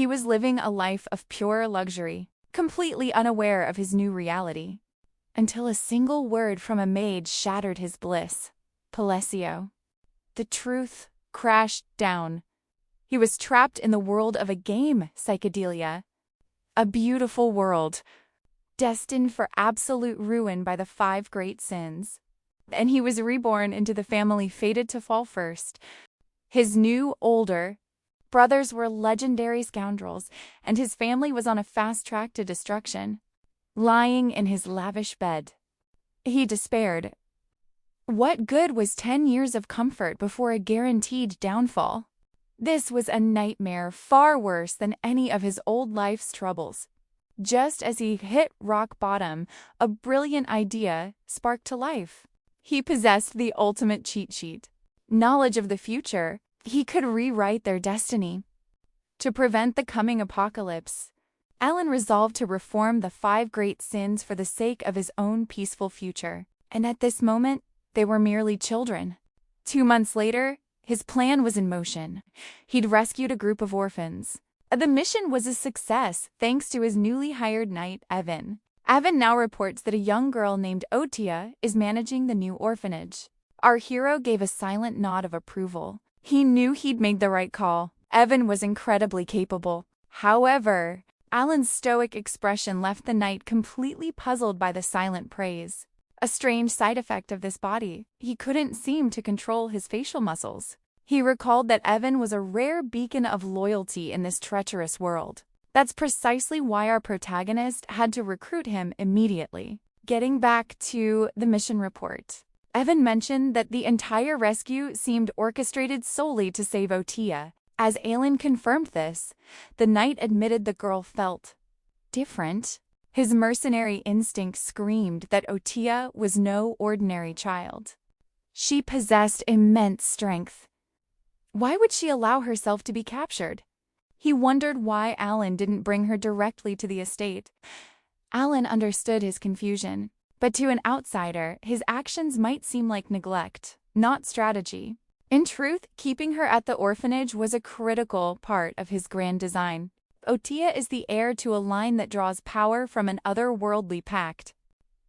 He was living a life of pure luxury, completely unaware of his new reality. Until a single word from a maid shattered his bliss. Palesio. The truth crashed down. He was trapped in the world of a game psychedelia. A beautiful world, destined for absolute ruin by the 5 great sins. And he was reborn into the family fated to fall first. His new, older brothers were legendary scoundrels, and his family was on a fast track to destruction. Lying in his lavish bed, he despaired. What good was 10 years of comfort before a guaranteed downfall? This was a nightmare far worse than any of his old life's troubles. Just as he hit rock bottom, a brilliant idea sparked to life. He possessed the ultimate cheat sheet. Knowledge of the future, he could rewrite their destiny. To prevent the coming apocalypse, Alan resolved to reform the 5 great sins for the sake of his own peaceful future. And at this moment, they were merely children. 2 months later, his plan was in motion. He'd rescued a group of orphans. The mission was a success thanks to his newly hired knight, Evan. Evan now reports that a young girl named Otia is managing the new orphanage. Our hero gave a silent nod of approval. He knew he'd made the right call. Evan was incredibly capable. However, Alan's stoic expression left the knight completely puzzled by the silent praise. A strange side effect of this body, he couldn't seem to control his facial muscles. He recalled that Evan was a rare beacon of loyalty in this treacherous world. That's precisely why our protagonist had to recruit him immediately. Getting back to the mission report, Evan mentioned that the entire rescue seemed orchestrated solely to save Otia. As Alan confirmed this, the knight admitted the girl felt different. His mercenary instinct screamed that Otia was no ordinary child. She possessed immense strength. Why would she allow herself to be captured? He wondered why Alan didn't bring her directly to the estate. Alan understood his confusion, but to an outsider, his actions might seem like neglect, not strategy. In truth, keeping her at the orphanage was a critical part of his grand design. Otia is the heir to a line that draws power from an otherworldly pact.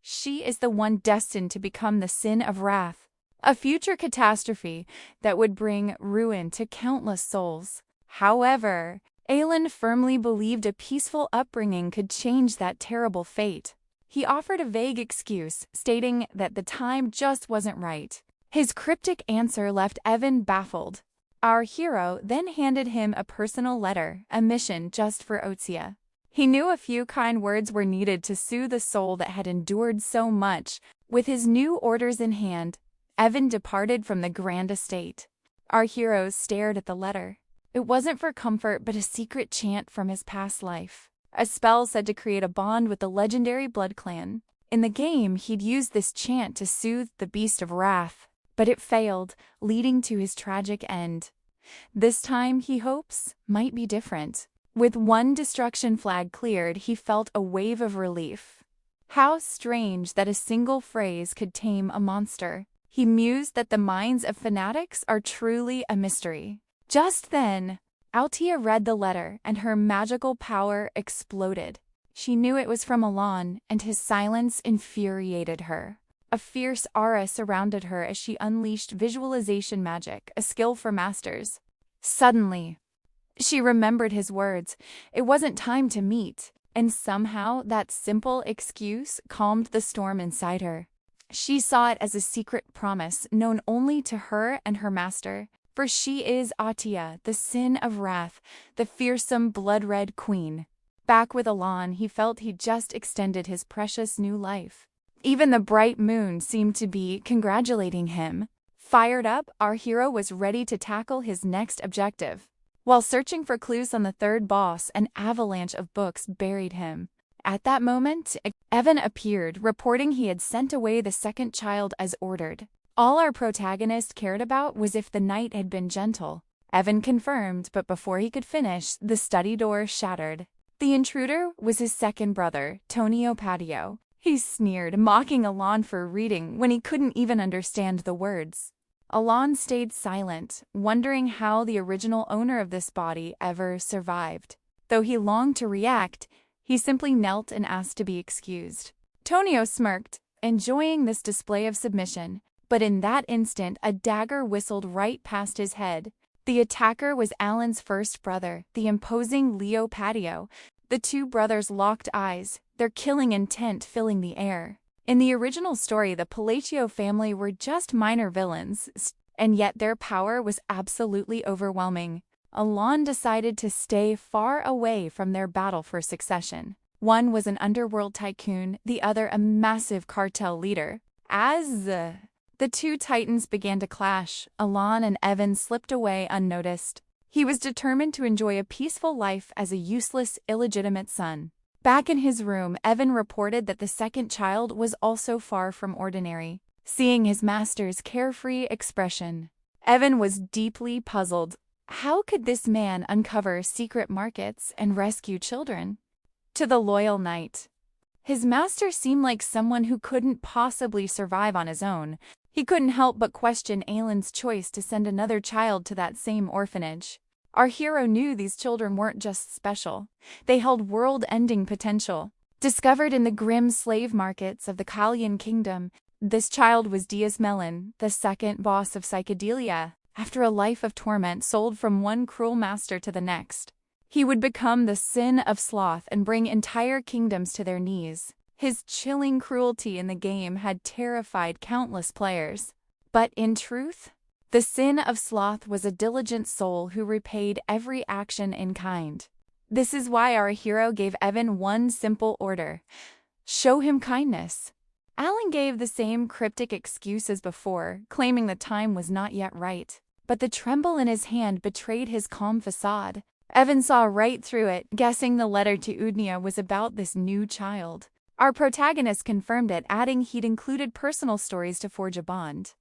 She is the one destined to become the sin of wrath, a future catastrophe that would bring ruin to countless souls. However, Alan firmly believed a peaceful upbringing could change that terrible fate. He offered a vague excuse, stating that the time just wasn't right. His cryptic answer left Evan baffled. Our hero then handed him a personal letter, a mission just for Otia. He knew a few kind words were needed to soothe a soul that had endured so much. With his new orders in hand, Evan departed from the grand estate. Our hero stared at the letter. It wasn't for comfort but a secret chant from his past life. A spell said to create a bond with the legendary blood clan. In the game, he'd used this chant to soothe the beast of wrath. But it failed, leading to his tragic end. This time, he hopes, might be different. With one destruction flag cleared, he felt a wave of relief. How strange that a single phrase could tame a monster. He mused that the minds of fanatics are truly a mystery. Just then, Altia read the letter and her magical power exploded. She knew it was from Alon, and his silence infuriated her. A fierce aura surrounded her as she unleashed visualization magic, a skill for masters. Suddenly, she remembered his words. It wasn't time to meet, and somehow that simple excuse calmed the storm inside her. She saw it as a secret promise known only to her and her master. For she is Atia, the sin of wrath, the fearsome blood-red queen. Back with Alon, he felt he'd just extended his precious new life. Even the bright moon seemed to be congratulating him. Fired up, our hero was ready to tackle his next objective. While searching for clues on the third boss, an avalanche of books buried him. At that moment, Evan appeared, reporting he had sent away the second child as ordered. All our protagonist cared about was if the knight had been gentle. Evan confirmed, but before he could finish, the study door shattered. The intruder was his second brother, Tonio Patio. He sneered, mocking Alon for reading when he couldn't even understand the words. Alon stayed silent, wondering how the original owner of this body ever survived. Though he longed to react, he simply knelt and asked to be excused. Tonio smirked, enjoying this display of submission, but in that instant a dagger whistled right past his head. The attacker was Alan's first brother, the imposing Leo Patio. The two brothers locked eyes, their killing intent filling the air. In the original story, the Palacio family were just minor villains, and yet their power was absolutely overwhelming. Alan decided to stay far away from their battle for succession. One was an underworld tycoon, the other a massive cartel leader. As the two titans began to clash, Alan and Evan slipped away unnoticed. He was determined to enjoy a peaceful life as a useless, illegitimate son. Back in his room, Evan reported that the second child was also far from ordinary. Seeing his master's carefree expression, Evan was deeply puzzled. How could this man uncover secret markets and rescue children? To the loyal knight, his master seemed like someone who couldn't possibly survive on his own. He couldn't help but question Alan's choice to send another child to that same orphanage. Our hero knew these children weren't just special. They held world-ending potential. Discovered in the grim slave markets of the Kalian kingdom, this child was Diaz Melon, the second boss of psychedelia. After a life of torment sold from one cruel master to the next, he would become the sin of sloth and bring entire kingdoms to their knees. His chilling cruelty in the game had terrified countless players. But in truth, the sin of sloth was a diligent soul who repaid every action in kind. This is why our hero gave Evan one simple order: show him kindness. Alan gave the same cryptic excuse as before, claiming the time was not yet right. But the tremble in his hand betrayed his calm facade. Evan saw right through it, guessing the letter to Udnia was about this new child. Our protagonist confirmed it, adding he'd included personal stories to forge a bond.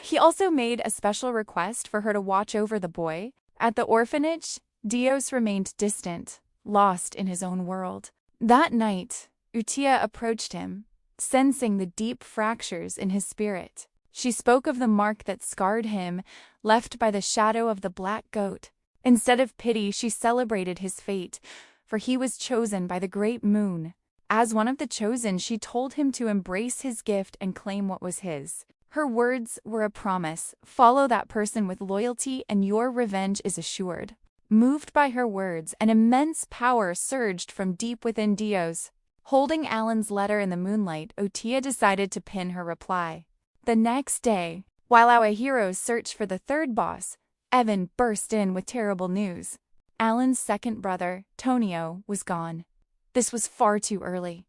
He also made a special request for her to watch over the boy. At the orphanage, Dios remained distant, lost in his own world. That night, Utia approached him, sensing the deep fractures in his spirit. She spoke of the mark that scarred him, left by the shadow of the black goat. Instead of pity, she celebrated his fate, for he was chosen by the great moon. As one of the chosen, she told him to embrace his gift and claim what was his. Her words were a promise: follow that person with loyalty and your revenge is assured. Moved by her words, an immense power surged from deep within Dios. Holding Alan's letter in the moonlight, Utia decided to pin her reply. The next day, while our heroes searched for the third boss, Evan burst in with terrible news. Alan's second brother, Tonio, was gone. This was far too early.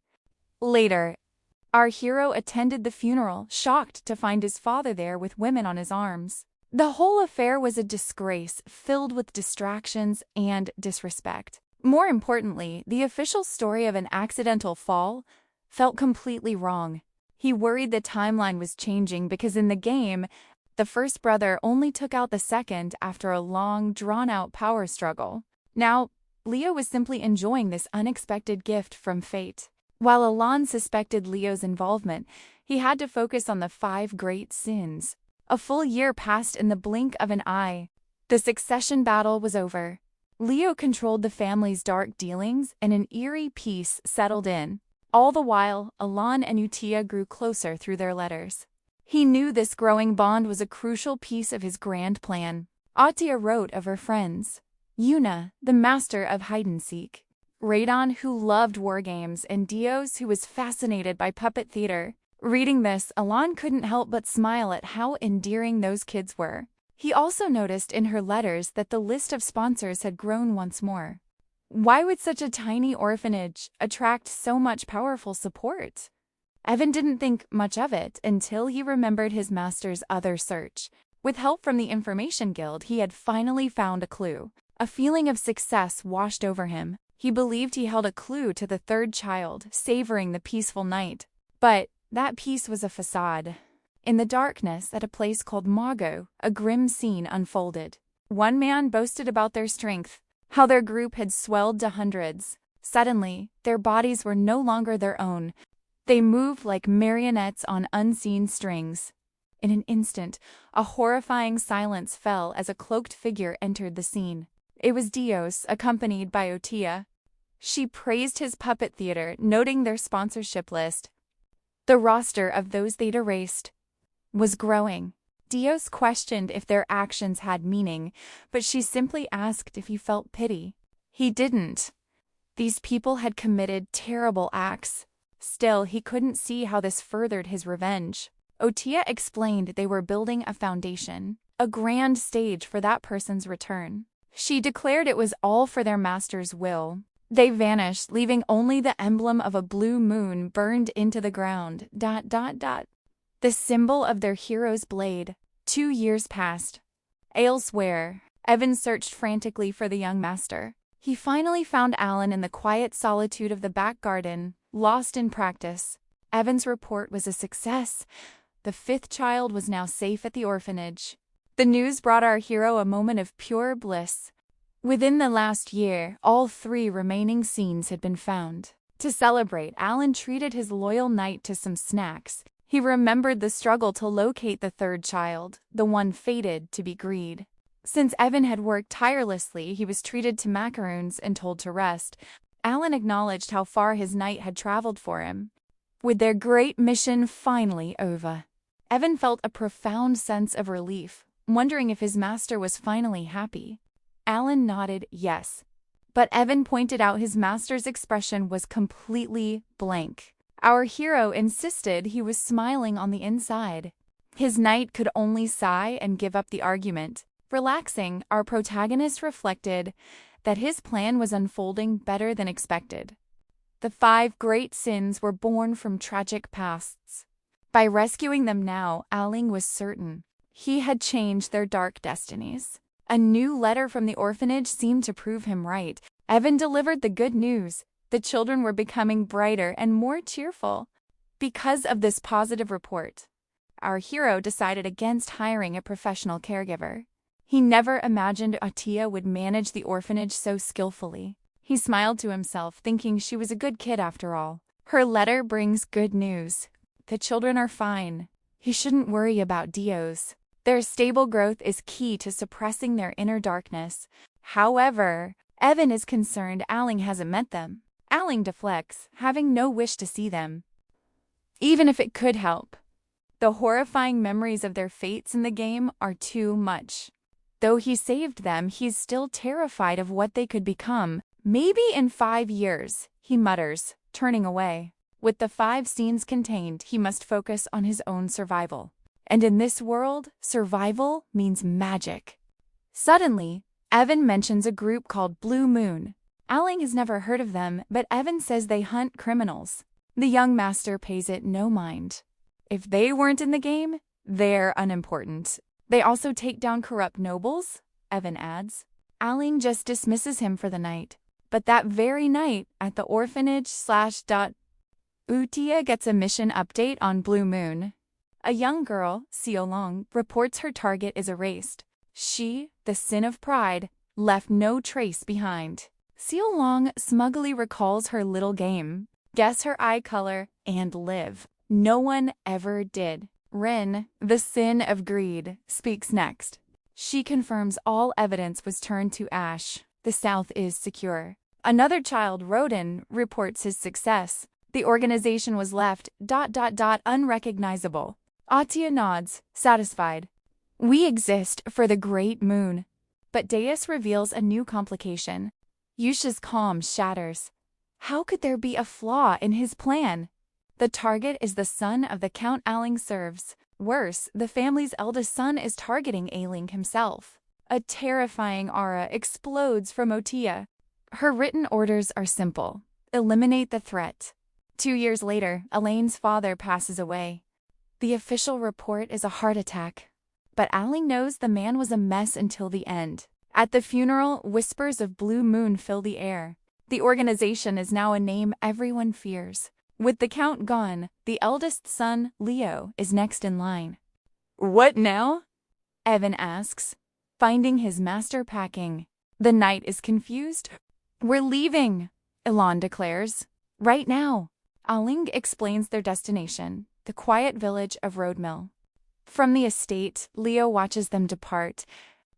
Later, our hero attended the funeral, shocked to find his father there with women on his arms. The whole affair was a disgrace, filled with distractions and disrespect. More importantly, the official story of an accidental fall felt completely wrong. He worried the timeline was changing because in the game, the first brother only took out the second after a long, drawn-out power struggle. Now, Leo was simply enjoying this unexpected gift from fate. While Alan suspected Leo's involvement, he had to focus on the 5 great sins. A full year passed in the blink of an eye. The succession battle was over. Leo controlled the family's dark dealings, and an eerie peace settled in. All the while, Alan and Utia grew closer through their letters. He knew this growing bond was a crucial piece of his grand plan. Atia wrote of her friends: Yuna, the master of hide-and-seek; Radon, who loved war games; and Dios, who was fascinated by puppet theater. Reading this, Alan couldn't help but smile at how endearing those kids were. He also noticed in her letters that the list of sponsors had grown once more. Why would such a tiny orphanage attract so much powerful support? Evan didn't think much of it until he remembered his master's other search. With help from the Information Guild, he had finally found a clue. A feeling of success washed over him. He believed he held a clue to the third child, savoring the peaceful night. But that peace was a facade. In the darkness, at a place called Mago, a grim scene unfolded. One man boasted about their strength, how their group had swelled to hundreds. Suddenly, their bodies were no longer their own. They moved like marionettes on unseen strings. In an instant, a horrifying silence fell as a cloaked figure entered the scene. It was Dios, accompanied by Otia. She praised his puppet theater, noting their sponsorship list. The roster of those they'd erased was growing. Dios questioned if their actions had meaning, but she simply asked if he felt pity. He didn't. These people had committed terrible acts. Still, he couldn't see how this furthered his revenge. Otia explained they were building a foundation, a grand stage for that person's return. She declared it was all for their master's will. They vanished, leaving only the emblem of a blue moon burned into the ground. The symbol of their hero's blade. 2 years passed. Elsewhere, Evan searched frantically for the young master. He finally found Alan in the quiet solitude of the back garden, lost in practice. Evan's report was a success. The 5th child was now safe at the orphanage. The news brought our hero a moment of pure bliss. Within the last year, all 3 remaining scenes had been found. To celebrate, Alan treated his loyal knight to some snacks. He remembered the struggle to locate the 3rd child, the one fated to be Greed. Since Evan had worked tirelessly, he was treated to macaroons and told to rest. Alan acknowledged how far his knight had traveled for him. With their great mission finally over, Evan felt a profound sense of relief, wondering if his master was finally happy. Alan nodded yes, but Evan pointed out his master's expression was completely blank. Our hero insisted he was smiling on the inside. His knight could only sigh and give up the argument. Relaxing, our protagonist reflected that his plan was unfolding better than expected. The 5 great sins were born from tragic pasts. By rescuing them now, Aling was certain he had changed their dark destinies. A new letter from the orphanage seemed to prove him right. Evan delivered the good news. The children were becoming brighter and more cheerful. Because of this positive report, our hero decided against hiring a professional caregiver. He never imagined Otia would manage the orphanage so skillfully. He smiled to himself, thinking she was a good kid after all. Her letter brings good news. The children are fine. He shouldn't worry about Dios. Their stable growth is key to suppressing their inner darkness. However, Evan is concerned Aling hasn't met them. Aling deflects, having no wish to see them, even if it could help. The horrifying memories of their fates in the game are too much. Though he saved them, he's still terrified of what they could become. Maybe in 5 years, he mutters, turning away. With the 5 scenes contained, he must focus on his own survival. And in this world, survival means magic. Suddenly, Evan mentions a group called Blue Moon. Aling has never heard of them, but Evan says they hunt criminals. The young master pays it no mind. If they weren't in the game, they're unimportant. They also take down corrupt nobles, Evan adds. Aling just dismisses him for the night. But that very night, at the orphanage Utia gets a mission update on Blue Moon. A young girl, Xiaolong, reports her target is erased. She, the sin of pride, left no trace behind. Xiaolong smugly recalls her little game. Guess her eye color and live. No one ever did. Rin, the sin of greed, speaks next. She confirms all evidence was turned to ash. The South is secure. Another child, Rodin, reports his success. The organization was left ... unrecognizable. Atia nods, satisfied. We exist for the Great Moon. But Deus reveals a new complication. Yusha's calm shatters. How could there be a flaw in his plan? The target is the son of the Count Aling serves. Worse, the family's eldest son is targeting Aling himself. A terrifying aura explodes from Otia. Her written orders are simple. Eliminate the threat. 2 years later, Elaine's father passes away. The official report is a heart attack. But Aling knows the man was a mess until the end. At the funeral, whispers of Blue Moon fill the air. The organization is now a name everyone fears. With the Count gone, the eldest son, Leo, is next in line. What now? Evan asks, finding his master packing. The knight is confused. We're leaving, Elan declares. Right now. Aling explains their destination, the quiet village of Roadmill. From the estate, Leo watches them depart.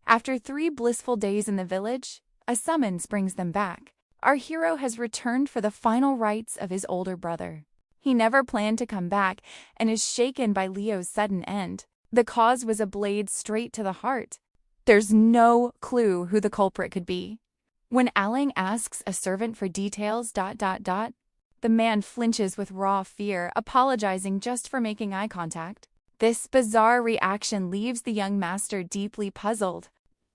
After 3 blissful days in the village, a summons brings them back. Our hero has returned for the final rites of his older brother. He never planned to come back and is shaken by Leo's sudden end. The cause was a blade straight to the heart. There's no clue who the culprit could be. When Aling asks a servant for details, the man flinches with raw fear, apologizing just for making eye contact. This bizarre reaction leaves the young master deeply puzzled.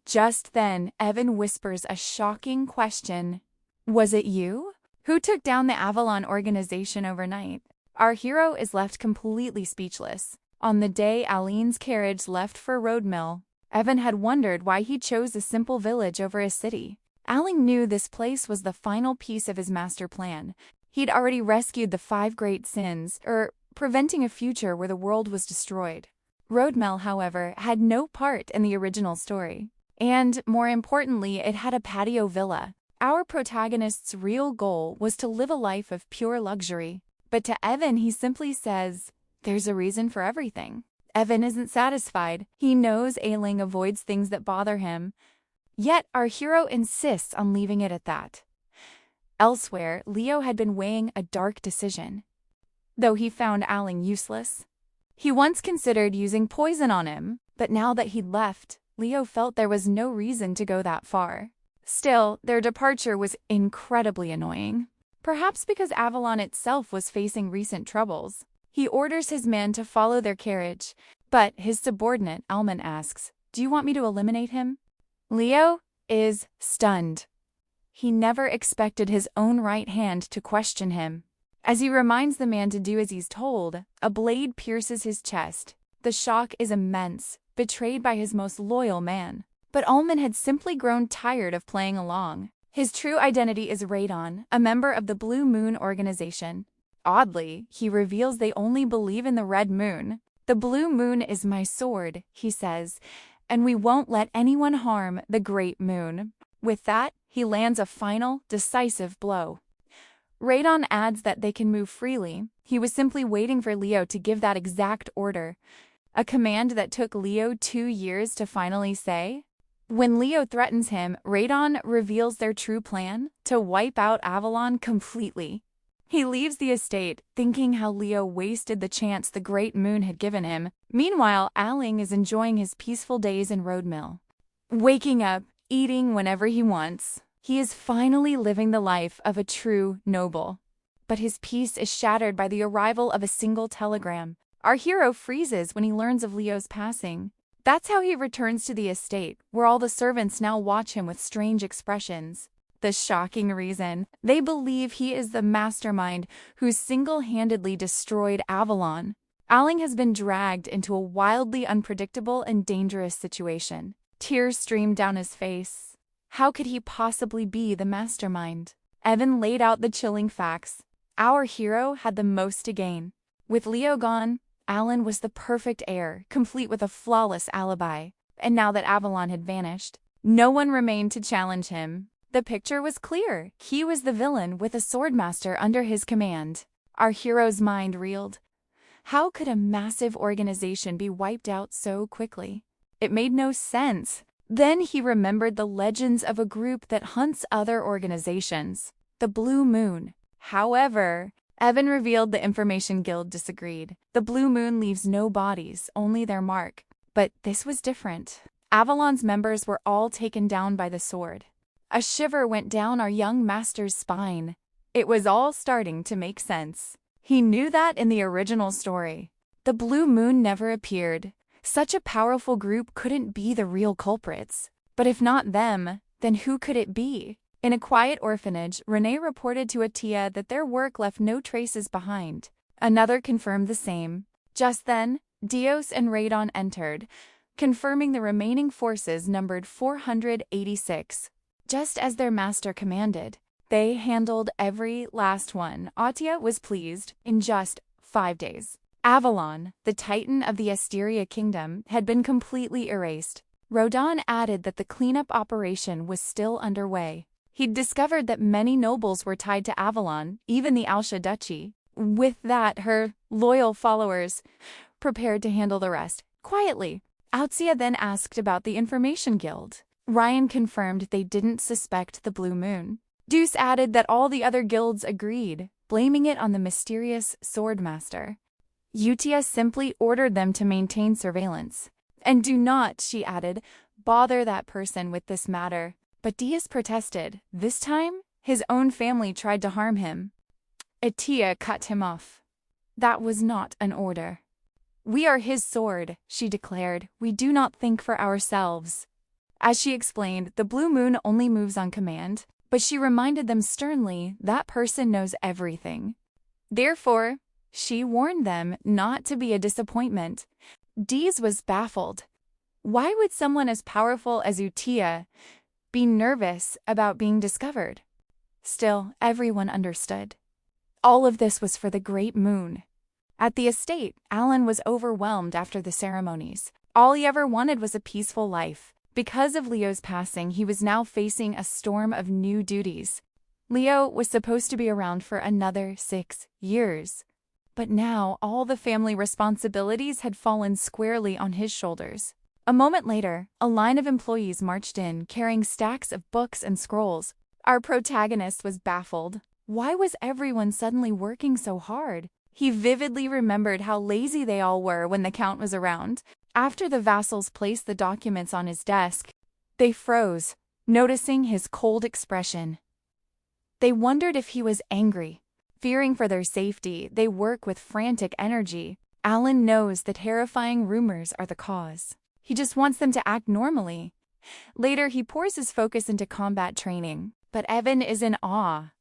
Just then, Evan whispers a shocking question. Was it you? Who took down the Avalon organization overnight? Our hero is left completely speechless. On the day Aline's carriage left for Roadmill, Evan had wondered why he chose a simple village over a city. Aling knew this place was the final piece of his master plan. He'd already rescued the 5 great sins, preventing a future where the world was destroyed. Roadmill, however, had no part in the original story. And, more importantly, it had a patio villa. Our protagonist's real goal was to live a life of pure luxury. But to Evan, he simply says, "There's a reason for everything." Evan isn't satisfied. He knows Ailing avoids things that bother him. Yet our hero insists on leaving it at that. Elsewhere, Leo had been weighing a dark decision. Though he found Aling useless, he once considered using poison on him, but now that he'd left, Leo felt there was no reason to go that far. Still, their departure was incredibly annoying. Perhaps because Avalon itself was facing recent troubles. He orders his men to follow their carriage, but his subordinate, Alman, asks, "Do you want me to eliminate him?" Leo is stunned. He never expected his own right hand to question him. As he reminds the man to do as he's told, a blade pierces his chest. The shock is immense, betrayed by his most loyal man. But Alman had simply grown tired of playing along. His true identity is Radon, a member of the Blue Moon organization. Oddly, he reveals they only believe in the Red Moon. "The Blue Moon is my sword," he says, "and we won't let anyone harm the Great Moon." With that, he lands a final, decisive blow. Radon adds that they can move freely. He was simply waiting for Leo to give that exact order, a command that took Leo 2 years to finally say. When Leo threatens him, Radon reveals their true plan: to wipe out Avalon completely. He leaves the estate, thinking how Leo wasted the chance the Great Moon had given him. Meanwhile, Aling is enjoying his peaceful days in Roadmill. Waking up, eating whenever he wants. He is finally living the life of a true noble. But his peace is shattered by the arrival of a single telegram. Our hero freezes when he learns of Leo's passing. That's how he returns to the estate, where all the servants now watch him with strange expressions. The shocking reason: they believe he is the mastermind who single-handedly destroyed Avalon. Aling has been dragged into a wildly unpredictable and dangerous situation. Tears stream down his face. How could he possibly be the mastermind? Evan laid out the chilling facts. Our hero had the most to gain. With Leo gone, Alan was the perfect heir, complete with a flawless alibi. And now that Avalon had vanished, no one remained to challenge him. The picture was clear. He was the villain with a swordmaster under his command. Our hero's mind reeled. How could a massive organization be wiped out so quickly? It made no sense. Then he remembered the legends of a group that hunts other organizations, the Blue Moon. However, Evan revealed the Information Guild disagreed. The Blue Moon leaves no bodies, only their mark. But this was different. Avalon's members were all taken down by the sword. A shiver went down our young master's spine. It was all starting to make sense. He knew that in the original story. The Blue Moon never appeared. Such a powerful group couldn't be the real culprits. But if not them, then who could it be? In a quiet orphanage, Renee reported to Atia that their work left no traces behind. Another confirmed the same. Just then, Dios and Radon entered, confirming the remaining forces numbered 486. Just as their master commanded, they handled every last one. Atia was pleased. In just 5 days, Avalon, the titan of the Asteria kingdom, had been completely erased. Rodon added that the cleanup operation was still underway. He'd discovered that many nobles were tied to Avalon, even the Alsha Duchy. With that, her loyal followers prepared to handle the rest quietly. Outsia then asked about the Information Guild. Ryan confirmed they didn't suspect the Blue Moon. Deuce added that all the other guilds agreed, blaming it on the mysterious Swordmaster. Utia simply ordered them to maintain surveillance. And do not, she added, bother that person with this matter. But Diaz protested. This time, his own family tried to harm him. Atia cut him off. That was not an order. We are his sword, she declared. We do not think for ourselves. As she explained, the Blue Moon only moves on command, but she reminded them sternly that person knows everything. Therefore, she warned them not to be a disappointment. Dees was baffled. Why would someone as powerful as Utia be nervous about being discovered? Still, everyone understood. All of this was for the Great Moon. At the estate, Alan was overwhelmed after the ceremonies. All he ever wanted was a peaceful life. Because of Leo's passing, he was now facing a storm of new duties. Leo was supposed to be around for another 6 years. But now, all the family responsibilities had fallen squarely on his shoulders. A moment later, a line of employees marched in, carrying stacks of books and scrolls. Our protagonist was baffled. Why was everyone suddenly working so hard? He vividly remembered how lazy they all were when the Count was around. After the vassals placed the documents on his desk, they froze, noticing his cold expression. They wondered if he was angry. Fearing for their safety, they work with frantic energy. Alan knows the terrifying rumors are the cause. He just wants them to act normally. Later, he pours his focus into combat training, but Evan is in awe.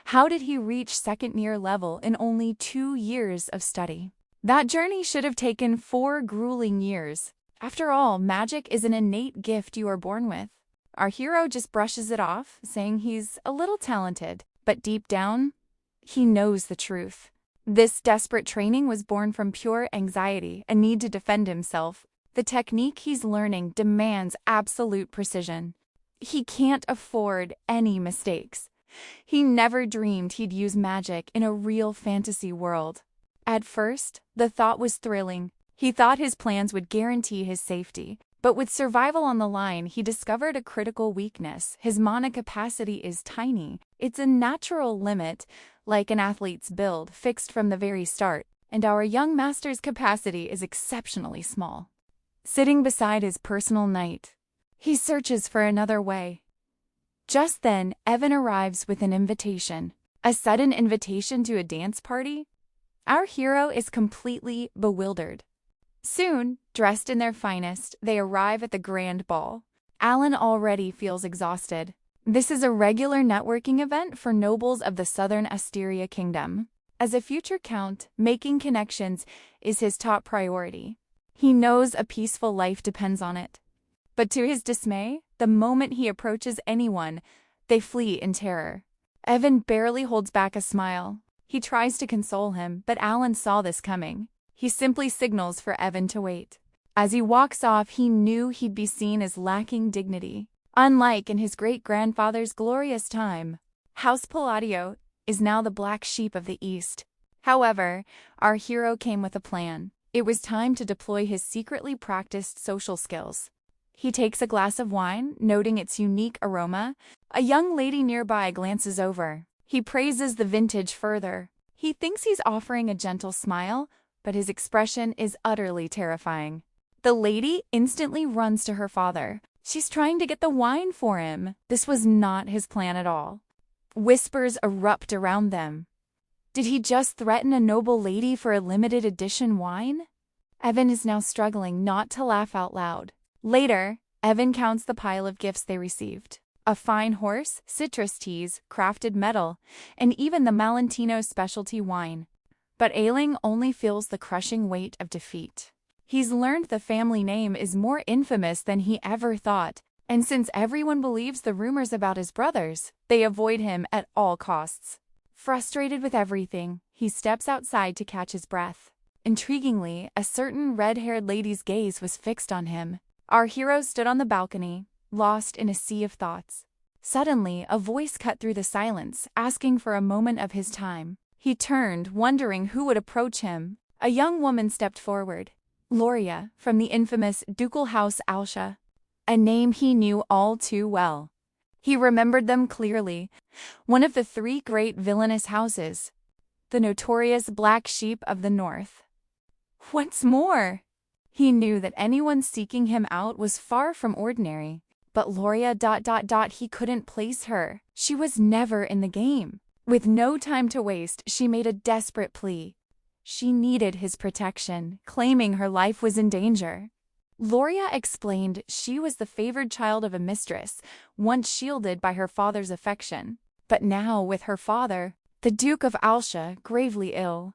How did he reach second year level in only 2 years of study? That journey should have taken 4 grueling years. After all, magic is an innate gift you are born with. Our hero just brushes it off, saying he's a little talented, but deep down, he knows the truth. This desperate training was born from pure anxiety, a need to defend himself. The technique he's learning demands absolute precision. He can't afford any mistakes. He never dreamed he'd use magic in a real fantasy world. At first, the thought was thrilling. He thought his plans would guarantee his safety. But with survival on the line, he discovered a critical weakness. His mana capacity is tiny. It's a natural limit, like an athlete's build, fixed from the very start, and our young master's capacity is exceptionally small. Sitting beside his personal knight, he searches for another way. Just then, Evan arrives with an invitation. A sudden invitation to a dance party? Our hero is completely bewildered. Soon, dressed in their finest, they arrive at the grand ball. Alan already feels exhausted. This is a regular networking event for nobles of the southern Asteria kingdom. As a future count, making connections is his top priority. He knows a peaceful life depends on it. But to his dismay, the moment he approaches anyone, they flee in terror. Evan barely holds back a smile. He tries to console him, but Alan saw this coming. He simply signals for Evan to wait. As he walks off, he knew he'd be seen as lacking dignity. Unlike in his great-grandfather's glorious time, House Palladio is now the black sheep of the East. However, our hero came with a plan. It was time to deploy his secretly practiced social skills. He takes a glass of wine, noting its unique aroma. A young lady nearby glances over. He praises the vintage further. He thinks he's offering a gentle smile, but his expression is utterly terrifying. The lady instantly runs to her father. She's trying to get the wine for him. This was not his plan at all. Whispers erupt around them. Did he just threaten a noble lady for a limited edition wine? Evan is now struggling not to laugh out loud. Later, Evan counts the pile of gifts they received. A fine horse, citrus teas, crafted metal, and even the Malentino's specialty wine. But Ailing only feels the crushing weight of defeat. He's learned the family name is more infamous than he ever thought, and since everyone believes the rumors about his brothers, they avoid him at all costs. Frustrated with everything, he steps outside to catch his breath. Intriguingly, a certain red-haired lady's gaze was fixed on him. Our hero stood on the balcony, lost in a sea of thoughts. Suddenly, a voice cut through the silence, asking for a moment of his time. He turned, wondering who would approach him. A young woman stepped forward. Loria, from the infamous ducal house Alsha. a name he knew all too well. He remembered them clearly. One of the three great villainous houses, the notorious Black Sheep of the North. What's more, he knew that anyone seeking him out was far from ordinary. But Loria ... he couldn't place her. She was never in the game. With no time to waste, she made a desperate plea. She needed his protection, claiming her life was in danger. Loria explained she was the favored child of a mistress, once shielded by her father's affection. But now, with her father, the Duke of Alsha, gravely ill,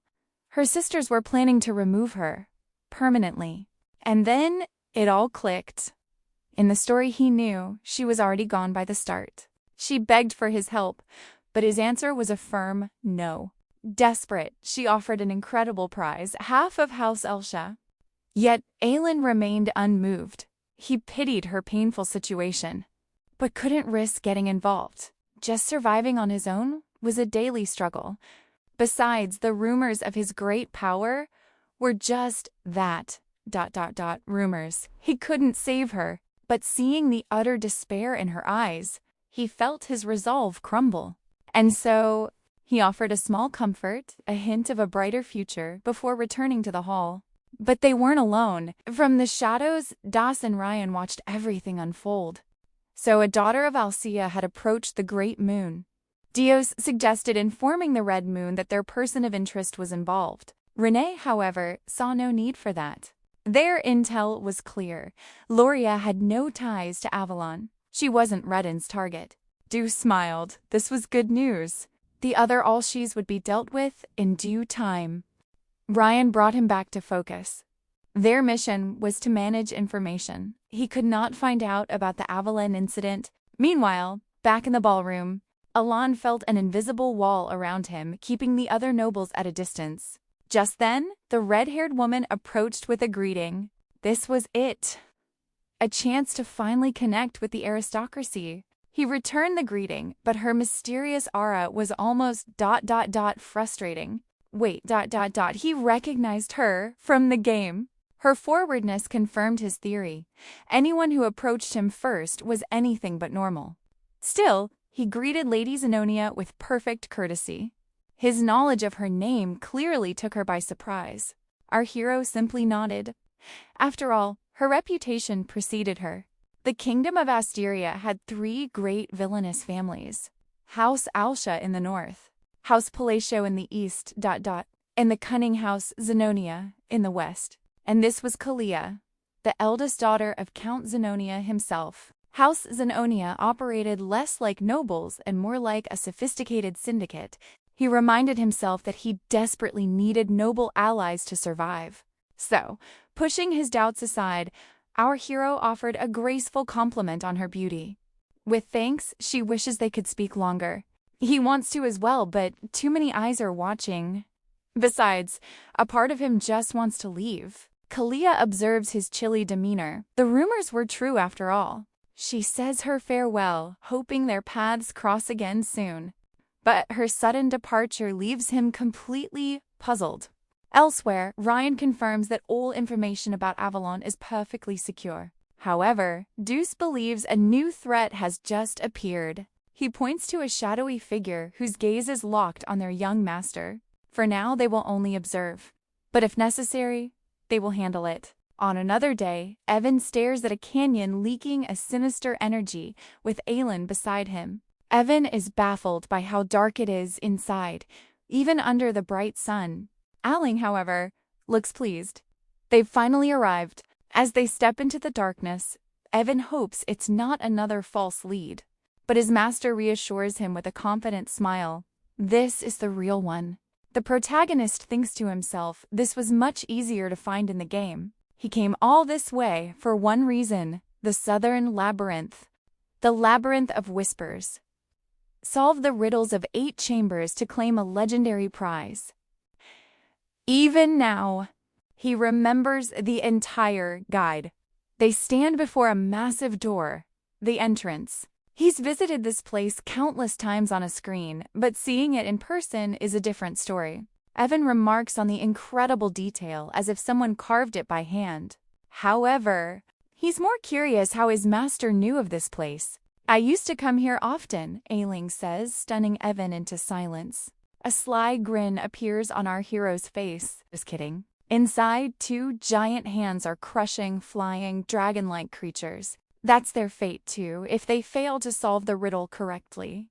her sisters were planning to remove her, permanently. And then, it all clicked. In the story he knew, she was already gone by the start. She begged for his help, but his answer was a firm no. Desperate, she offered an incredible prize, half of House Elsha. Yet Aelin remained unmoved. He pitied her painful situation, but couldn't risk getting involved. Just surviving on his own was a daily struggle. Besides, the rumors of his great power were just that ... rumors. He couldn't save her, but seeing the utter despair in her eyes, he felt his resolve crumble. And so, he offered a small comfort, a hint of a brighter future, before returning to the hall. But they weren't alone. From the shadows, Das and Ryan watched everything unfold. So a daughter of Alcea had approached the Great Moon. Dios suggested informing the Red Moon that their person of interest was involved. Renee, however, saw no need for that. Their intel was clear. Loria had no ties to Avalon. She wasn't Redden's target. Dew smiled. This was good news. The other Alshis would be dealt with in due time. Ryan brought him back to focus. Their mission was to manage information. He could not find out about the Avalon incident. Meanwhile, back in the ballroom, Alon felt an invisible wall around him, keeping the other nobles at a distance. Just then, the red-haired woman approached with a greeting. This was it. A chance to finally connect with the aristocracy. He returned the greeting, but her mysterious aura was almost ... frustrating. Wait ... he recognized her from the game. Her forwardness confirmed his theory. Anyone who approached him first was anything but normal. Still, he greeted Lady Zenonia with perfect courtesy. His knowledge of her name clearly took her by surprise. Our hero simply nodded. After all, her reputation preceded her. The kingdom of Asteria had three great villainous families. House Alsha in the north, House Palatio in the east ... and the cunning House Zenonia in the west. And this was Kalia, the eldest daughter of Count Zenonia himself. House Zenonia operated less like nobles and more like a sophisticated syndicate. He reminded himself that he desperately needed noble allies to survive. So, pushing his doubts aside, our hero offered a graceful compliment on her beauty. With thanks, she wishes they could speak longer. He wants to as well, but too many eyes are watching. Besides, a part of him just wants to leave. Kalia observes his chilly demeanor. The rumors were true after all. She says her farewell, hoping their paths cross again soon. But her sudden departure leaves him completely puzzled. Elsewhere, Ryan confirms that all information about Avalon is perfectly secure. However, Deuce believes a new threat has just appeared. He points to a shadowy figure whose gaze is locked on their young master. For now, they will only observe. But if necessary, they will handle it. On another day, Evan stares at a canyon leaking a sinister energy, with Aelin beside him. Evan is baffled by how dark it is inside, even under the bright sun. Aling, however, looks pleased. They've finally arrived. As they step into the darkness, Evan hopes it's not another false lead. But his master reassures him with a confident smile. This is the real one. The protagonist thinks to himself, this was much easier to find in the game. He came all this way for one reason, the Southern Labyrinth. The Labyrinth of Whispers. Solve the riddles of 8 chambers to claim a legendary prize. Even now, he remembers the entire guide. They stand before a massive door, the entrance. He's visited this place countless times on a screen, but seeing it in person is a different story. Evan remarks on the incredible detail as if someone carved it by hand. However, He's more curious how his master knew of this place. I used to come here often, Ailing says, stunning Evan into silence. A sly grin appears on our hero's face. Just kidding. Inside, two giant hands are crushing, flying, dragon-like creatures. That's their fate, too, if they fail to solve the riddle correctly.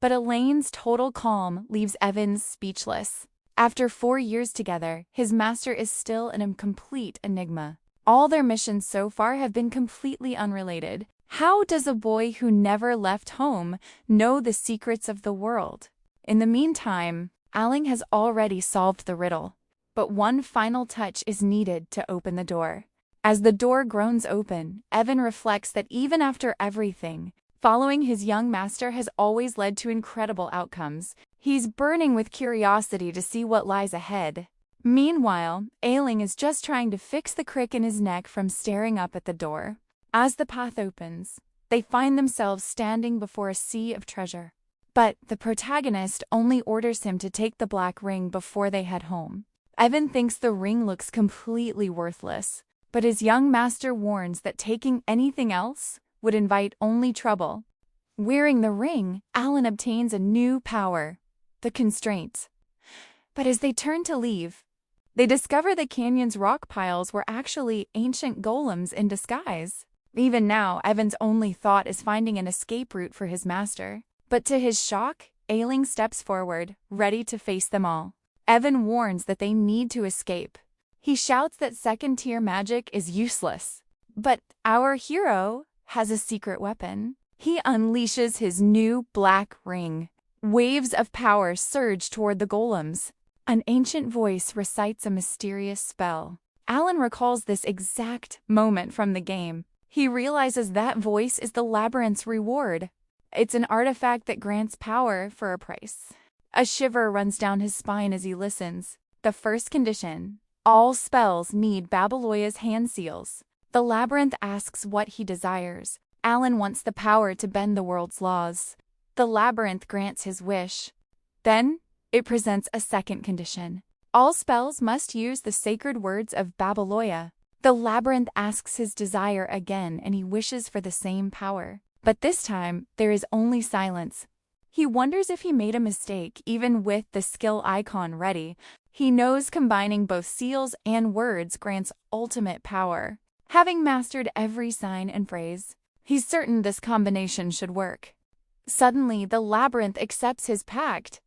But Elaine's total calm leaves Evan speechless. After 4 years together, his master is still an incomplete enigma. All their missions so far have been completely unrelated. How does a boy who never left home know the secrets of the world? In the meantime, Ailing has already solved the riddle. But one final touch is needed to open the door. As the door groans open, Evan reflects that even after everything, following his young master has always led to incredible outcomes. He's burning with curiosity to see what lies ahead. Meanwhile, Ailing is just trying to fix the crick in his neck from staring up at the door. As the path opens, they find themselves standing before a sea of treasure. But the protagonist only orders him to take the black ring before they head home. Evan thinks the ring looks completely worthless, but his young master warns that taking anything else would invite only trouble. Wearing the ring, Alan obtains a new power, the constraint. But as they turn to leave, they discover the canyon's rock piles were actually ancient golems in disguise. Even now, Evan's only thought is finding an escape route for his master. But to his shock, Ailing steps forward, ready to face them all. Evan warns that they need to escape. He shouts that second-tier magic is useless. But our hero has a secret weapon. He unleashes his new black ring. Waves of power surge toward the golems. An ancient voice recites a mysterious spell. Alan recalls this exact moment from the game. He realizes that voice is the labyrinth's reward. It's an artifact that grants power for a price. A shiver runs down his spine as he listens. The first condition: all spells need Babyloia's hand seals. The labyrinth asks what he desires. Alan wants the power to bend the world's laws. The labyrinth grants his wish. Then, it presents a second condition. All spells must use the sacred words of Babyloia. The labyrinth asks his desire again, and he wishes for the same power. But this time, there is only silence. He wonders if he made a mistake, even with the skill icon ready. He knows combining both seals and words grants ultimate power. Having mastered every sign and phrase, he's certain this combination should work. Suddenly, the labyrinth accepts his pact.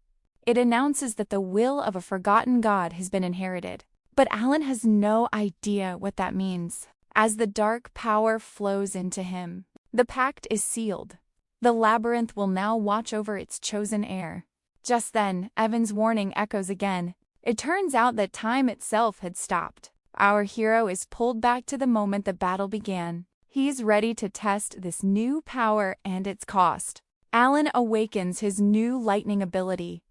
It announces that the will of a forgotten god has been inherited. But Alan has no idea what that means. As the dark power flows into him, the pact is sealed. The labyrinth will now watch over its chosen heir. Just then, Evan's warning echoes again. It turns out that time itself had stopped. Our hero is pulled back to the moment the battle began. He's ready to test this new power and its cost. Alan awakens his new lightning ability.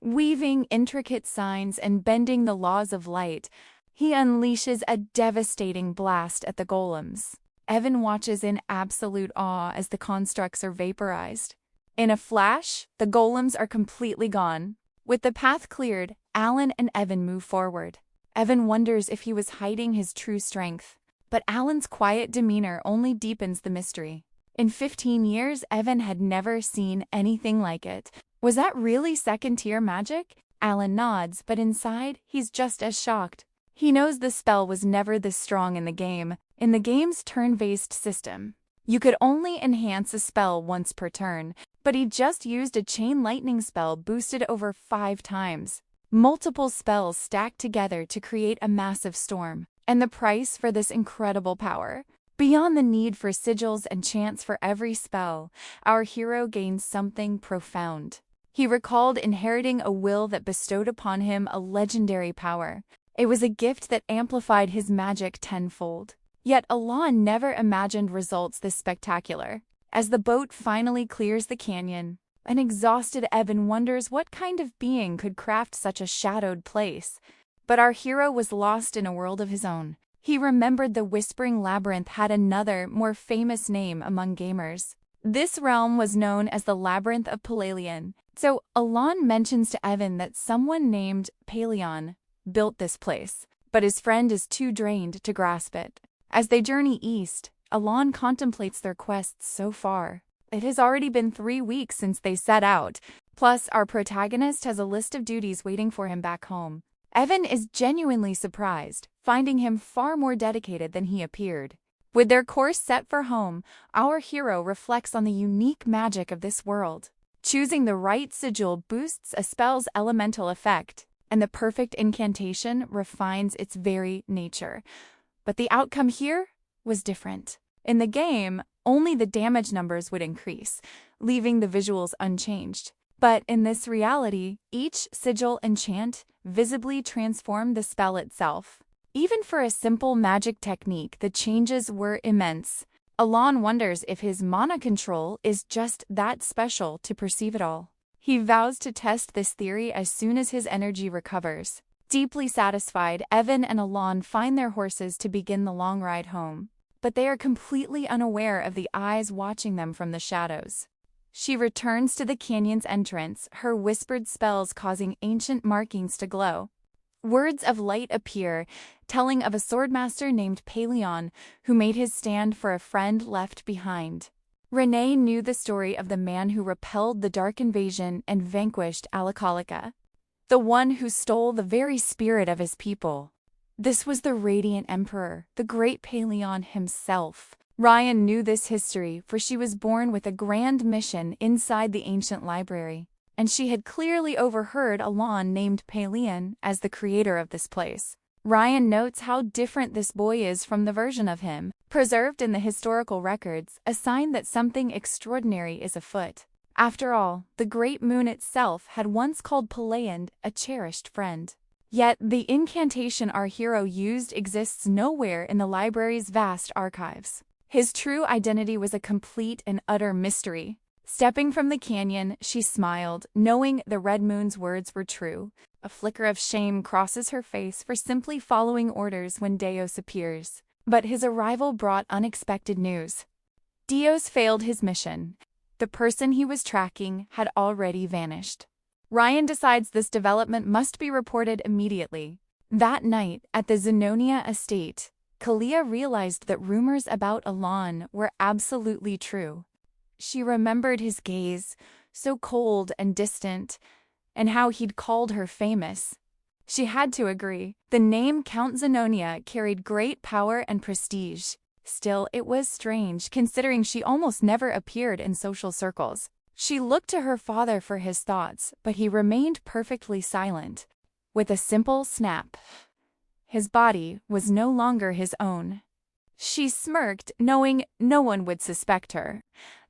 Weaving intricate signs and bending the laws of light, he unleashes a devastating blast at the golems. Evan watches in absolute awe as the constructs are vaporized. In a flash, the golems are completely gone. With the path cleared, Alan and Evan move forward. Evan wonders if he was hiding his true strength, but Alan's quiet demeanor only deepens the mystery. In 15 years, Evan had never seen anything like it. Was that really second-tier magic? Alan nods, but inside, he's just as shocked. He knows the spell was never this strong in the game. In the game's turn-based system, you could only enhance a spell once per turn, but he just used a chain lightning spell boosted over 5 times. Multiple spells stacked together to create a massive storm. And the price for this incredible power? Beyond the need for sigils and chants for every spell, our hero gains something profound. He recalled inheriting a will that bestowed upon him a legendary power. It was a gift that amplified his magic tenfold. Yet Alon never imagined results this spectacular. As the boat finally clears the canyon, an exhausted Evan wonders what kind of being could craft such a shadowed place. But our hero was lost in a world of his own. He remembered the Whispering Labyrinth had another, more famous name among gamers. This realm was known as the Labyrinth of Palalion. So Alon mentions to Evan that someone named Paleon built this place, but his friend is too drained to grasp it. As they journey east, Alon contemplates their quests so far. It has already been 3 weeks since they set out. Plus, our protagonist has a list of duties waiting for him back home. Evan is genuinely surprised, finding him far more dedicated than he appeared. With their course set for home, our hero reflects on the unique magic of this world. Choosing the right sigil boosts a spell's elemental effect, and the perfect incantation refines its very nature. But the outcome here was different. In the game, only the damage numbers would increase, leaving the visuals unchanged. But in this reality, each sigil enchant visibly transformed the spell itself. Even for a simple magic technique, the changes were immense. Alon wonders if his mana control is just that special to perceive it all. He vows to test this theory as soon as his energy recovers. Deeply satisfied, Evan and Alon find their horses to begin the long ride home. But they are completely unaware of the eyes watching them from the shadows. She returns to the canyon's entrance, her whispered spells causing ancient markings to glow. Words of light appear, telling of a swordmaster named Paleon who made his stand for a friend left behind. Renee knew the story of the man who repelled the Dark Invasion and vanquished Alicalica, the one who stole the very spirit of his people. This was the Radiant Emperor, the great Paleon himself. Ryan knew this history, for she was born with a grand mission inside the ancient library, and she had clearly overheard Alon named Paleon as the creator of this place. Ryan notes how different this boy is from the version of him preserved in the historical records, a sign that something extraordinary is afoot. After all, the Great Moon itself had once called Paleon a cherished friend. Yet the incantation our hero used exists nowhere in the library's vast archives. His true identity was a complete and utter mystery. Stepping from the canyon, she smiled, knowing the Red Moon's words were true. A flicker of shame crosses her face for simply following orders when Deos appears. But his arrival brought unexpected news. Deos failed his mission. The person he was tracking had already vanished. Ryan decides this development must be reported immediately. That night, at the Zenonia estate, Kalia realized that rumors about Alon were absolutely true. She remembered his gaze, so cold and distant, and how he'd called her famous. She had to agree. The name Count Zenonia carried great power and prestige. Still, it was strange, considering she almost never appeared in social circles. She looked to her father for his thoughts, but he remained perfectly silent. With a simple snap, his body was no longer his own. She smirked, knowing no one would suspect her.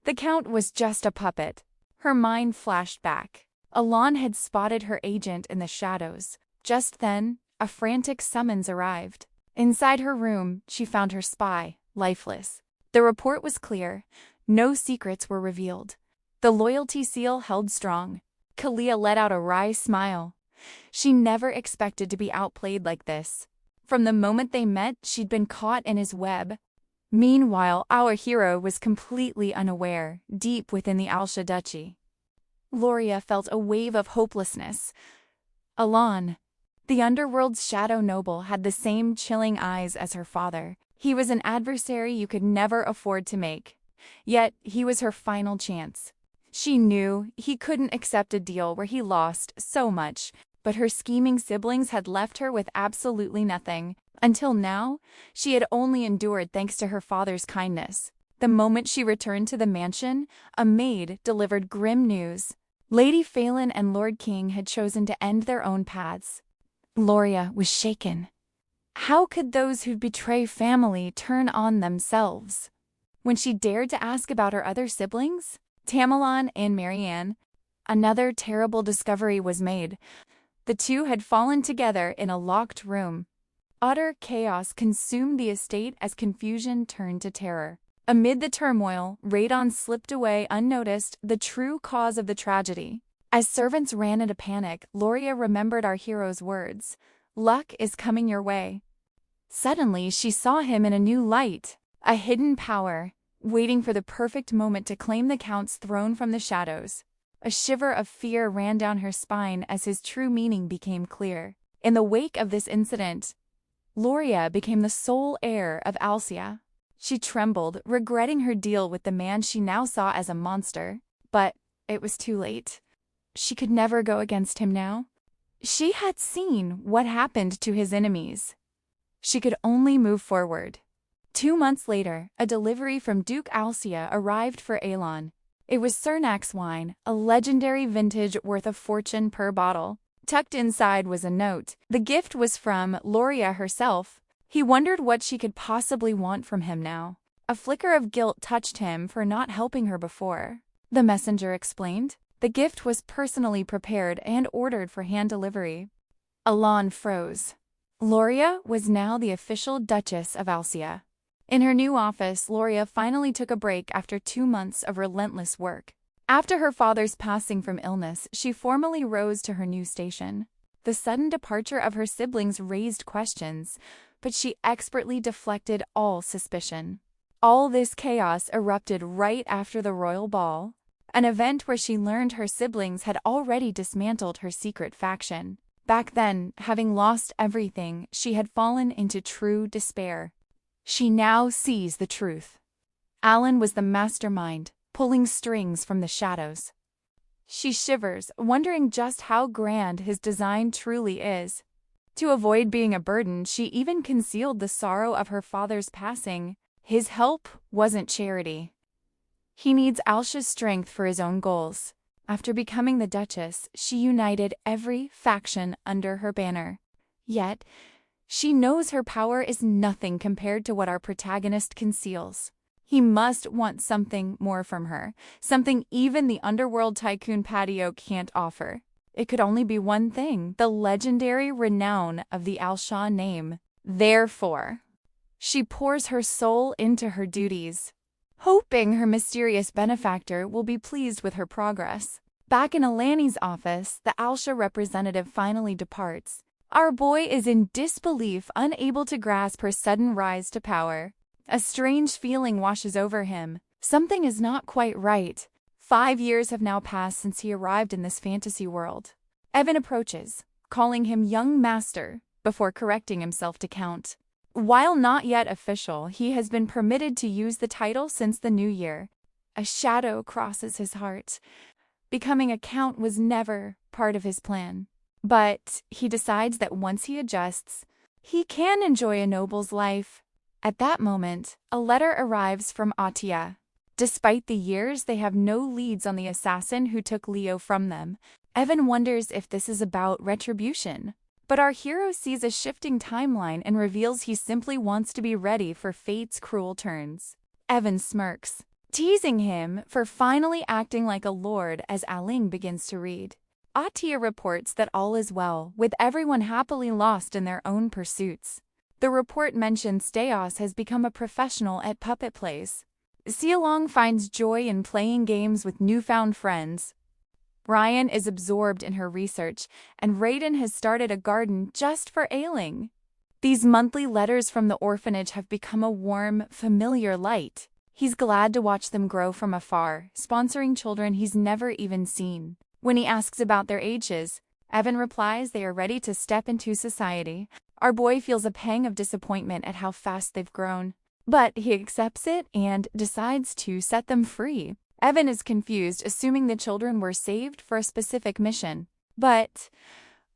The Count was just a puppet. Her mind flashed back. Alon had spotted her agent in the shadows. Just then, a frantic summons arrived. Inside her room, she found her spy, lifeless. The report was clear. No secrets were revealed. The loyalty seal held strong. Kalia let out a wry smile. She never expected to be outplayed like this. From the moment they met, she'd been caught in his web. Meanwhile, our hero was completely unaware, deep within the Alsha Duchy. Loria felt a wave of hopelessness. Alon, the underworld's shadow noble, had the same chilling eyes as her father. He was an adversary you could never afford to make. Yet, he was her final chance. She knew he couldn't accept a deal where he lost so much, but her scheming siblings had left her with absolutely nothing. Until now, she had only endured thanks to her father's kindness. The moment she returned to the mansion, a maid delivered grim news. Lady Phelan and Lord King had chosen to end their own paths. Loria was shaken. How could those who betray family turn on themselves? When she dared to ask about her other siblings, Tamerlane and Marianne, another terrible discovery was made. The two had fallen together in a locked room. Utter chaos consumed the estate as confusion turned to terror. Amid the turmoil, Radon slipped away unnoticed, the true cause of the tragedy. As servants ran into panic, Loria remembered our hero's words. Luck is coming your way. Suddenly, she saw him in a new light, a hidden power, waiting for the perfect moment to claim the Count's throne from the shadows. A shiver of fear ran down her spine as his true meaning became clear. In the wake of this incident, Loria became the sole heir of Alcia. She trembled, regretting her deal with the man she now saw as a monster. But it was too late. She could never go against him now. She had seen what happened to his enemies. She could only move forward. 2 months later, a delivery from Duke Alcia arrived for Elon. It was Cernak's wine, a legendary vintage worth a fortune per bottle. Tucked inside was a note. The gift was from Loria herself. He wondered what she could possibly want from him now. A flicker of guilt touched him for not helping her before. The messenger explained. The gift was personally prepared and ordered for hand delivery. Alon froze. Loria was now the official Duchess of Alcia. In her new office, Loria finally took a break after 2 months of relentless work. After her father's passing from illness, she formally rose to her new station. The sudden departure of her siblings raised questions, but she expertly deflected all suspicion. All this chaos erupted right after the royal ball, an event where she learned her siblings had already dismantled her secret faction. Back then, having lost everything, she had fallen into true despair. She now sees the truth. Alan was the mastermind, pulling strings from the shadows. She shivers, wondering just how grand his design truly is. To avoid being a burden, she even concealed the sorrow of her father's passing. His help wasn't charity. He needs Alcia's strength for his own goals. After becoming the Duchess, she united every faction under her banner. Yet, she knows her power is nothing compared to what our protagonist conceals. He must want something more from her, something even the underworld tycoon patio can't offer. It could only be one thing, the legendary renown of the Alsha name. Therefore, she pours her soul into her duties, hoping her mysterious benefactor will be pleased with her progress. Back in Alani's office, the Alsha representative finally departs. Our boy is in disbelief, unable to grasp her sudden rise to power. A strange feeling washes over him. Something is not quite right. 5 years have now passed since he arrived in this fantasy world. Evan approaches, calling him young master, before correcting himself to count. While not yet official, he has been permitted to use the title since the new year. A shadow crosses his heart. Becoming a count was never part of his plan. But he decides that once he adjusts, he can enjoy a noble's life. At that moment, a letter arrives from Atia. Despite the years, they have no leads on the assassin who took Leo from them. Evan wonders if this is about retribution. But our hero sees a shifting timeline and reveals he simply wants to be ready for fate's cruel turns. Evan smirks, teasing him for finally acting like a lord as Aling begins to read. Atia reports that all is well, with everyone happily lost in their own pursuits. The report mentions Steos has become a professional at puppet plays. Sialong finds joy in playing games with newfound friends. Ryan is absorbed in her research, and Raiden has started a garden just for Ailing. These monthly letters from the orphanage have become a warm, familiar light. He's glad to watch them grow from afar, sponsoring children he's never even seen. When he asks about their ages, Evan replies they are ready to step into society. Our boy feels a pang of disappointment at how fast they've grown. But he accepts it and decides to set them free. Evan is confused, assuming the children were saved for a specific mission. But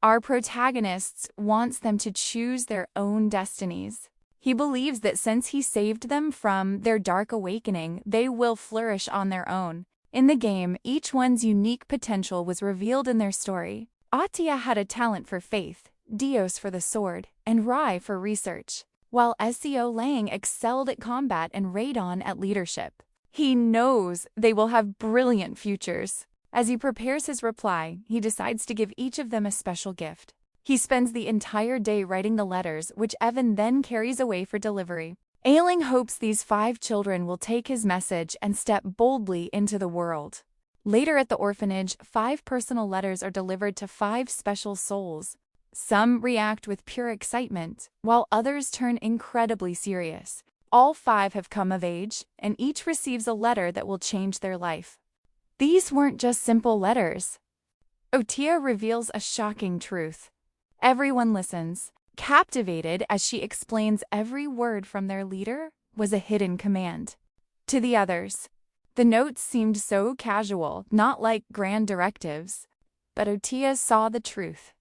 our protagonist wants them to choose their own destinies. He believes that since he saved them from their dark awakening, they will flourish on their own. In the game, each one's unique potential was revealed in their story. Atia had a talent for faith, Dios for the sword, and Rai for research, while Seo Lang excelled at combat and Radon at leadership. He knows they will have brilliant futures. As he prepares his reply, he decides to give each of them a special gift. He spends the entire day writing the letters, which Evan then carries away for delivery. Ailing hopes these 5 children will take his message and step boldly into the world. Later at the orphanage, 5 personal letters are delivered to 5 special souls. Some react with pure excitement, while others turn incredibly serious. All 5 have come of age, and each receives a letter that will change their life. These weren't just simple letters. Otia reveals a shocking truth. Everyone listens, captivated as she explains every word from their leader, was a hidden command. To the others, the notes seemed so casual, not like grand directives. But Otia saw the truth.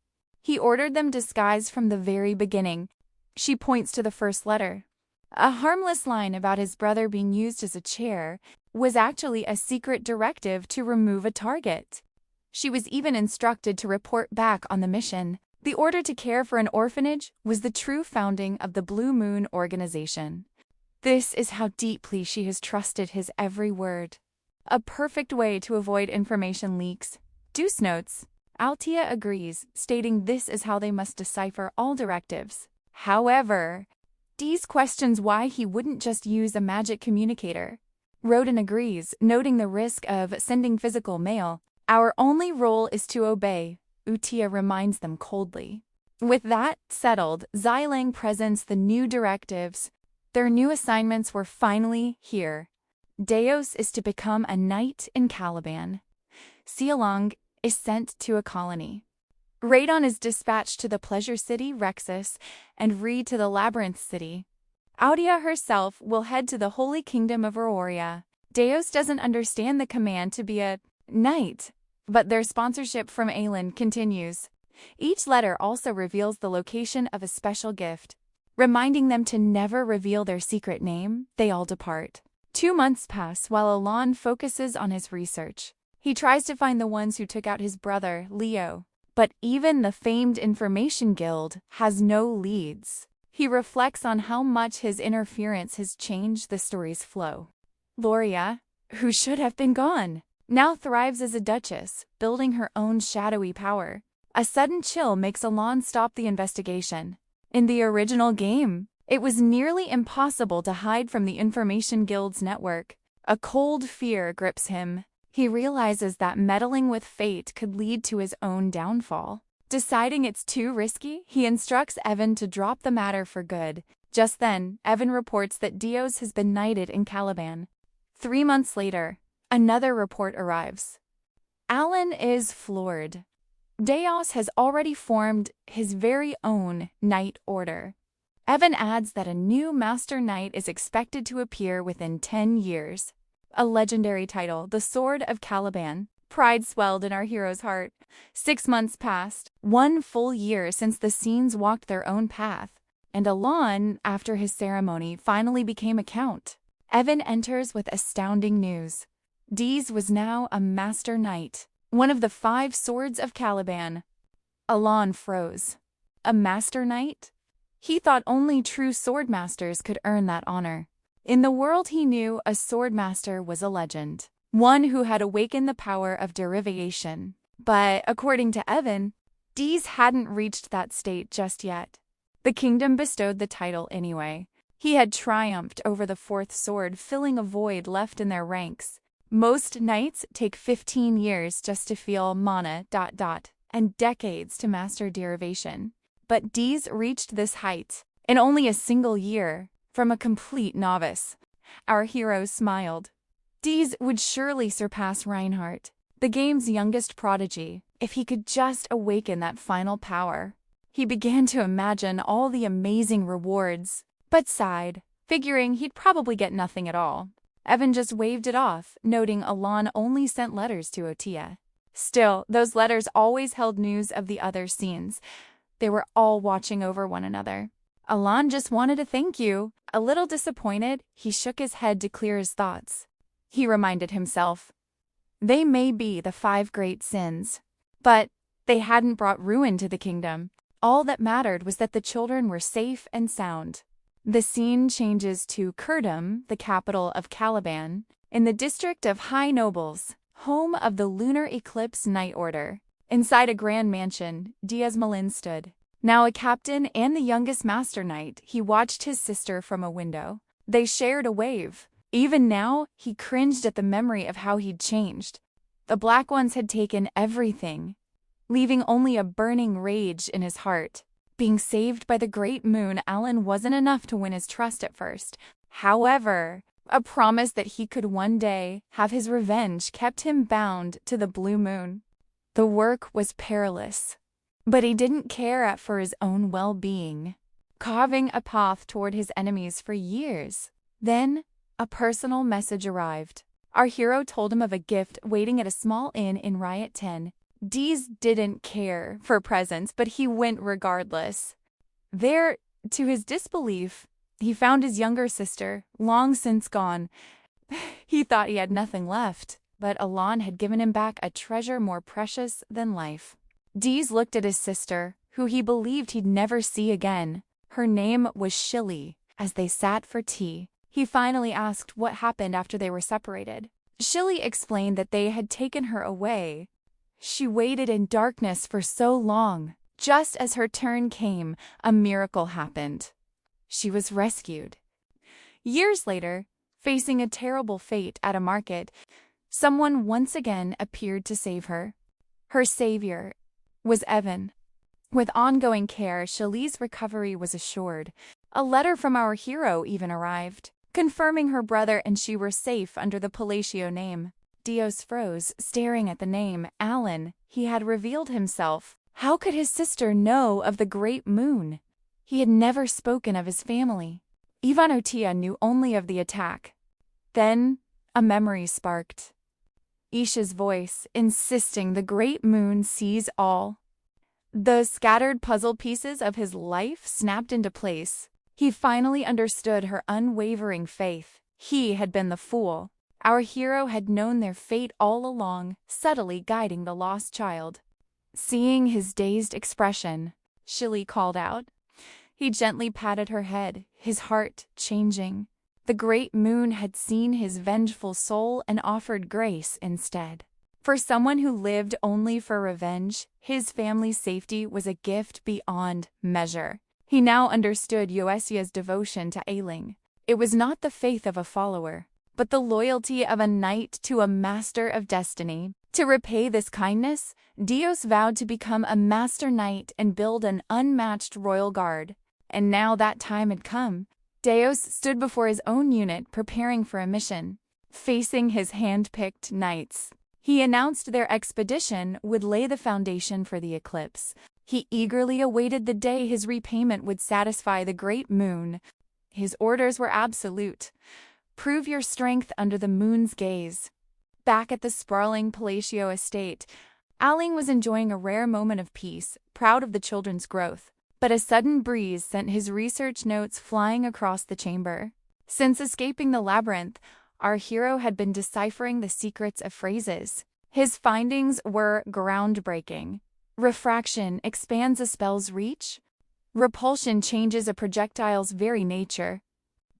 He ordered them disguised from the very beginning. She points to the first letter. A harmless line about his brother being used as a chair was actually a secret directive to remove a target. She was even instructed to report back on the mission. The order to care for an orphanage was the true founding of the Blue Moon organization. This is how deeply she has trusted his every word. A perfect way to avoid information leaks. Deuce notes. Altia agrees, stating this is how they must decipher all directives. However, Dees questions why he wouldn't just use a magic communicator. Rodin agrees, noting the risk of sending physical mail. Our only role is to obey, Utia reminds them coldly. With that settled, Xilang presents the new directives. Their new assignments were finally here. Deos is to become a knight in Caliban. Xialong is sent to a colony. Radon is dispatched to the Pleasure City, Rexus, and Re to the Labyrinth City. Audia herself will head to the Holy Kingdom of Auroria. Deos doesn't understand the command to be a knight, but their sponsorship from Aelin continues. Each letter also reveals the location of a special gift. Reminding them to never reveal their secret name, they all depart. 2 months pass while Alon focuses on his research. He tries to find the ones who took out his brother, Leo. But even the famed Information Guild has no leads. He reflects on how much his interference has changed the story's flow. Loria, who should have been gone, now thrives as a duchess, building her own shadowy power. A sudden chill makes Alon stop the investigation. In the original game, it was nearly impossible to hide from the Information Guild's network. A cold fear grips him. He realizes that meddling with fate could lead to his own downfall. Deciding it's too risky, he instructs Evan to drop the matter for good. Just then, Evan reports that Dios has been knighted in Caliban. 3 months later, another report arrives. Alan is floored. Deos has already formed his very own Knight Order. Evan adds that a new Master Knight is expected to appear within 10 years. A legendary title, the Sword of Caliban. Pride swelled in our hero's heart. 6 months passed, 1 full year since the Scenes walked their own path, and Alon, after his ceremony, finally became a count. Evan enters with astounding news. Dees was now a Master Knight, one of the 5 swords of Caliban. Alon froze. A Master Knight? He thought only true sword masters could earn that honor. In the world he knew, a sword master was a legend, one who had awakened the power of derivation. But, according to Evan, Dees hadn't reached that state just yet. The kingdom bestowed the title anyway. He had triumphed over the 4th sword, filling a void left in their ranks. Most knights take 15 years just to feel mana ... and decades to master derivation. But Dees reached this height in only a single year from a complete novice. Our hero smiled. Dees would surely surpass Reinhardt, the game's youngest prodigy, if he could just awaken that final power. He began to imagine all the amazing rewards, but sighed, figuring he'd probably get nothing at all. Evan just waved it off, noting Alon only sent letters to Otia. Still, those letters always held news of the other scenes. They were all watching over one another. Alon just wanted to thank you. A little disappointed, he shook his head to clear his thoughts. He reminded himself, they may be the 5 great sins, but they hadn't brought ruin to the kingdom. All that mattered was that the children were safe and sound. The scene changes to Kurdum, the capital of Caliban, in the district of High Nobles, home of the Lunar Eclipse Knight Order. Inside a grand mansion, Diaz Malin stood. Now a captain and the youngest Master Knight, he watched his sister from a window. They shared a wave. Even now, he cringed at the memory of how he'd changed. The Black Ones had taken everything, leaving only a burning rage in his heart. Being saved by the Great Moon, Alan wasn't enough to win his trust at first. However, a promise that he could one day have his revenge kept him bound to the Blue Moon. The work was perilous, but he didn't care for his own well-being, carving a path toward his enemies for years. Then, a personal message arrived. Our hero told him of a gift waiting at a small inn in Riot 10. Dees didn't care for presents, but he went regardless. There, to his disbelief, he found his younger sister, long since gone. He thought he had nothing left, but Alon had given him back a treasure more precious than life. Dees looked at his sister, who he believed he'd never see again. Her name was Shilly. As they sat for tea, he finally asked what happened after they were separated. Shilly explained that they had taken her away. She waited in darkness for so long. Just as her turn came, a miracle happened. She was rescued. Years later, facing a terrible fate at a market, someone once again appeared to save her. Her savior was Evan. With ongoing care, Shilly's recovery was assured. A letter from our hero even arrived, confirming her brother and she were safe under the Palacio name. Dios froze, staring at the name, Alan. He had revealed himself. How could his sister know of the Great Moon? He had never spoken of his family. Ivan Otia knew only of the attack. Then, a memory sparked. Isha's voice, insisting the Great Moon sees all. The scattered puzzle pieces of his life snapped into place. He finally understood her unwavering faith. He had been the fool. Our hero had known their fate all along, subtly guiding the lost child. Seeing his dazed expression, Shilly called out. He gently patted her head, his heart changing. The Great Moon had seen his vengeful soul and offered grace instead. For someone who lived only for revenge, his family's safety was a gift beyond measure. He now understood Yoesia's devotion to Ailing. It was not the faith of a follower, but the loyalty of a knight to a master of destiny. To repay this kindness, Dios vowed to become a master knight and build an unmatched royal guard. And now that time had come. Dios stood before his own unit preparing for a mission. Facing his hand-picked knights, he announced their expedition would lay the foundation for the eclipse. He eagerly awaited the day his repayment would satisfy the Great Moon. His orders were absolute. Prove your strength under the moon's gaze. Back at the sprawling Palacio estate, Aling was enjoying a rare moment of peace, proud of the children's growth. But a sudden breeze sent his research notes flying across the chamber. Since escaping the labyrinth, our hero had been deciphering the secrets of phrases. His findings were groundbreaking. Refraction expands a spell's reach. Repulsion changes a projectile's very nature.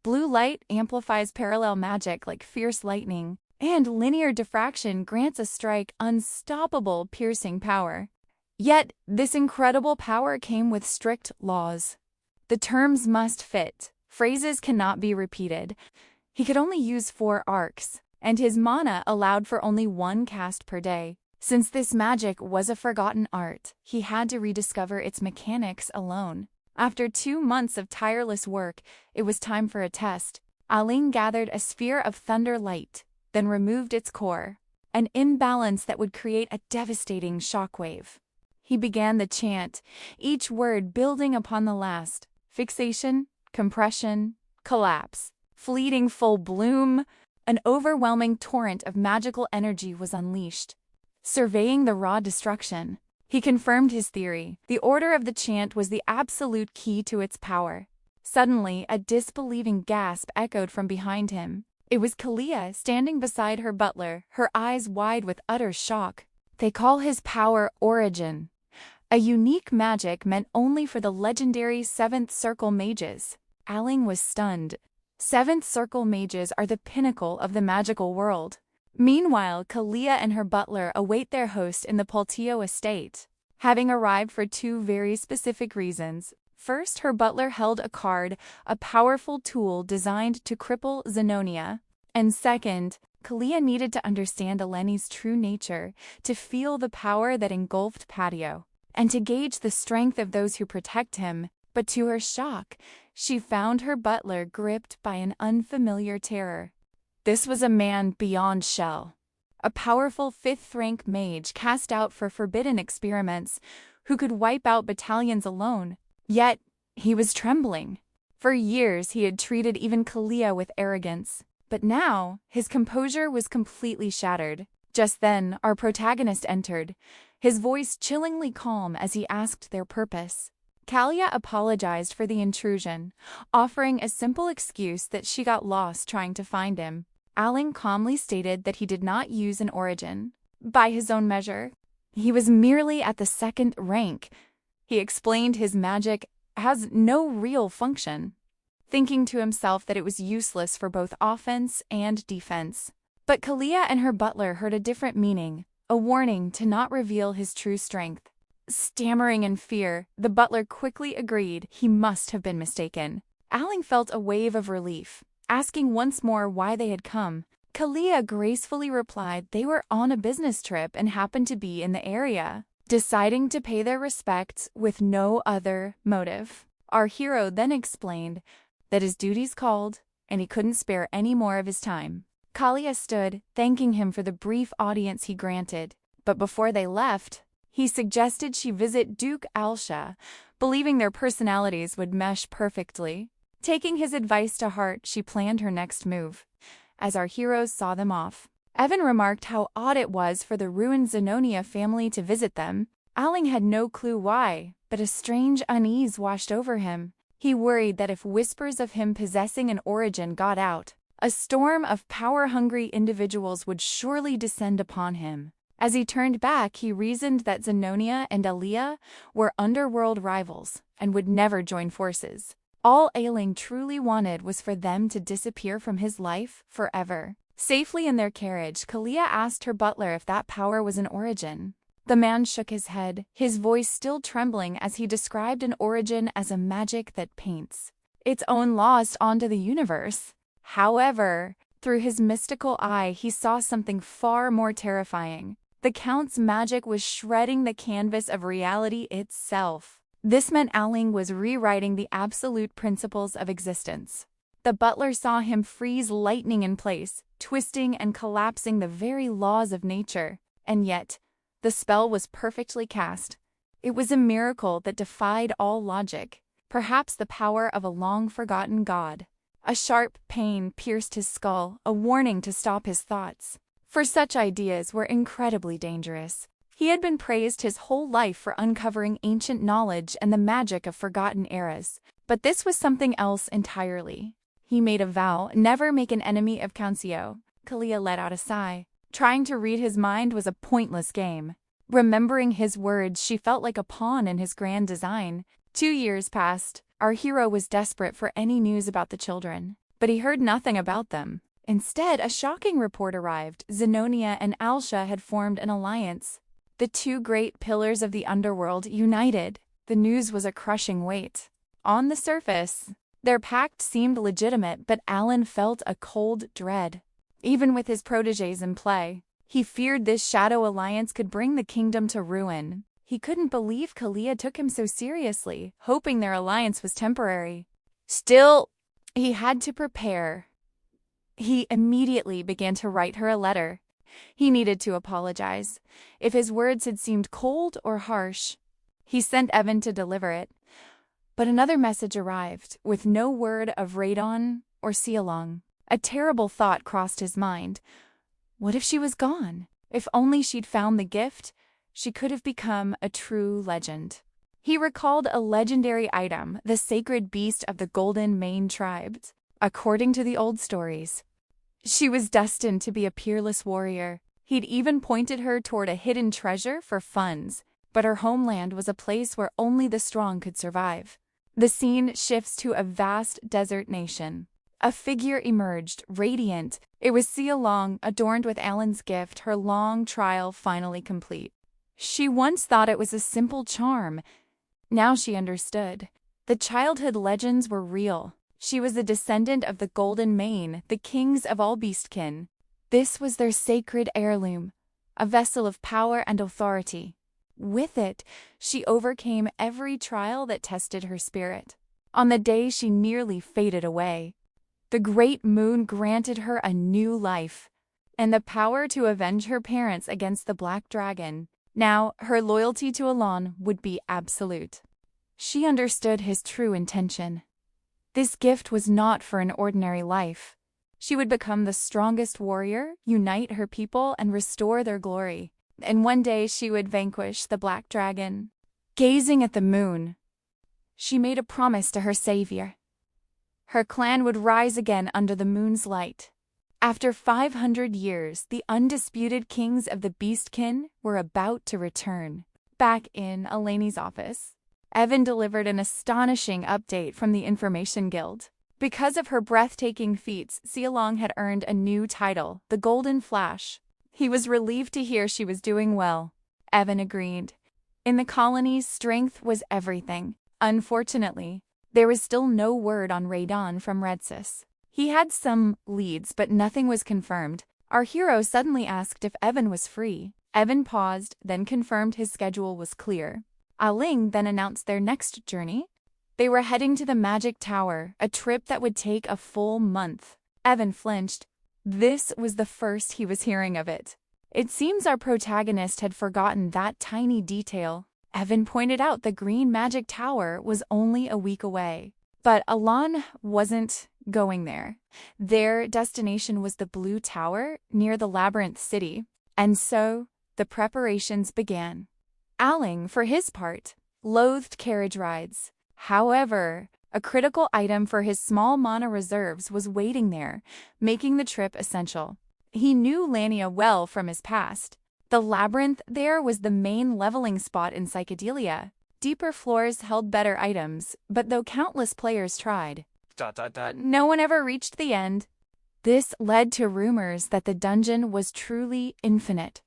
Blue light amplifies parallel magic like fierce lightning. And linear diffraction grants a strike unstoppable piercing power. Yet, this incredible power came with strict laws. The terms must fit. Phrases cannot be repeated. He could only use 4 arcs, and his mana allowed for only 1 cast per day. Since this magic was a forgotten art, he had to rediscover its mechanics alone. After 2 months of tireless work, it was time for a test. Aling gathered a sphere of thunder light, then removed its core, an imbalance that would create a devastating shockwave. He began the chant, each word building upon the last. Fixation, compression, collapse. Fleeting full bloom, an overwhelming torrent of magical energy was unleashed. Surveying the raw destruction, he confirmed his theory. The order of the chant was the absolute key to its power. Suddenly, a disbelieving gasp echoed from behind him. It was Kalia standing beside her butler, her eyes wide with utter shock. They call his power Origin, a unique magic meant only for the legendary 7th Circle mages. Aling was stunned. 7th Circle mages are the pinnacle of the magical world. Meanwhile, Kalia and her butler await their host in the Poltio estate, having arrived for 2 very specific reasons. First, her butler held a card, a powerful tool designed to cripple Zenonia. And second, Kalia needed to understand Eleni's true nature, to feel the power that engulfed Patio, and to gauge the strength of those who protect him. But to her shock, she found her butler gripped by an unfamiliar terror. This was a man beyond shell, a powerful 5th-rank mage cast out for forbidden experiments, who could wipe out battalions alone. Yet, he was trembling. For years he had treated even Kalia with arrogance, but now his composure was completely shattered. Just then, our protagonist entered, his voice chillingly calm as he asked their purpose. Kalia apologized for the intrusion, offering a simple excuse that she got lost trying to find him. Aling calmly stated that he did not use an origin. By his own measure, he was merely at the 2nd rank. He explained his magic has no real function, thinking to himself that it was useless for both offense and defense. But Kalia and her butler heard a different meaning, a warning to not reveal his true strength. Stammering in fear, the butler quickly agreed he must have been mistaken. Aling felt a wave of relief, asking once more why they had come. Kalia gracefully replied they were on a business trip and happened to be in the area, deciding to pay their respects with no other motive. Our hero then explained that his duties called and he couldn't spare any more of his time. Kalia stood, thanking him for the brief audience he granted, but before they left, he suggested she visit Duke Alsha, believing their personalities would mesh perfectly. Taking his advice to heart, she planned her next move. As our heroes saw them off, Evan remarked how odd it was for the ruined Zenonia family to visit them. Aling had no clue why, but a strange unease washed over him. He worried that if whispers of him possessing an origin got out, a storm of power-hungry individuals would surely descend upon him. As he turned back, he reasoned that Zenonia and Aliyah were underworld rivals and would never join forces. All Aling truly wanted was for them to disappear from his life forever. Safely in their carriage, Kalia asked her butler if that power was an origin. The man shook his head, his voice still trembling as he described an origin as a magic that paints its own laws onto the universe. However, through his mystical eye, he saw something far more terrifying. The Count's magic was shredding the canvas of reality itself. This meant Aling was rewriting the absolute principles of existence. The butler saw him freeze lightning in place, twisting and collapsing the very laws of nature. And yet, the spell was perfectly cast. It was a miracle that defied all logic, perhaps the power of a long-forgotten god. A sharp pain pierced his skull, a warning to stop his thoughts. For such ideas were incredibly dangerous. He had been praised his whole life for uncovering ancient knowledge and the magic of forgotten eras, but this was something else entirely. He made a vow, never make an enemy of Council. Kalia let out a sigh. Trying to read his mind was a pointless game. Remembering his words, she felt like a pawn in his grand design. 2 years passed. Our hero was desperate for any news about the children, but he heard nothing about them. Instead, a shocking report arrived. Zenonia and Alsha had formed an alliance. The 2 great pillars of the underworld united. The news was a crushing weight. On the surface, their pact seemed legitimate, but Alan felt a cold dread. Even with his protégés in play, he feared this shadow alliance could bring the kingdom to ruin. He couldn't believe Kalia took him so seriously, hoping their alliance was temporary. Still, he had to prepare. He immediately began to write her a letter. He needed to apologize. If his words had seemed cold or harsh, he sent Evan to deliver it. But another message arrived, with no word of Radon or Sealong. A terrible thought crossed his mind. What if she was gone? If only she'd found the gift, she could have become a true legend. He recalled a legendary item, the sacred beast of the Golden Mane tribes. According to the old stories, she was destined to be a peerless warrior. He'd even pointed her toward a hidden treasure for funds, but her homeland was a place where only the strong could survive. The scene shifts to a vast desert nation. A figure emerged, radiant. It was Sealong, adorned with Alan's gift, her long trial finally complete. She once thought it was a simple charm. Now she understood. The childhood legends were real. She was a descendant of the Golden Mane, the kings of all beastkin. This was their sacred heirloom, a vessel of power and authority. With it, she overcame every trial that tested her spirit. On the day she nearly faded away, the great moon granted her a new life and the power to avenge her parents against the Black Dragon. Now, her loyalty to Alon would be absolute. She understood his true intention. This gift was not for an ordinary life. She would become the strongest warrior, unite her people, and restore their glory. And one day she would vanquish the black dragon. Gazing at the moon, she made a promise to her savior. Her clan would rise again under the moon's light. After 500 years, the undisputed kings of the Beastkin were about to return. Back in Eleni's office, Evan delivered an astonishing update from the Information Guild. Because of her breathtaking feats, Xialong had earned a new title, the Golden Flash. He was relieved to hear she was doing well. Evan agreed. In the colonies, strength was everything. Unfortunately, there was still no word on Radon from Redsis. He had some leads, but nothing was confirmed. Our hero suddenly asked if Evan was free. Evan paused, then confirmed his schedule was clear. Aling then announced their next journey. They were heading to the Magic Tower, a trip that would take a full month. Evan flinched. This was the first he was hearing of it. It seems our protagonist had forgotten that tiny detail. Evan pointed out the Green Magic Tower was only a week away. But Alan wasn't going there. Their destination was the Blue Tower near the Labyrinth City. And so the preparations began. Aling, for his part, loathed carriage rides. However, a critical item for his small mana reserves was waiting there, making the trip essential. He knew Lania well from his past. The labyrinth there was the main leveling spot in Psychedelia. Deeper floors held better items, but though countless players tried, no one ever reached the end. This led to rumors that the dungeon was truly infinite.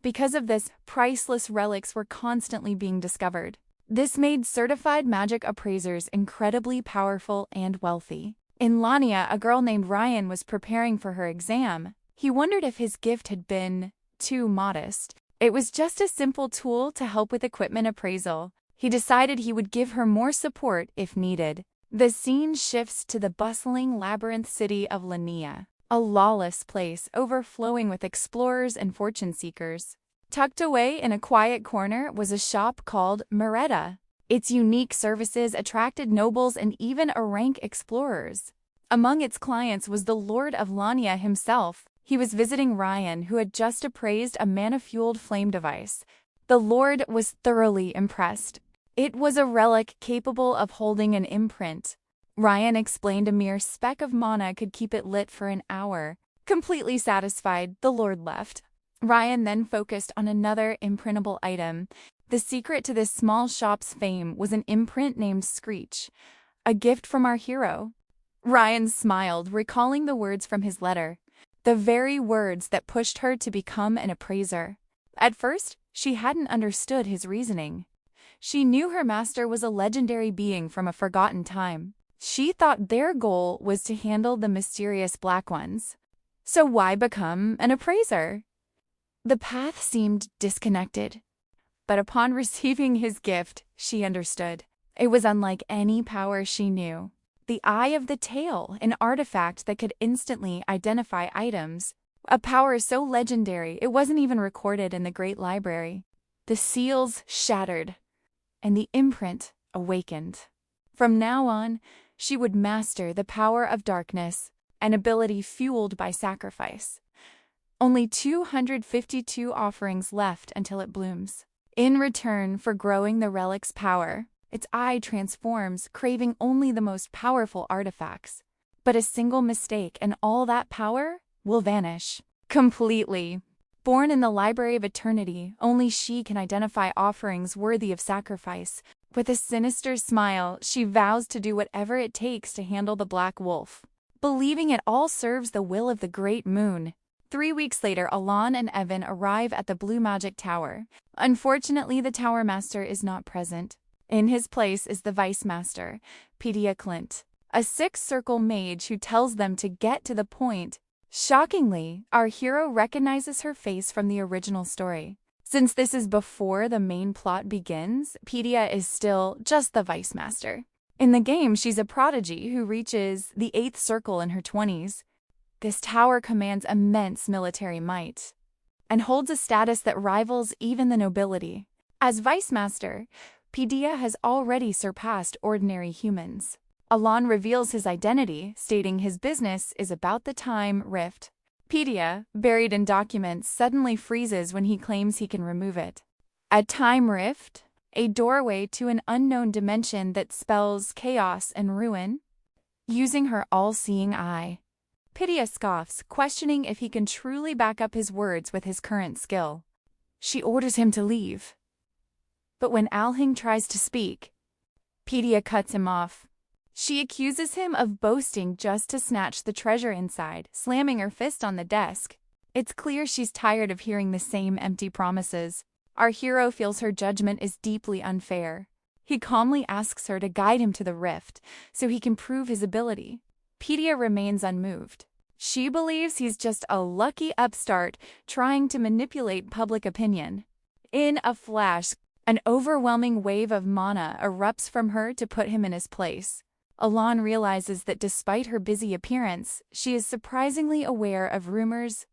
Because of this, priceless relics were constantly being discovered. This made certified magic appraisers incredibly powerful and wealthy. In Lania, a girl named Ryan was preparing for her exam. He wondered if his gift had been too modest. It was just a simple tool to help with equipment appraisal. He decided he would give her more support if needed. The scene shifts to the bustling labyrinth city of Lania, a lawless place overflowing with explorers and fortune seekers. Tucked away in a quiet corner was a shop called Mereta. Its unique services attracted nobles and even rank explorers. Among its clients was the Lord of Lania himself. He was visiting Ryan, who had just appraised a mana-fueled flame device. The Lord was thoroughly impressed. It was a relic capable of holding an imprint. Ryan explained a mere speck of mana could keep it lit for an hour. Completely satisfied, the Lord left. Ryan then focused on another imprintable item. The secret to this small shop's fame was an imprint named Screech, a gift from our hero. Ryan smiled, recalling the words from his letter, the very words that pushed her to become an appraiser. At first, she hadn't understood his reasoning. She knew her master was a legendary being from a forgotten time. She thought their goal was to handle the mysterious Black Ones. So why become an appraiser? The path seemed disconnected. But upon receiving his gift, she understood. It was unlike any power she knew. The Eye of the Tail, an artifact that could instantly identify items. A power so legendary it wasn't even recorded in the Great Library. The seals shattered, and the imprint awakened. From now on, she would master the power of darkness, an ability fueled by sacrifice. Only 252 offerings left until it blooms. In return for growing the relic's power, its eye transforms, craving only the most powerful artifacts. But a single mistake and all that power will vanish. Completely. Born in the Library of Eternity, only she can identify offerings worthy of sacrifice. With a sinister smile, she vows to do whatever it takes to handle the Black Wolf, believing it all serves the will of the Great Moon. 3 weeks later, Alan and Evan arrive at the Blue Magic Tower. Unfortunately, the Tower Master is not present. In his place is the Vice Master, Pedia Clint, a six-circle mage who tells them to get to the point. Shockingly, our hero recognizes her face from the original story. Since this is before the main plot begins, Pedia is still just the Vice Master. In the game, she's a prodigy who reaches the 8th circle in her 20s. This tower commands immense military might and holds a status that rivals even the nobility. As Vice Master, Pedia has already surpassed ordinary humans. Alon reveals his identity, stating his business is about the time rift. Pedia, buried in documents, suddenly freezes when he claims he can remove it. A time rift? A doorway to an unknown dimension that spells chaos and ruin? Using her all-seeing eye. Pedia scoffs, questioning if he can truly back up his words with his current skill. She orders him to leave. But when Alhing tries to speak, Pedia cuts him off. She accuses him of boasting just to snatch the treasure inside, slamming her fist on the desk. It's clear she's tired of hearing the same empty promises. Our hero feels her judgment is deeply unfair. He calmly asks her to guide him to the rift, so he can prove his ability. Pedia remains unmoved. She believes he's just a lucky upstart trying to manipulate public opinion. In a flash, an overwhelming wave of mana erupts from her to put him in his place. Alon realizes that despite her busy appearance, she is surprisingly aware of rumors,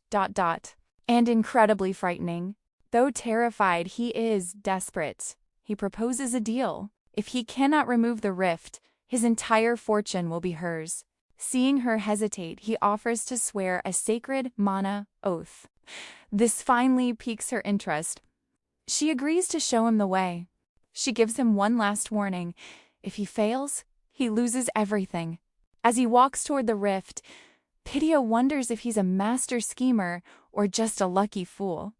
and incredibly frightening. Though terrified, he is desperate. He proposes a deal. If he cannot remove the rift, his entire fortune will be hers. Seeing her hesitate, he offers to swear a sacred mana oath. This finally piques her interest. She agrees to show him the way. She gives him one last warning. If he fails, he loses everything. As he walks toward the rift, Pedia wonders if he's a master schemer or just a lucky fool.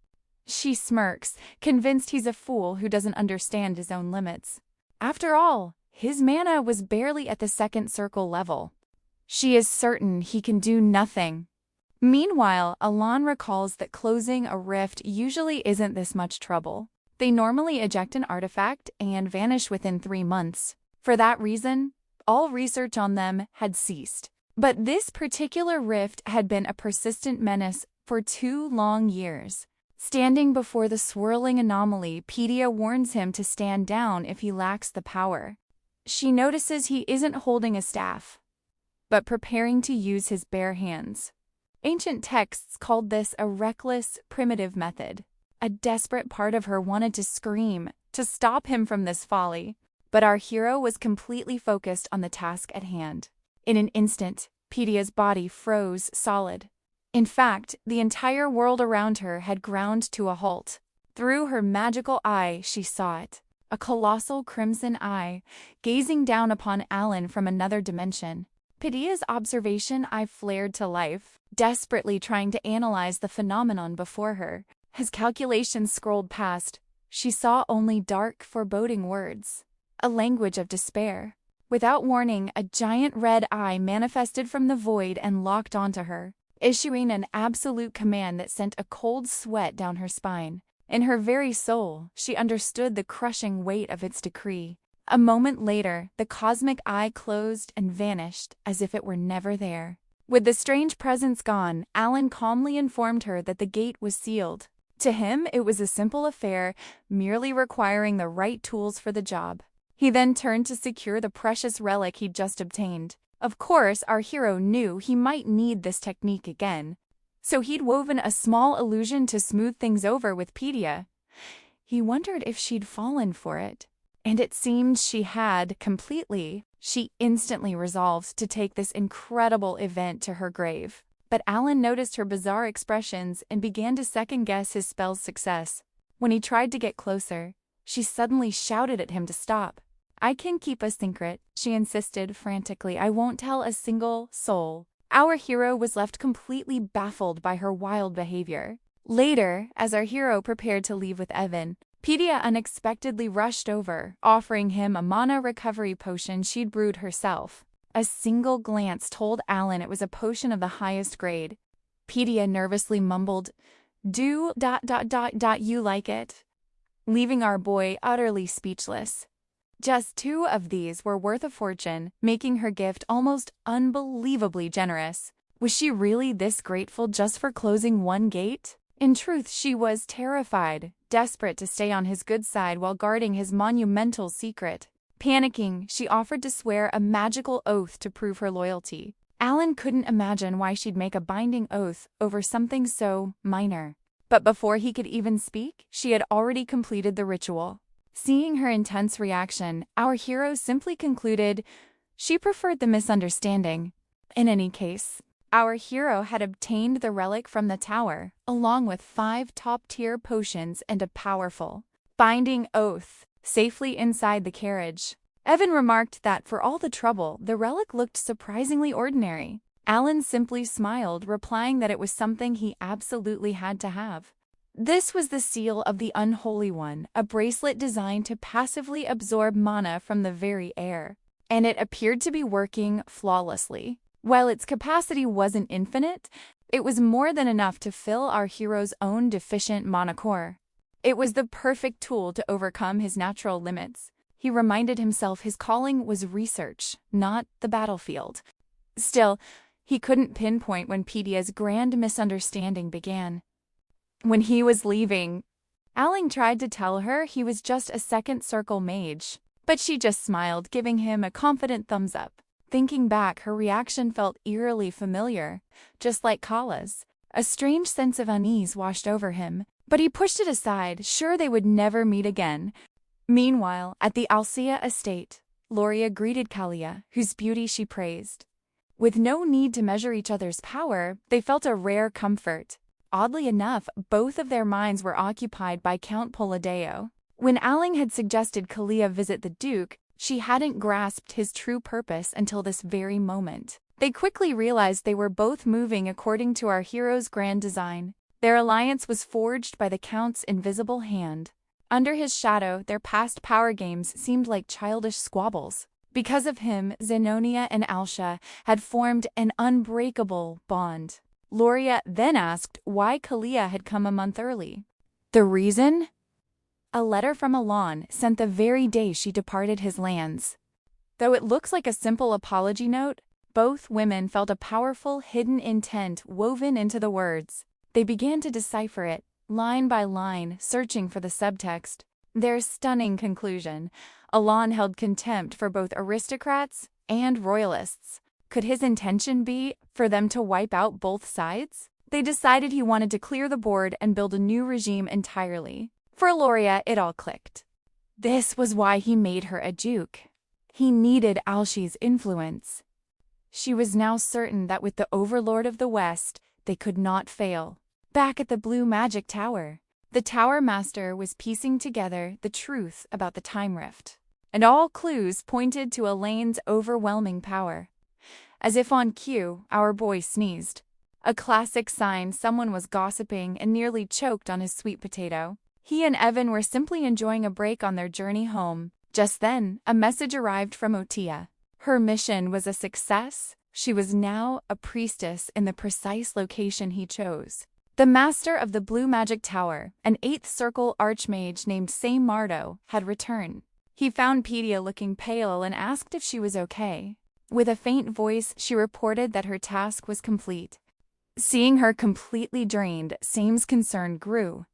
She smirks, convinced he's a fool who doesn't understand his own limits. After all, his mana was barely at the second circle level. She is certain he can do nothing. Meanwhile, Alon recalls that closing a rift usually isn't this much trouble. They normally eject an artifact and vanish within 3 months. For that reason, all research on them had ceased. But this particular rift had been a persistent menace for 2 long years. Standing before the swirling anomaly, Pedia warns him to stand down if he lacks the power. She notices he isn't holding a staff, but preparing to use his bare hands. Ancient texts called this a reckless, primitive method. A desperate part of her wanted to scream, to stop him from this folly. But our hero was completely focused on the task at hand. In an instant, Pedia's body froze solid. In fact, the entire world around her had ground to a halt. Through her magical eye, she saw it. A colossal crimson eye, gazing down upon Alan from another dimension. Pedia's observation eye flared to life, desperately trying to analyze the phenomenon before her. As calculations scrolled past, she saw only dark, foreboding words. A language of despair. Without warning, a giant red eye manifested from the void and locked onto her, issuing an absolute command that sent a cold sweat down her spine. In her very soul, she understood the crushing weight of its decree. A moment later, the cosmic eye closed and vanished as if it were never there. With the strange presence gone, Alan calmly informed her that the gate was sealed. To him, it was a simple affair, merely requiring the right tools for the job. He then turned to secure the precious relic he'd just obtained. Of course, our hero knew he might need this technique again, so he'd woven a small illusion to smooth things over with Pedia. He wondered if she'd fallen for it, and it seemed she had completely. She instantly resolved to take this incredible event to her grave. But Alan noticed her bizarre expressions and began to second-guess his spell's success. When he tried to get closer, she suddenly shouted at him to stop. "I can keep a secret," she insisted frantically. "I won't tell a single soul." Our hero was left completely baffled by her wild behavior. Later, as our hero prepared to leave with Evan, Pedia unexpectedly rushed over, offering him a mana recovery potion she'd brewed herself. A single glance told Alan it was a potion of the highest grade. Pedia nervously mumbled, "Do ... you like it?" leaving our boy utterly speechless. Just 2 of these were worth a fortune, making her gift almost unbelievably generous. Was she really this grateful just for closing 1 gate? In truth, she was terrified, desperate to stay on his good side while guarding his monumental secret. Panicking, she offered to swear a magical oath to prove her loyalty. Alan couldn't imagine why she'd make a binding oath over something so minor. But before he could even speak, she had already completed the ritual. Seeing her intense reaction, our hero simply concluded, She preferred the misunderstanding. In any case, our hero had obtained the relic from the tower, along with 5 top-tier potions and a powerful binding oath, safely inside the carriage. Evan remarked that for all the trouble, the relic looked surprisingly ordinary. Alan simply smiled, replying that it was something he absolutely had to have. This was the seal of the Unholy One, a bracelet designed to passively absorb mana from the very air, and it appeared to be working flawlessly. While its capacity wasn't infinite, it was more than enough to fill our hero's own deficient mana core. It was the perfect tool to overcome his natural limits. He reminded himself his calling was research, not the battlefield. Still, he couldn't pinpoint when Pedia's grand misunderstanding began. When he was leaving, Aling tried to tell her he was just a second circle mage, but she just smiled, giving him a confident thumbs up. Thinking back, her reaction felt eerily familiar, just like Kala's. A strange sense of unease washed over him, but he pushed it aside, sure they would never meet again. Meanwhile, at the Alcea estate, Loria greeted Kalia, whose beauty she praised. With no need to measure each other's power, they felt a rare comfort. Oddly enough, both of their minds were occupied by Count Polideo. When Aling had suggested Kalia visit the Duke, she hadn't grasped his true purpose until this very moment. They quickly realized they were both moving according to our hero's grand design. Their alliance was forged by the Count's invisible hand. Under his shadow, their past power games seemed like childish squabbles. Because of him, Zenonia and Alsha had formed an unbreakable bond. Loria then asked why Kalia had come a month early. The reason? A letter from Alon sent the very day she departed his lands. Though it looks like a simple apology note, both women felt a powerful hidden intent woven into the words. They began to decipher it, line by line, searching for the subtext. Their stunning conclusion: Alon held contempt for both aristocrats and royalists. Could his intention be for them to wipe out both sides? They decided he wanted to clear the board and build a new regime entirely. For Loria, it all clicked. This was why he made her a duke. He needed Alshi's influence. She was now certain that with the Overlord of the West, they could not fail. Back at the Blue Magic Tower, the Tower Master was piecing together the truth about the Time Rift, and all clues pointed to Elaine's overwhelming power. As if on cue, our boy sneezed. A classic sign someone was gossiping and nearly choked on his sweet potato. He and Evan were simply enjoying a break on their journey home. Just then, a message arrived from Otia. Her mission was a success. She was now a priestess in the precise location he chose. The master of the Blue Magic Tower, an 8th Circle archmage named Saint Mardo, had returned. He found Pedia looking pale and asked if she was okay. With a faint voice, she reported that her task was complete. Seeing her completely drained, Saim's concern grew.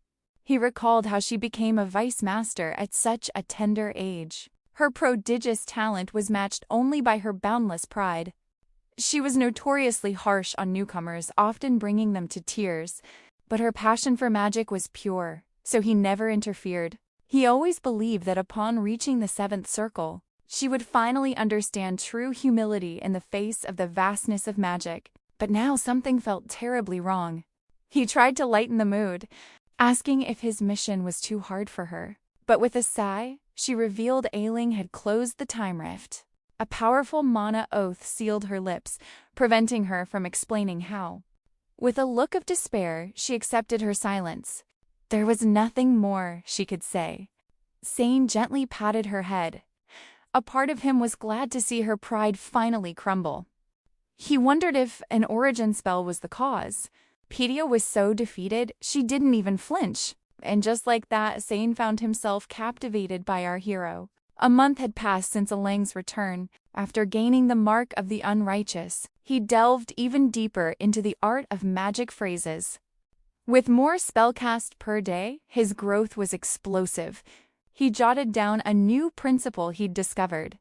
He recalled how she became a vice master at such a tender age. Her prodigious talent was matched only by her boundless pride. She was notoriously harsh on newcomers, often bringing them to tears, but her passion for magic was pure, so he never interfered. He always believed that upon reaching the 7th Circle, she would finally understand true humility in the face of the vastness of magic. But now something felt terribly wrong. He tried to lighten the mood, asking if his mission was too hard for her. But with a sigh, she revealed Ailing had closed the Time Rift. A powerful mana oath sealed her lips, preventing her from explaining how. With a look of despair, she accepted her silence. There was nothing more she could say. Sane gently patted her head. A part of him was glad to see her pride finally crumble. He wondered if an origin spell was the cause. Pedia was so defeated, she didn't even flinch. And just like that, Sane found himself captivated by our hero. A month had passed since Elang's return. After gaining the mark of the unrighteous, he delved even deeper into the art of magic phrases. With more spellcast per day, his growth was explosive. He jotted down a new principle he'd discovered.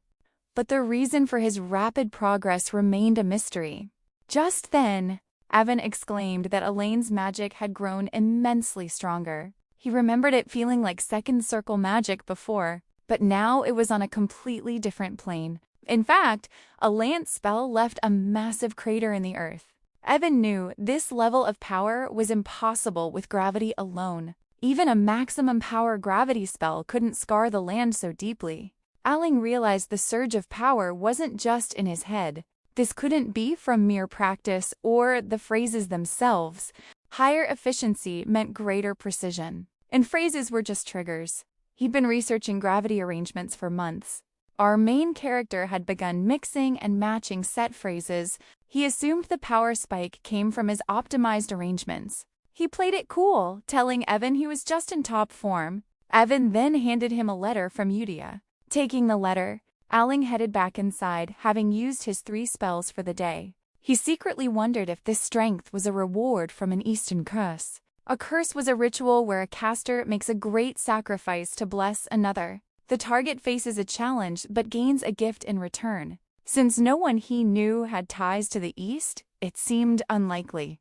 But the reason for his rapid progress remained a mystery. Just then, Evan exclaimed that Elaine's magic had grown immensely stronger. He remembered it feeling like 2nd Circle magic before, but now it was on a completely different plane. In fact, a lance spell left a massive crater in the earth. Evan knew this level of power was impossible with gravity alone. Even a maximum power gravity spell couldn't scar the land so deeply. Aling realized the surge of power wasn't just in his head. This couldn't be from mere practice or the phrases themselves. Higher efficiency meant greater precision, and phrases were just triggers. He'd been researching gravity arrangements for months. Our main character had begun mixing and matching set phrases. He assumed the power spike came from his optimized arrangements. He played it cool, telling Evan he was just in top form. Evan then handed him a letter from Udia. Taking the letter, Aling headed back inside, having used his 3 spells for the day. He secretly wondered if this strength was a reward from an Eastern curse. A curse was a ritual where a caster makes a great sacrifice to bless another. The target faces a challenge but gains a gift in return. Since no one he knew had ties to the East, it seemed unlikely.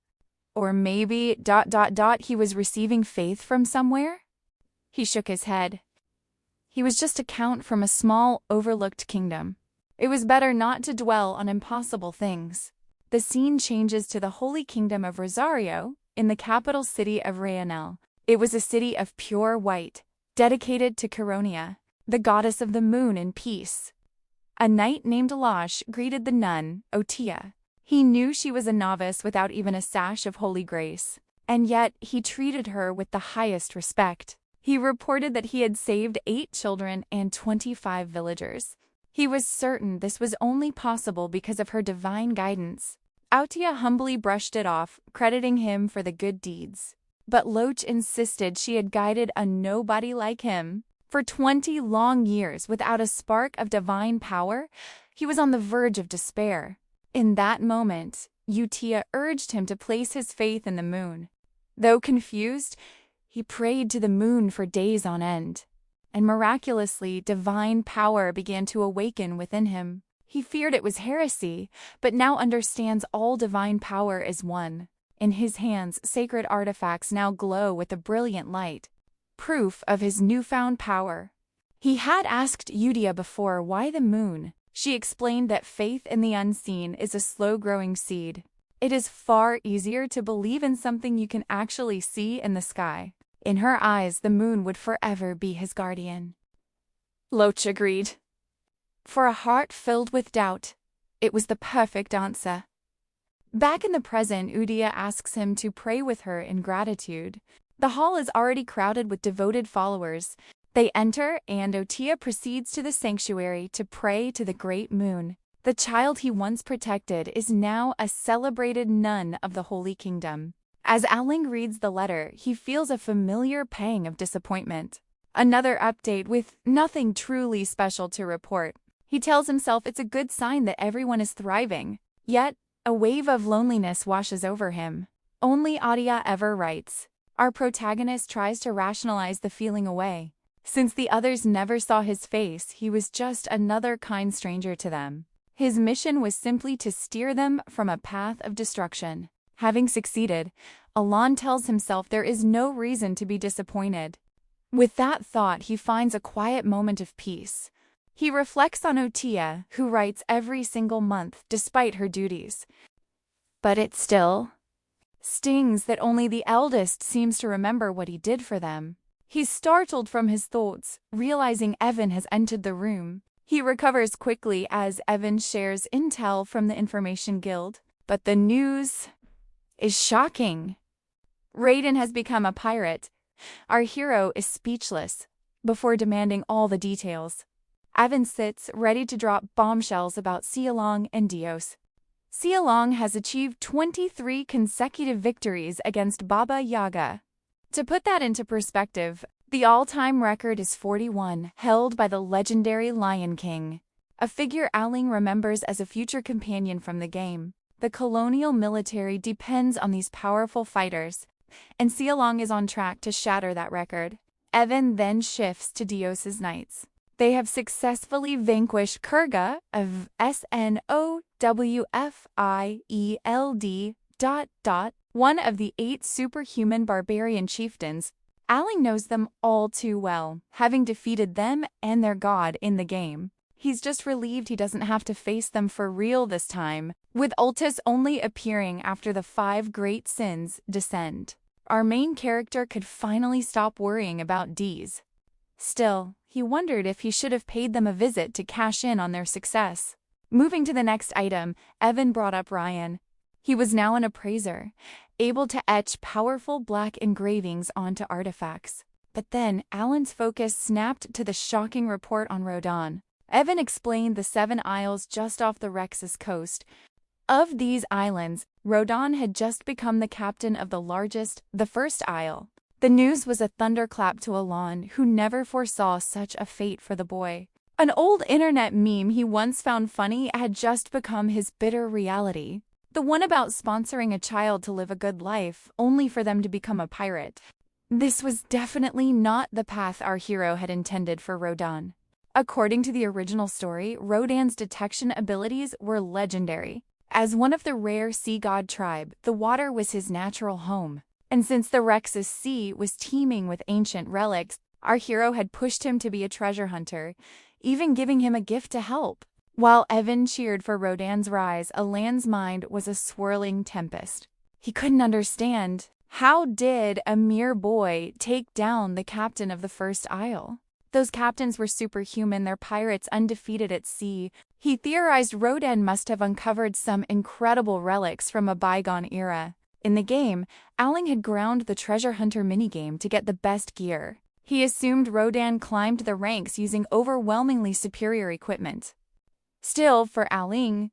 Or maybe ... he was receiving faith from somewhere? He shook his head. He was just a count from a small, overlooked kingdom. It was better not to dwell on impossible things. The scene changes to the Holy Kingdom of Rosario, in the capital city of Rayanel. It was a city of pure white, dedicated to Caronia, the goddess of the moon and peace. A knight named Elash greeted the nun, Otia. He knew she was a novice without even a sash of holy grace, and yet he treated her with the highest respect. He reported that he had saved 8 children and 25 villagers. He was certain this was only possible because of her divine guidance. Autia humbly brushed it off, crediting him for the good deeds. But Loach insisted she had guided a nobody like him. For 20 long years, without a spark of divine power, he was on the verge of despair. In that moment, Utia urged him to place his faith in the moon. Though confused, he prayed to the moon for days on end, and miraculously, divine power began to awaken within him. He feared it was heresy, but now understands all divine power is one. In his hands, sacred artifacts now glow with a brilliant light, proof of his newfound power. He had asked Udia before why the moon. She explained that faith in the unseen is a slow-growing seed. It is far easier to believe in something you can actually see in the sky. In her eyes, the moon would forever be his guardian. Loach agreed. For a heart filled with doubt, it was the perfect answer. Back in the present, Udia asks him to pray with her in gratitude. The hall is already crowded with devoted followers. They enter, and Otia proceeds to the sanctuary to pray to the great moon. The child he once protected is now a celebrated nun of the Holy Kingdom. As Aling reads the letter, he feels a familiar pang of disappointment. Another update with nothing truly special to report. He tells himself it's a good sign that everyone is thriving. Yet, a wave of loneliness washes over him. Only Adia ever writes. Our protagonist tries to rationalize the feeling away. Since the others never saw his face, he was just another kind stranger to them. His mission was simply to steer them from a path of destruction. Having succeeded, Alon tells himself there is no reason to be disappointed. With that thought, he finds a quiet moment of peace. He reflects on Otia, who writes every single month despite her duties. But it still stings that only the eldest seems to remember what he did for them. He's startled from his thoughts, realizing Evan has entered the room. He recovers quickly as Evan shares intel from the Information Guild. But the news is shocking. Raiden has become a pirate. Our hero is speechless before demanding all the details. Evan sits ready to drop bombshells about Xialong and Dios. Xialong has achieved 23 consecutive victories against Baba Yaga. To put that into perspective, the all-time record is 41, held by the legendary Lion King, a figure Aling remembers as a future companion from the game. The colonial military depends on these powerful fighters, and Xialong is on track to shatter that record. Evan then shifts to Dios's knights. They have successfully vanquished Kurga of Snowffield... one of the 8 superhuman barbarian chieftains. Aling knows them all too well, having defeated them and their god in the game. He's just relieved he doesn't have to face them for real this time, with Ultis only appearing after the 5 great sins descend. Our main character could finally stop worrying about D's. Still, he wondered if he should have paid them a visit to cash in on their success. Moving to the next item, Evan brought up Ryan. He was now an appraiser, able to etch powerful black engravings onto artifacts. But then Alan's focus snapped to the shocking report on Rodan. Evan explained the 7 isles just off the Rex's coast. Of these islands, Rodan had just become the captain of the largest, the first isle. The news was a thunderclap to Alan, who never foresaw such a fate for the boy. An old internet meme he once found funny had just become his bitter reality. The one about sponsoring a child to live a good life, only for them to become a pirate. This was definitely not the path our hero had intended for Rodan. According to the original story, Rodan's detection abilities were legendary. As one of the rare sea god tribe, the water was his natural home. And since the Rex's sea was teeming with ancient relics, our hero had pushed him to be a treasure hunter, even giving him a gift to help. While Evan cheered for Rodan's rise, Alan's mind was a swirling tempest. He couldn't understand. How did a mere boy take down the captain of the first isle? Those captains were superhuman, their pirates undefeated at sea. He theorized Rodan must have uncovered some incredible relics from a bygone era. In the game, Alan had ground the treasure hunter minigame to get the best gear. He assumed Rodan climbed the ranks using overwhelmingly superior equipment. Still, for Aling,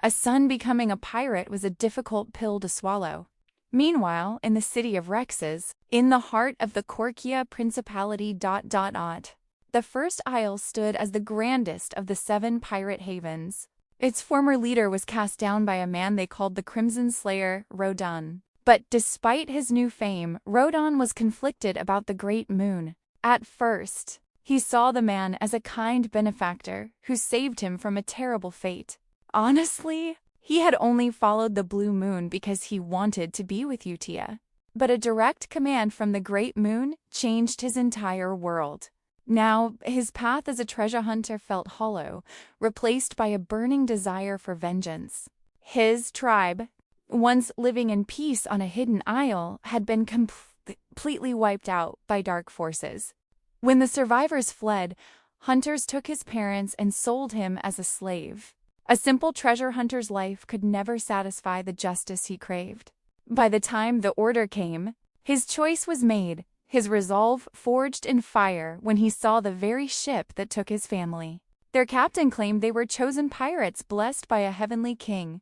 a son becoming a pirate was a difficult pill to swallow. Meanwhile, in the city of Rexes, in the heart of the Korkia Principality... the first isle stood as the grandest of the 7 pirate havens. Its former leader was cast down by a man they called the Crimson Slayer, Rodan. But despite his new fame, Rodan was conflicted about the Great Moon. At first, he saw the man as a kind benefactor who saved him from a terrible fate. Honestly, he had only followed the Blue Moon because he wanted to be with Utia. But a direct command from the Great Moon changed his entire world. Now, his path as a treasure hunter felt hollow, replaced by a burning desire for vengeance. His tribe, once living in peace on a hidden isle, had been completely wiped out by dark forces. When the survivors fled, hunters took his parents and sold him as a slave. A simple treasure hunter's life could never satisfy the justice he craved. By the time the order came, his choice was made, his resolve forged in fire when he saw the very ship that took his family. Their captain claimed they were chosen pirates blessed by a heavenly king.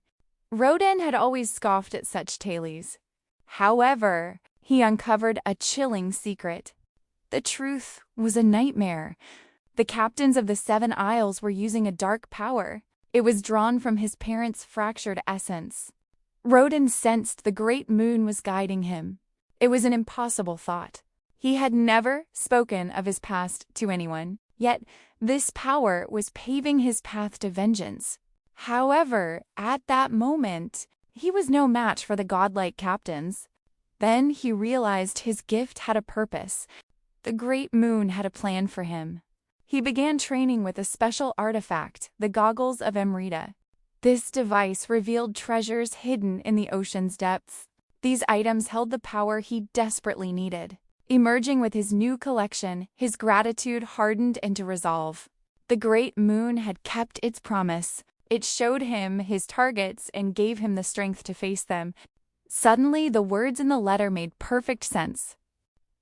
Rodan had always scoffed at such tales. However, he uncovered a chilling secret. The truth was a nightmare. The captains of the 7 isles were using a dark power. It was drawn from his parents' fractured essence. Rodan sensed the Great Moon was guiding him. It was an impossible thought. He had never spoken of his past to anyone, yet this power was paving his path to vengeance. However, at that moment, he was no match for the godlike captains. Then he realized his gift had a purpose. The Great Moon had a plan for him. He began training with a special artifact, the Goggles of Amrita. This device revealed treasures hidden in the ocean's depths. These items held the power he desperately needed. Emerging with his new collection, his gratitude hardened into resolve. The Great Moon had kept its promise. It showed him his targets and gave him the strength to face them. Suddenly, the words in the letter made perfect sense.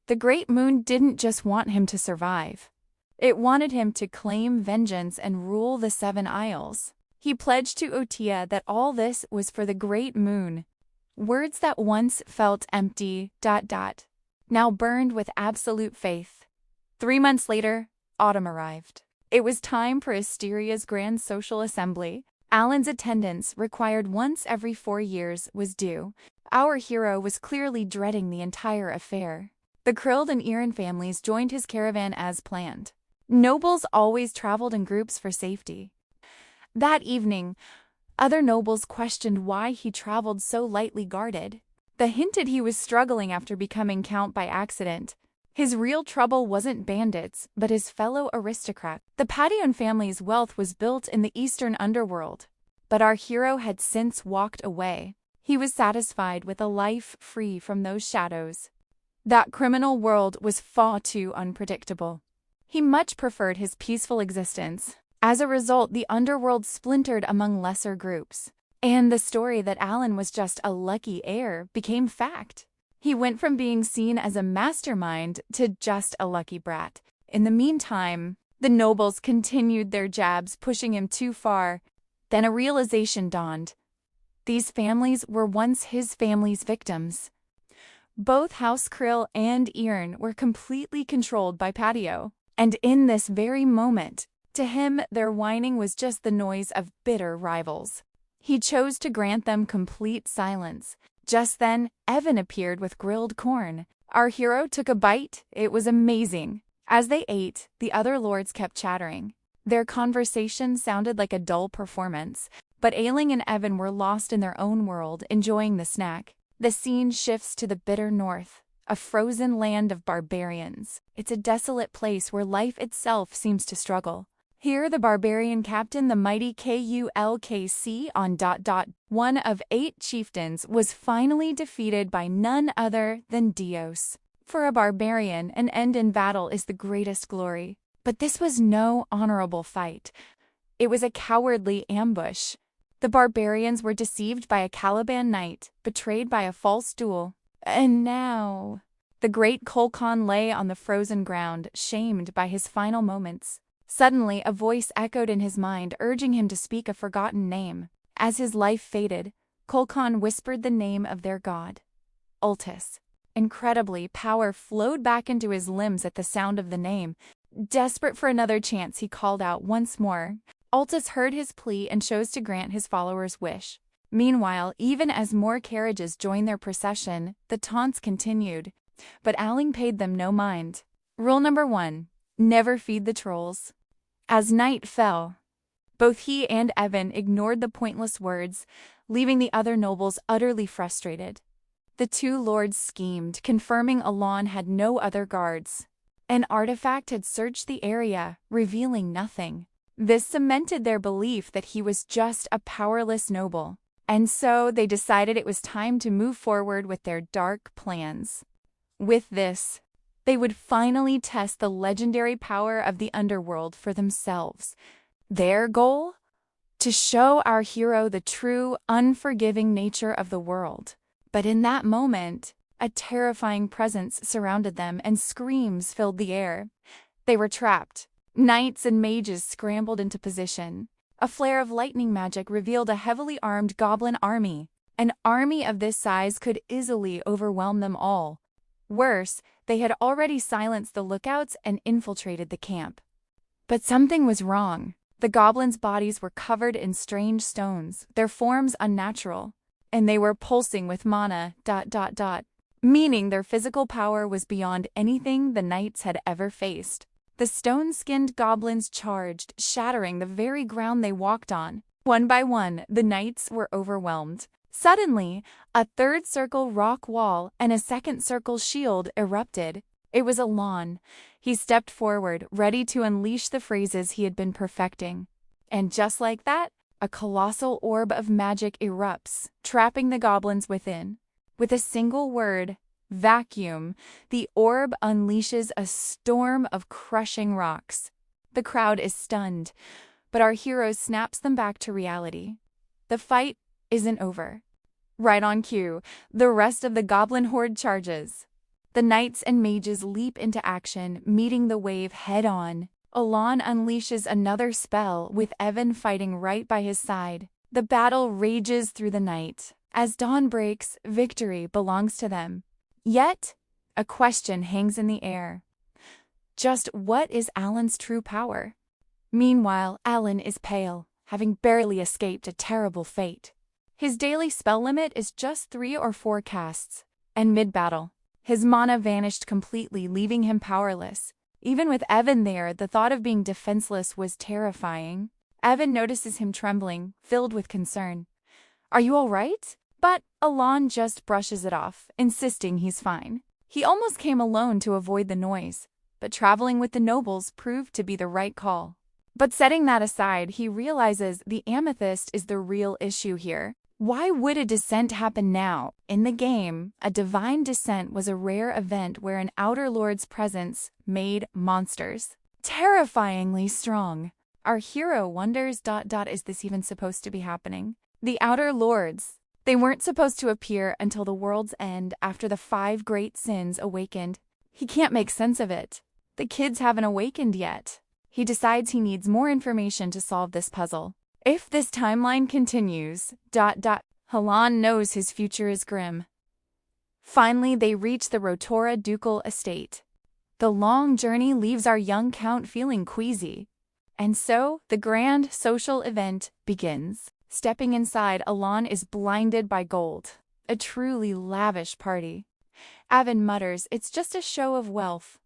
The Great Moon didn't just want him to survive. It wanted him to claim vengeance and rule the 7 isles. He pledged to Utia that all this was for the Great Moon. Words that once felt empty... now burned with absolute faith. 3 months later, autumn arrived. It was time for Asteria's grand social assembly. Alan's attendance, required once every 4 years, was due. Our hero was clearly dreading the entire affair. The Krill and Iran families joined his caravan as planned. Nobles always traveled in groups for safety. That evening, other nobles questioned why he traveled so lightly guarded. They hinted he was struggling after becoming count by accident. His real trouble wasn't bandits, but his fellow aristocrats. The Patillon family's wealth was built in the eastern underworld, but our hero had since walked away. He was satisfied with a life free from those shadows. That criminal world was far too unpredictable. He much preferred his peaceful existence. As a result, the underworld splintered among lesser groups, and the story that Alan was just a lucky heir became fact. He went from being seen as a mastermind to just a lucky brat. In the meantime, the nobles continued their jabs, pushing him too far. Then a realization dawned. These families were once his family's victims. Both House Krill and Iern were completely controlled by Patio, and in this very moment, to him their whining was just the noise of bitter rivals. He chose to grant them complete silence. Just then, Evan appeared with grilled corn. Our hero took a bite. It was amazing. As they ate, the other lords kept chattering. Their conversation sounded like a dull performance, but Ailing and Evan were lost in their own world, enjoying the snack. The scene shifts to the bitter north, a frozen land of barbarians. It's a desolate place where life itself seems to struggle. Here, the barbarian captain, the mighty Kulkc on ... one of 8 chieftains, was finally defeated by none other than Dios. For a barbarian, an end in battle is the greatest glory. But this was no honorable fight. It was a cowardly ambush. The barbarians were deceived by a Caliban knight, betrayed by a false duel. And now, the great Kulkan lay on the frozen ground, shamed by his final moments. Suddenly, a voice echoed in his mind, urging him to speak a forgotten name. As his life faded, Kulkan whispered the name of their god, Ultis. Incredibly, power flowed back into his limbs at the sound of the name. Desperate for another chance, he called out once more. Ultis heard his plea and chose to grant his followers' wish. Meanwhile, even as more carriages joined their procession, the taunts continued. But Aling paid them no mind. Rule number 1. Never feed the trolls. As night fell, both he and Evan ignored the pointless words, leaving the other nobles utterly frustrated. The 2 lords schemed, confirming Alon had no other guards. An artifact had searched the area, revealing nothing. This cemented their belief that he was just a powerless noble, and so they decided it was time to move forward with their dark plans. With this, they would finally test the legendary power of the underworld for themselves. Their goal? To show our hero the true, unforgiving nature of the world. But in that moment, a terrifying presence surrounded them and screams filled the air. They were trapped. Knights and mages scrambled into position. A flare of lightning magic revealed a heavily armed goblin army. An army of this size could easily overwhelm them all. Worse, they had already silenced the lookouts and infiltrated the camp. But something was wrong. The goblins' bodies were covered in strange stones, their forms unnatural, and they were pulsing with mana ... meaning their physical power was beyond anything the knights had ever faced. The stone-skinned goblins charged, shattering the very ground they walked on. One by one, the knights were overwhelmed. Suddenly, a third circle rock wall and a second circle shield erupted. It was Alon. He stepped forward, ready to unleash the phrases he had been perfecting. And just like that, a colossal orb of magic erupts, trapping the goblins within. With a single word, vacuum, the orb unleashes a storm of crushing rocks. The crowd is stunned, but our hero snaps them back to reality. The fight isn't over. Right on cue, the rest of the goblin horde charges. The knights and mages leap into action, meeting the wave head-on. Alon unleashes another spell, with Evan fighting right by his side. The battle rages through the night. As dawn breaks, victory belongs to them. Yet, a question hangs in the air. Just what is Alan's true power? Meanwhile, Alan is pale, having barely escaped a terrible fate. His daily spell limit is just 3 or 4 casts, and mid-battle, his mana vanished completely, leaving him powerless. Even with Evan there, the thought of being defenseless was terrifying. Evan notices him trembling, filled with concern. "Are you all right?" But Alon just brushes it off, insisting he's fine. He almost came alone to avoid the noise, but traveling with the nobles proved to be the right call. But setting that aside, he realizes the amethyst is the real issue here. Why would a descent happen now? In the game, a divine descent was a rare event where an Outer Lord's presence made monsters terrifyingly strong. Our hero wonders, is this even supposed to be happening? The Outer Lords. They weren't supposed to appear until the world's end after the 5 great sins awakened. He can't make sense of it. The kids haven't awakened yet. He decides he needs more information to solve this puzzle. If this timeline continues, Halan knows his future is grim. Finally, they reach the Rotora ducal estate. The long journey leaves our young count feeling queasy. And so, the grand social event begins. Stepping inside, Alan is blinded by gold. A truly lavish party. Avin mutters, "It's just a show of wealth."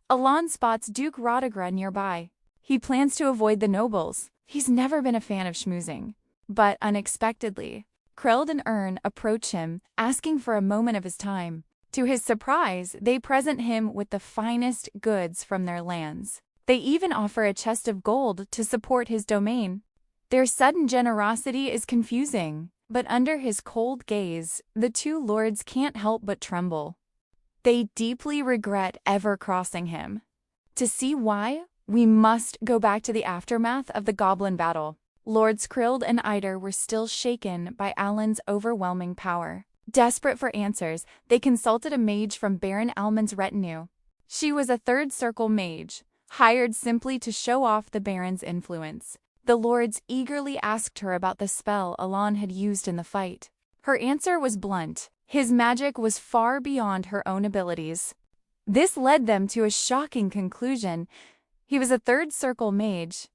Alan spots Duke Rodigra nearby. He plans to avoid the nobles. He's never been a fan of schmoozing. But unexpectedly, Kreld and Ern approach him, asking for a moment of his time. To his surprise, they present him with the finest goods from their lands. They even offer a chest of gold to support his domain. Their sudden generosity is confusing, but under his cold gaze, the 2 lords can't help but tremble. They deeply regret ever crossing him. To see why, we must go back to the aftermath of the Goblin battle. Lords Krild and Eider were still shaken by Alan's overwhelming power. Desperate for answers, they consulted a mage from Baron Alman's retinue. She was a 3rd circle mage, hired simply to show off the Baron's influence. The lords eagerly asked her about the spell Alan had used in the fight. Her answer was blunt. His magic was far beyond her own abilities. This led them to a shocking conclusion. He was a 3rd circle mage,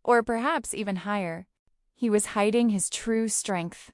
or perhaps even higher. He was hiding his true strength.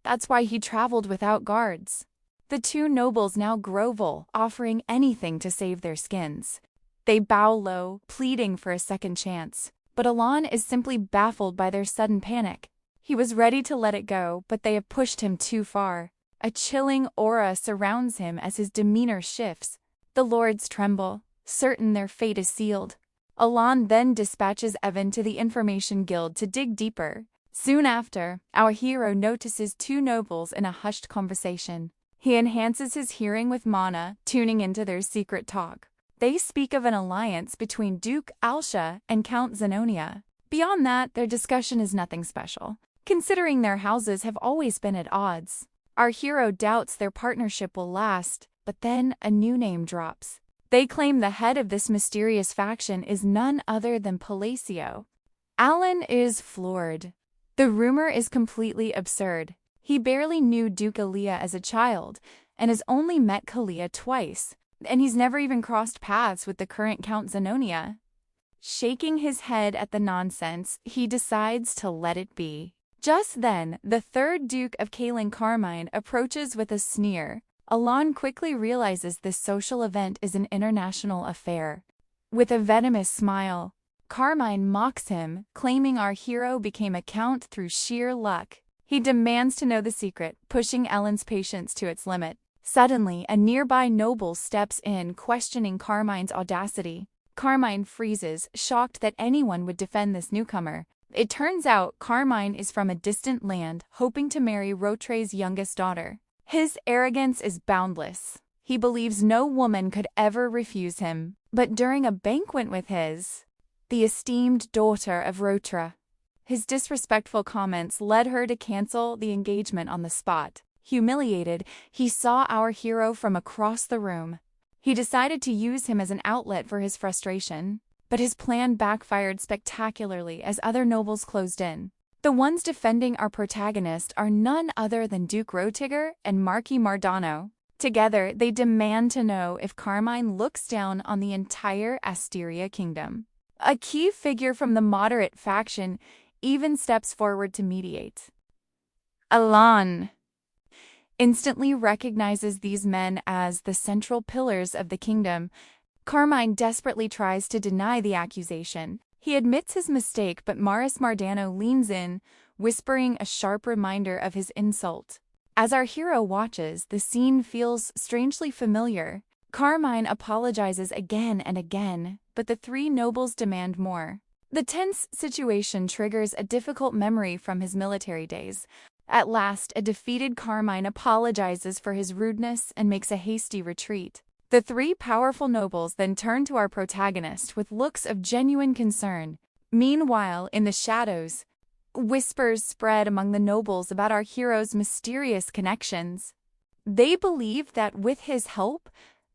That's why he traveled without guards. The 2 nobles now grovel, offering anything to save their skins. They bow low, pleading for a second chance. But Alan is simply baffled by their sudden panic. He was ready to let it go, but they have pushed him too far. A chilling aura surrounds him as his demeanor shifts. The lords tremble, certain their fate is sealed. Alan then dispatches Evan to the Information Guild to dig deeper. Soon after, our hero notices 2 nobles in a hushed conversation. He enhances his hearing with mana, tuning into their secret talk. They speak of an alliance between Duke Alsha and Count Zenonia. Beyond that, their discussion is nothing special, considering their houses have always been at odds. Our hero doubts their partnership will last, but then a new name drops. They claim the head of this mysterious faction is none other than Palacio. Alan is floored. The rumor is completely absurd. He barely knew Duke Alia as a child, and has only met Kalia twice, and he's never even crossed paths with the current Count Zenonia. Shaking his head at the nonsense, he decides to let it be. Just then, the 3rd Duke of Kaelin Carmine approaches with a sneer. Alan quickly realizes this social event is an international affair. With a venomous smile, Carmine mocks him, claiming our hero became a count through sheer luck. He demands to know the secret, pushing Ellen's patience to its limit. Suddenly, a nearby noble steps in, questioning Carmine's audacity. Carmine freezes, shocked that anyone would defend this newcomer. It turns out Carmine is from a distant land, hoping to marry Rotre's youngest daughter. His arrogance is boundless. He believes no woman could ever refuse him. But during a banquet with the esteemed daughter of Rotra, his disrespectful comments led her to cancel the engagement on the spot. Humiliated, he saw our hero from across the room. He decided to use him as an outlet for his frustration. But his plan backfired spectacularly as other nobles closed in. The ones defending our protagonist are none other than Duke Rotiger and Marquis Mardano. Together, they demand to know if Carmine looks down on the entire Asteria kingdom. A key figure from the moderate faction even steps forward to mediate. Alan instantly recognizes these men as the central pillars of the kingdom. Carmine desperately tries to deny the accusation. He admits his mistake, but Maris Mardano leans in, whispering a sharp reminder of his insult. As our hero watches, the scene feels strangely familiar. Carmine apologizes again and again, but the three nobles demand more. The tense situation triggers a difficult memory from his military days. At last, a defeated Carmine apologizes for his rudeness and makes a hasty retreat. The three powerful nobles then turn to our protagonist with looks of genuine concern. Meanwhile, in the shadows, whispers spread among the nobles about our hero's mysterious connections. They believe that with his help,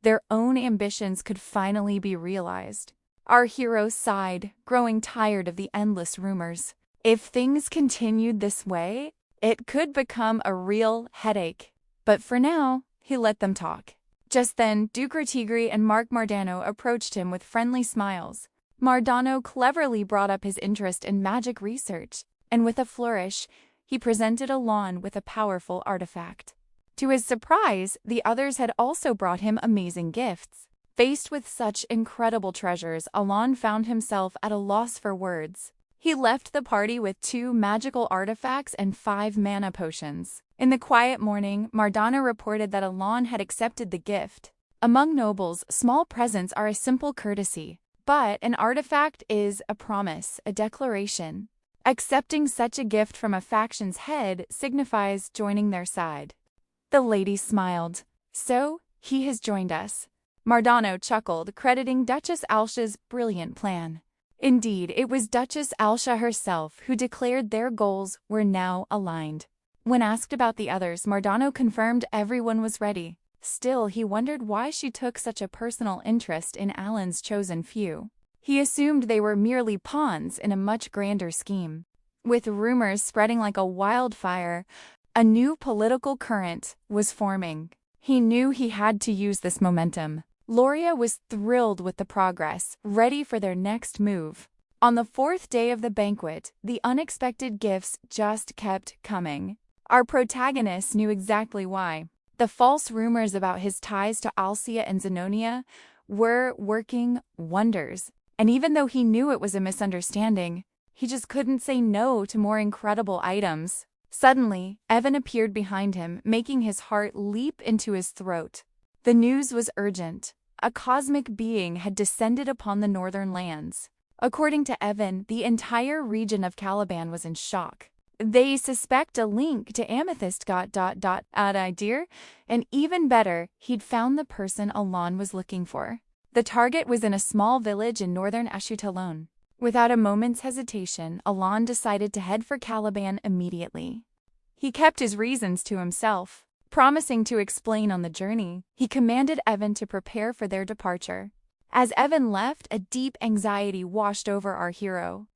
their own ambitions could finally be realized. Our hero sighed, growing tired of the endless rumors. If things continued this way, it could become a real headache. But for now, he let them talk. Just then, Duke Ratigri and Mark Mardano approached him with friendly smiles. Mardano cleverly brought up his interest in magic research, and with a flourish, he presented Alon with a powerful artifact. To his surprise, the others had also brought him amazing gifts. Faced with such incredible treasures, Alon found himself at a loss for words. He left the party with 2 magical artifacts and 5 mana potions. In the quiet morning, Mardana reported that Alon had accepted the gift. Among nobles, small presents are a simple courtesy, but an artifact is a promise, a declaration. Accepting such a gift from a faction's head signifies joining their side. The lady smiled. So, he has joined us. Mardano chuckled, crediting Duchess Alsha's brilliant plan. Indeed, it was Duchess Alsha herself who declared their goals were now aligned. When asked about the others, Mardano confirmed everyone was ready. Still, he wondered why she took such a personal interest in Alan's chosen few. He assumed they were merely pawns in a much grander scheme. With rumors spreading like a wildfire, a new political current was forming. He knew he had to use this momentum. Loria was thrilled with the progress, ready for their next move. On the 4th day of the banquet, the unexpected gifts just kept coming. Our protagonist knew exactly why. The false rumors about his ties to Alcia and Zenonia were working wonders. And even though he knew it was a misunderstanding, he just couldn't say no to more incredible items. Suddenly, Evan appeared behind him, making his heart leap into his throat. The news was urgent. A cosmic being had descended upon the northern lands. According to Evan, the entire region of Caliban was in shock. They suspect a link to Amethyst idea, and even better, he'd found the person Alon was looking for. The target was in a small village in northern Ashutalon. Without a moment's hesitation, Alon decided to head for Caliban immediately. He kept his reasons to himself. Promising to explain on the journey, he commanded Evan to prepare for their departure. As Evan left, a deep anxiety washed over our hero.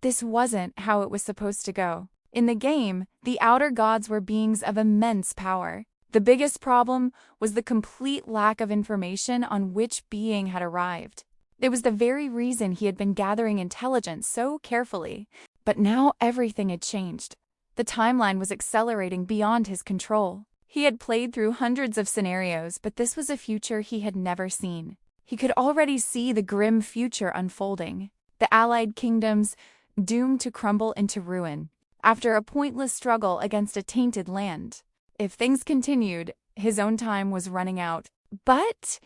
This wasn't how it was supposed to go. In the game, the outer gods were beings of immense power. The biggest problem was the complete lack of information on which being had arrived. It was the very reason he had been gathering intelligence so carefully. But now everything had changed. The timeline was accelerating beyond his control. He had played through hundreds of scenarios, but this was a future he had never seen. He could already see the grim future unfolding. The allied kingdoms doomed to crumble into ruin, after a pointless struggle against a tainted land. If things continued, his own time was running out. But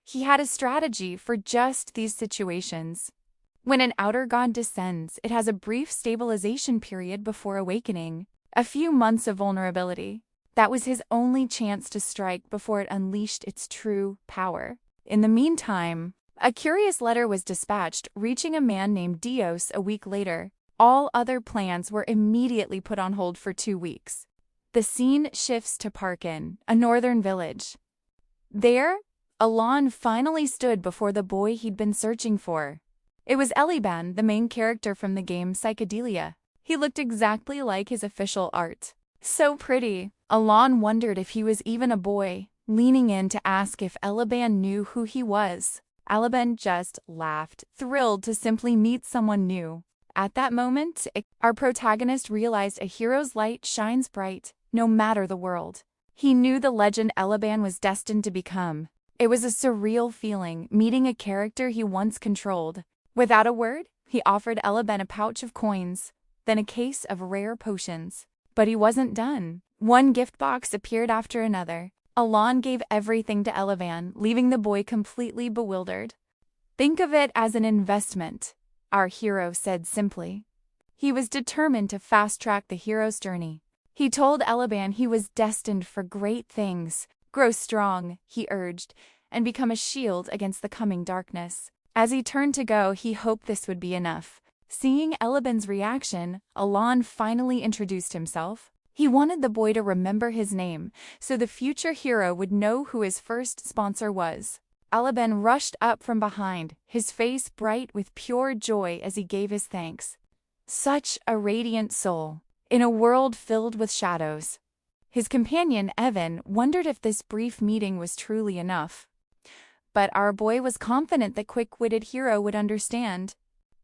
he had a strategy for just these situations. When an outer god descends, it has a brief stabilization period before awakening. A few months of vulnerability. That was his only chance to strike before it unleashed its true power. In the meantime, a curious letter was dispatched, reaching a man named Dios a week later. All other plans were immediately put on hold for 2 weeks. The scene shifts to Parkin, a northern village. There, Alon finally stood before the boy he'd been searching for. It was Eliban, the main character from the game Psychedelia. He looked exactly like his official art. So pretty. Alon wondered if he was even a boy, leaning in to ask if Eliban knew who he was. Eliban just laughed, thrilled to simply meet someone new. At that moment, our protagonist realized a hero's light shines bright, no matter the world. He knew the legend Eliban was destined to become. It was a surreal feeling, meeting a character he once controlled. Without a word, he offered Eliban a pouch of coins, then a case of rare potions. But he wasn't done. One gift box appeared after another. Alon gave everything to Elaban, leaving the boy completely bewildered. "Think of it as an investment," our hero said simply. He was determined to fast-track the hero's journey. He told Elaban he was destined for great things. "Grow strong," he urged, "and become a shield against the coming darkness." As he turned to go, he hoped this would be enough. Seeing Elaban's reaction, Alon finally introduced himself. He wanted the boy to remember his name, so the future hero would know who his first sponsor was. Elaban rushed up from behind, his face bright with pure joy as he gave his thanks. Such a radiant soul, in a world filled with shadows. His companion, Evan, wondered if this brief meeting was truly enough. But our boy was confident the quick-witted hero would understand.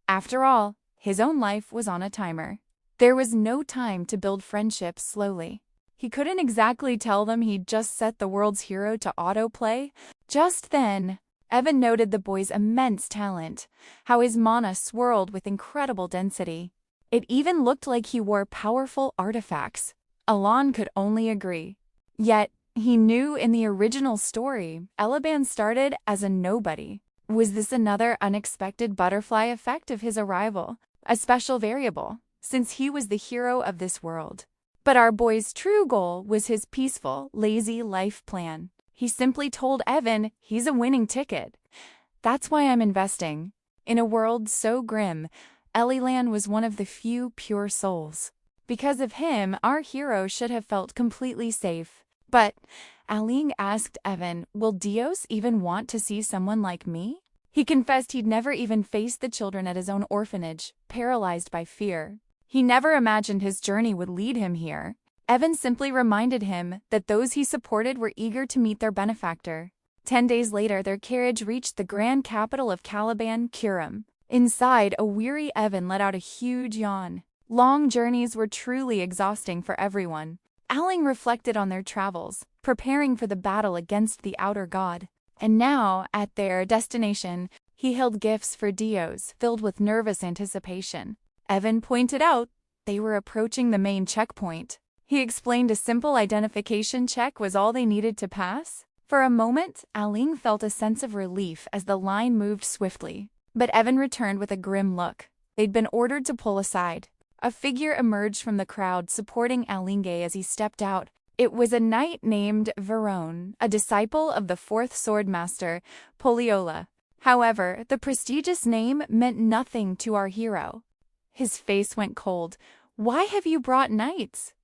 After all, his own life was on a timer. There was no time to build friendships slowly. He couldn't exactly tell them he'd just set the world's hero to autoplay. Just then, Evan noted the boy's immense talent, how his mana swirled with incredible density. It even looked like he wore powerful artifacts. Alon could only agree. Yet, he knew in the original story, Elaban started as a nobody. Was this another unexpected butterfly effect of his arrival? A special variable, since he was the hero of this world. But our boy's true goal was his peaceful, lazy life plan. He simply told Evan he's a winning ticket. "That's why I'm investing." In a world so grim, Elilan was one of the few pure souls. Because of him, our hero should have felt completely safe. But Aling asked Evan, "Will Dios even want to see someone like me?" He confessed he'd never even faced the children at his own orphanage, paralyzed by fear. He never imagined his journey would lead him here. Evan simply reminded him that those he supported were eager to meet their benefactor. 10 days later, their carriage reached the grand capital of Caliban, Curum. Inside, a weary Evan let out a huge yawn. Long journeys were truly exhausting for everyone. Aling reflected on their travels, preparing for the battle against the outer god. And now, at their destination, he held gifts for Dios, filled with nervous anticipation. Evan pointed out they were approaching the main checkpoint. He explained a simple identification check was all they needed to pass. For a moment, Aling felt a sense of relief as the line moved swiftly. But Evan returned with a grim look. They'd been ordered to pull aside. A figure emerged from the crowd, supporting Alinge as he stepped out. It was a knight named Verone, a disciple of the fourth sword master, Poliola. However, the prestigious name meant nothing to our hero. His face went cold. "Why have you brought knights?"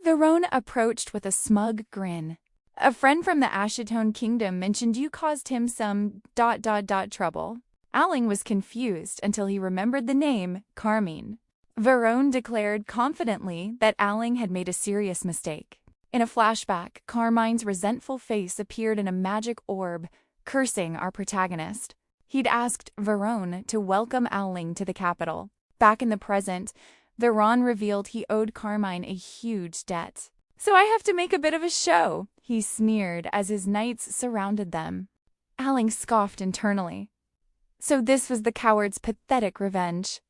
Verone approached with a smug grin. "A friend from the ActionToon kingdom mentioned you caused him some ... trouble." Aling was confused until he remembered the name, Carmine. Verone declared confidently that Aling had made a serious mistake. In a flashback, Carmine's resentful face appeared in a magic orb, cursing our protagonist. He'd asked Verone to welcome Aling to the capital. Back in the present, Verone revealed he owed Carmine a huge debt. "So I have to make a bit of a show," he sneered as his knights surrounded them. Aling scoffed internally. So this was the coward's pathetic revenge.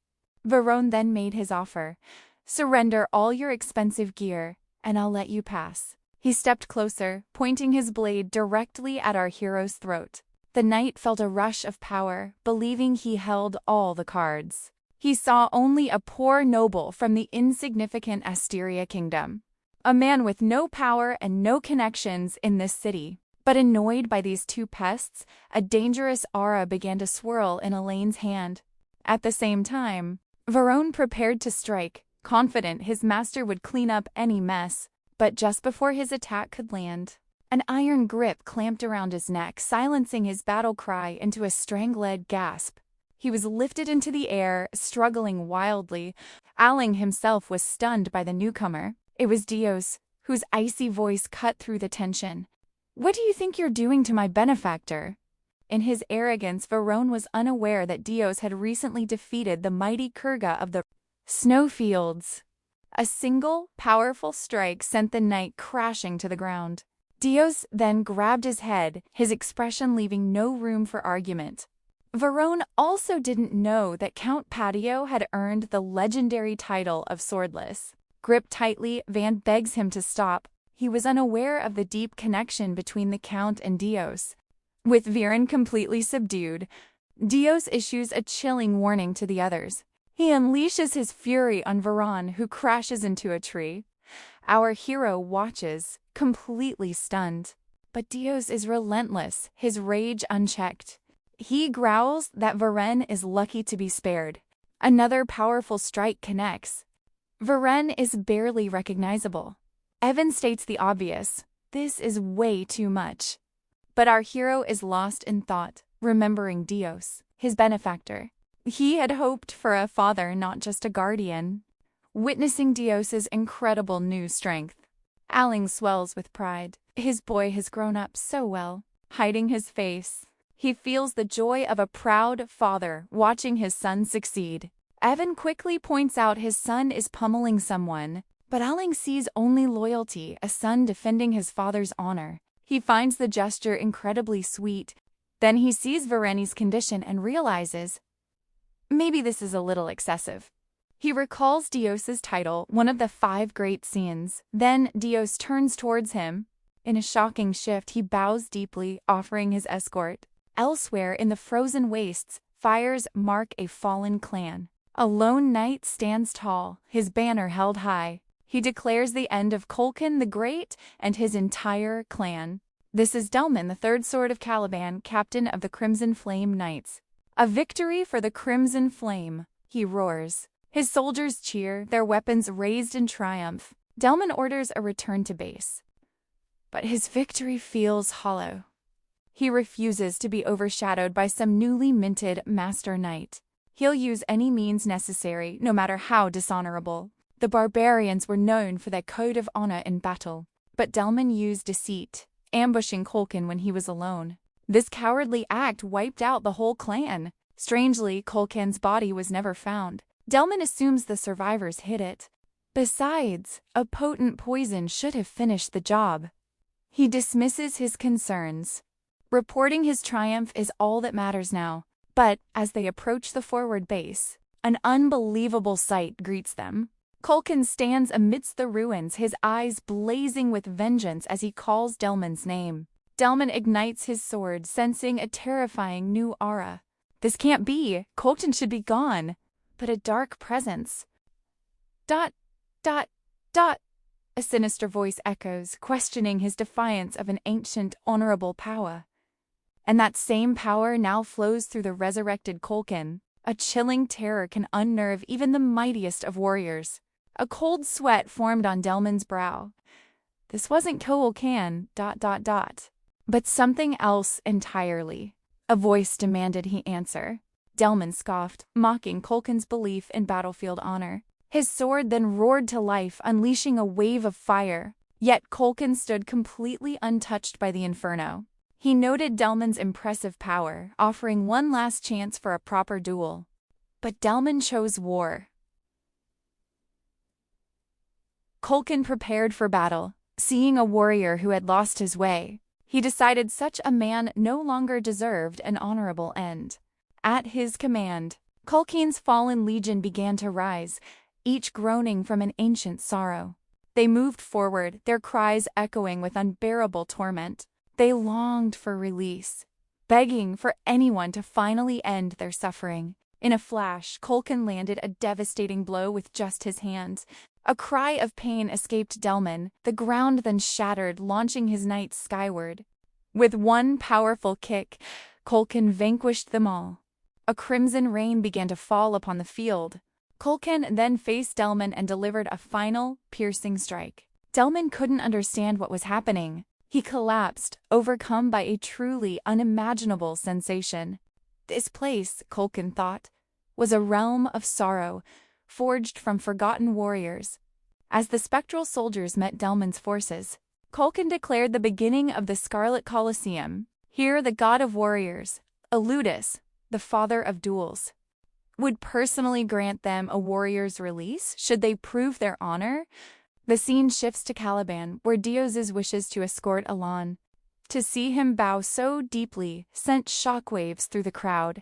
Verone then made his offer. "Surrender all your expensive gear, and I'll let you pass." He stepped closer, pointing his blade directly at our hero's throat. The knight felt a rush of power, believing he held all the cards. He saw only a poor noble from the insignificant Asteria kingdom. A man with no power and no connections in this city. But annoyed by these two pests, a dangerous aura began to swirl in Elaine's hand. At the same time, Verone prepared to strike, confident his master would clean up any mess. But just before his attack could land, an iron grip clamped around his neck, silencing his battle cry into a strangled gasp. He was lifted into the air, struggling wildly. Aling himself was stunned by the newcomer. It was Dios, whose icy voice cut through the tension. "What do you think you're doing to my benefactor?" In his arrogance, Verone was unaware that Dios had recently defeated the mighty Kurga of the snowfields. A single, powerful strike sent the knight crashing to the ground. Dios then grabbed his head, his expression leaving no room for argument. Verone also didn't know that Count Patio had earned the legendary title of Swordless. Gripped tightly, Van begs him to stop. He was unaware of the deep connection between the Count and Dios. With Viren completely subdued, Dios issues a chilling warning to the others. He unleashes his fury on Varan, who crashes into a tree. Our hero watches, completely stunned. But Dios is relentless, his rage unchecked. He growls that Varen is lucky to be spared. Another powerful strike connects. Varen is barely recognizable. Evan states the obvious. This is way too much. But our hero is lost in thought, remembering Dios, his benefactor. He had hoped for a father, not just a guardian. Witnessing Dios's incredible new strength, Aling swells with pride. His boy has grown up so well. Hiding his face, he feels the joy of a proud father watching his son succeed. Evan quickly points out his son is pummeling someone, but Aling sees only loyalty, a son defending his father's honor. He finds the gesture incredibly sweet. Then he sees Vareni's condition and realizes, maybe this is a little excessive. He recalls Dios's title, one of the 5 great scenes. Then Dios turns towards him. In a shocking shift, he bows deeply, offering his escort. Elsewhere in the frozen wastes, fires mark a fallen clan. A lone knight stands tall, his banner held high. He declares the end of Kulkin the Great and his entire clan. This is Delman, the Third Sword of Caliban, captain of the Crimson Flame Knights. A victory for the Crimson Flame, he roars. His soldiers cheer, their weapons raised in triumph. Delman orders a return to base. But his victory feels hollow. He refuses to be overshadowed by some newly minted master knight. He'll use any means necessary, no matter how dishonorable. The barbarians were known for their code of honor in battle, but Delman used deceit, ambushing Kulkin when he was alone. This cowardly act wiped out the whole clan. Strangely, Kulkin's body was never found. Delman assumes the survivors hid it. Besides, a potent poison should have finished the job. He dismisses his concerns. Reporting his triumph is all that matters now. But as they approach the forward base, an unbelievable sight greets them. Kulkin stands amidst the ruins, his eyes blazing with vengeance as he calls Delman's name. Delman ignites his sword, sensing a terrifying new aura. This can't be. Kulkin should be gone. But a dark presence. Dot, dot, dot. A sinister voice echoes, questioning his defiance of an ancient, honorable power. And that same power now flows through the resurrected Kulkin. A chilling terror can unnerve even the mightiest of warriors. A cold sweat formed on Delman's brow. This wasn't Kulkin, dot, dot, dot. But something else entirely. A voice demanded he answer. Delman scoffed, mocking Kulkin's belief in battlefield honor. His sword then roared to life, unleashing a wave of fire. Yet Kulkin stood completely untouched by the inferno. He noted Delman's impressive power, offering one last chance for a proper duel. But Delman chose war. Kulkin prepared for battle, seeing a warrior who had lost his way. He decided such a man no longer deserved an honorable end. At his command, Kulkin's fallen legion began to rise, each groaning from an ancient sorrow. They moved forward, their cries echoing with unbearable torment. They longed for release, begging for anyone to finally end their suffering. In a flash, Kulkin landed a devastating blow with just his hands. A cry of pain escaped Delman. The ground then shattered, launching his knights skyward. With one powerful kick, Kulkin vanquished them all. A crimson rain began to fall upon the field. Kulkin then faced Delman and delivered a final, piercing strike. Delman couldn't understand what was happening. He collapsed, overcome by a truly unimaginable sensation. This place, Kulkin thought, was a realm of sorrow, forged from forgotten warriors. As the spectral soldiers met Delman's forces, Kulkin declared the beginning of the Scarlet Colosseum. Here the god of warriors, Eludis, the father of duels, would personally grant them a warrior's release should they prove their honor. The scene shifts to Caliban, where Dios's wishes to escort Elan. To see him bow so deeply sent shockwaves through the crowd.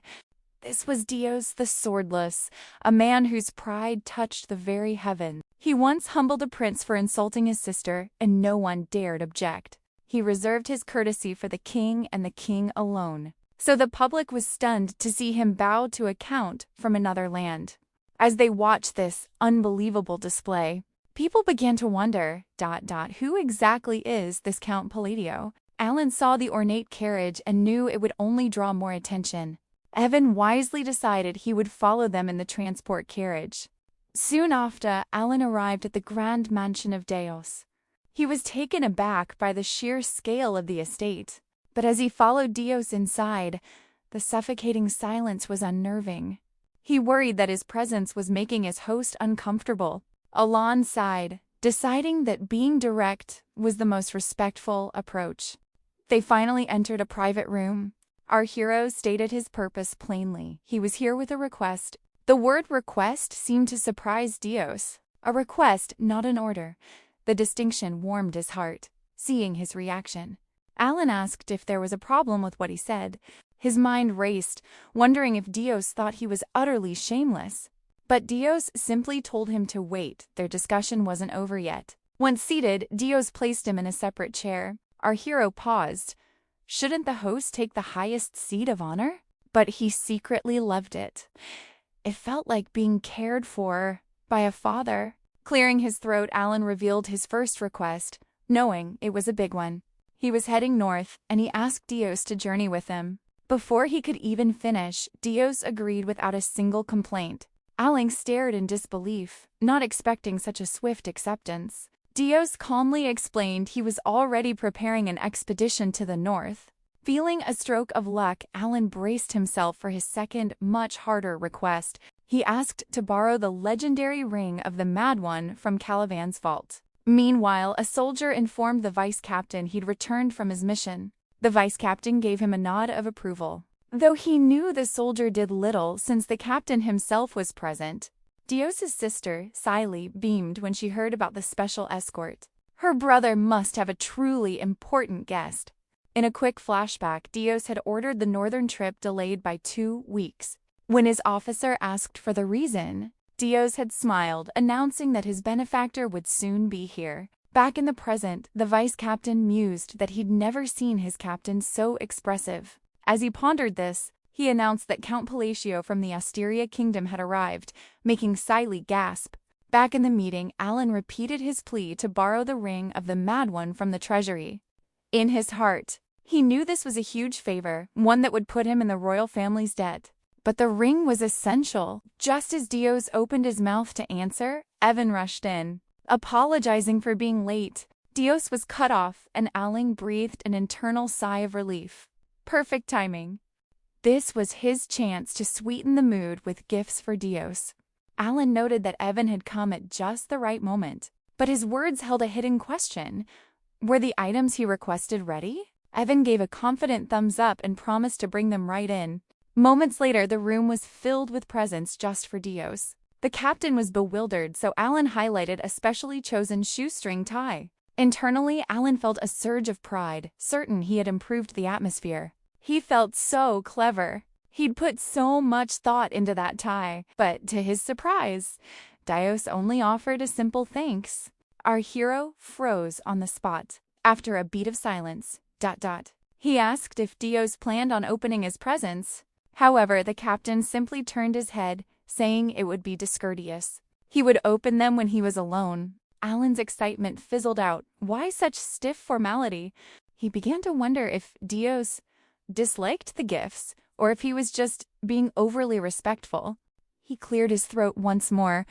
This was Dios the Swordless, a man whose pride touched the very heavens. He once humbled a prince for insulting his sister, and no one dared object. He reserved his courtesy for the king and the king alone. So the public was stunned to see him bow to a count from another land. As they watched this unbelievable display, people began to wonder, who exactly is this Count Palladio? Alan saw the ornate carriage and knew it would only draw more attention. Evan wisely decided he would follow them in the transport carriage. Soon after, Alan arrived at the grand mansion of Dios. He was taken aback by the sheer scale of the estate. But as he followed Dios inside, the suffocating silence was unnerving. He worried that his presence was making his host uncomfortable. Alan sighed, deciding that being direct was the most respectful approach. They finally entered a private room. Our hero stated his purpose plainly. He was here with a request. The word request seemed to surprise Dios. A request, not an order. The distinction warmed his heart, seeing his reaction. Alan asked if there was a problem with what he said. His mind raced, wondering if Dios thought he was utterly shameless. But Dios simply told him to wait. Their discussion wasn't over yet. Once seated, Dios placed him in a separate chair. Our hero paused. Shouldn't the host take the highest seat of honor? But he secretly loved it. It felt like being cared for by a father. Clearing his throat, Alan revealed his first request, knowing it was a big one. He was heading north, and he asked Dios to journey with him. Before he could even finish, Dios agreed without a single complaint. Alan stared in disbelief, not expecting such a swift acceptance. Dios calmly explained he was already preparing an expedition to the north. Feeling a stroke of luck, Alan braced himself for his second, much harder request. He asked to borrow the legendary ring of the Mad One from Caliban's vault. Meanwhile, a soldier informed the vice captain he'd returned from his mission. The vice captain gave him a nod of approval, though he knew the soldier did little since the captain himself was present. Dios's sister, Siley, beamed when she heard about the special escort. Her brother must have a truly important guest. In a quick flashback, Dios had ordered the northern trip delayed by 2 weeks. When his officer asked for the reason, Dios had smiled, announcing that his benefactor would soon be here. Back in the present, the vice captain mused that he'd never seen his captain so expressive. As he pondered this, he announced that Count Palladio from the Asteria kingdom had arrived, making Siley gasp. Back in the meeting, Alan repeated his plea to borrow the ring of the Mad One from the treasury. In his heart, he knew this was a huge favor, one that would put him in the royal family's debt. But the ring was essential. Just as Dios opened his mouth to answer, Evan rushed in, apologizing for being late. Dios was cut off, and Alan breathed an internal sigh of relief. Perfect timing. This was his chance to sweeten the mood with gifts for Dios. Alan noted that Evan had come at just the right moment, but his words held a hidden question. Were the items he requested ready? Evan gave a confident thumbs up and promised to bring them right in. Moments later, the room was filled with presents just for Dios. The captain was bewildered, so Alan highlighted a specially chosen shoestring tie. Internally, Alan felt a surge of pride, certain he had improved the atmosphere. He felt so clever. He'd put so much thought into that tie, but to his surprise, Dios only offered a simple thanks. Our hero froze on the spot. After a beat of silence, he asked if Dios planned on opening his presents. However, the captain simply turned his head, saying it would be discourteous. He would open them when he was alone. Alan's excitement fizzled out. Why such stiff formality? He began to wonder if Dios disliked the gifts, or if he was just being overly respectful. He cleared his throat once more.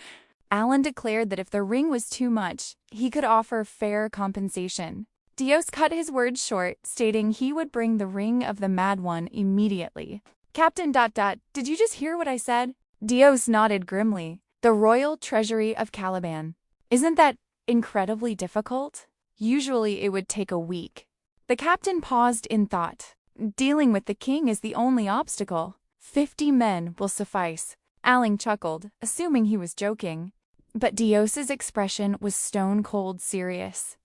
Alan declared that if the ring was too much, he could offer fair compensation. Dios cut his words short, stating he would bring the ring of the Mad One immediately. Captain ... Did you just hear what I said? Dios nodded grimly. The royal treasury of Caliban. Isn't that incredibly difficult? Usually it would take a week. The captain paused in thought. Dealing with the king is the only obstacle. 50 men will suffice. Alan chuckled, assuming he was joking. But Dios's expression was stone-cold serious.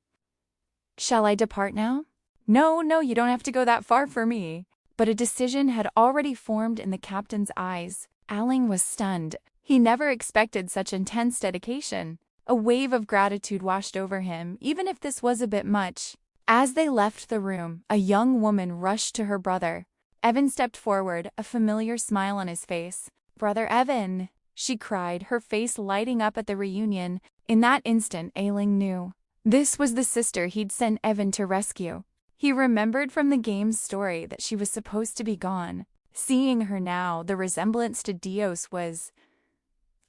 Shall I depart now? No, you don't have to go that far for me. But a decision had already formed in the captain's eyes. Alan was stunned. He never expected such intense dedication. A wave of gratitude washed over him, even if this was a bit much. As they left the room, a young woman rushed to her brother. Evan stepped forward, a familiar smile on his face. "Brother Evan," she cried, her face lighting up at the reunion. In that instant, Ailing knew. This was the sister he'd sent Evan to rescue. He remembered from the game's story that she was supposed to be gone. Seeing her now, the resemblance to Dios was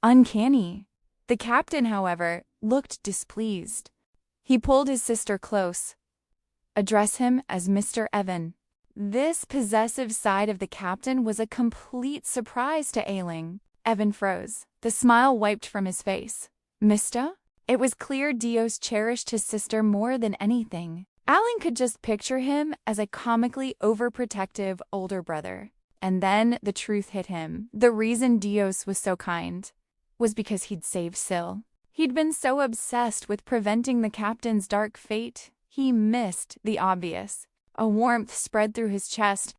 uncanny. The captain, however, looked displeased. He pulled his sister close. "Address him as Mr. Evan." This possessive side of the captain was a complete surprise to Ailing. Evan froze. The smile wiped from his face. "Mista?" It was clear Dios cherished his sister more than anything. Alan could just picture him as a comically overprotective older brother. And then the truth hit him. The reason Dios was so kind was because he'd saved Syl. He'd been so obsessed with preventing the captain's dark fate, he missed the obvious. A warmth spread through his chest.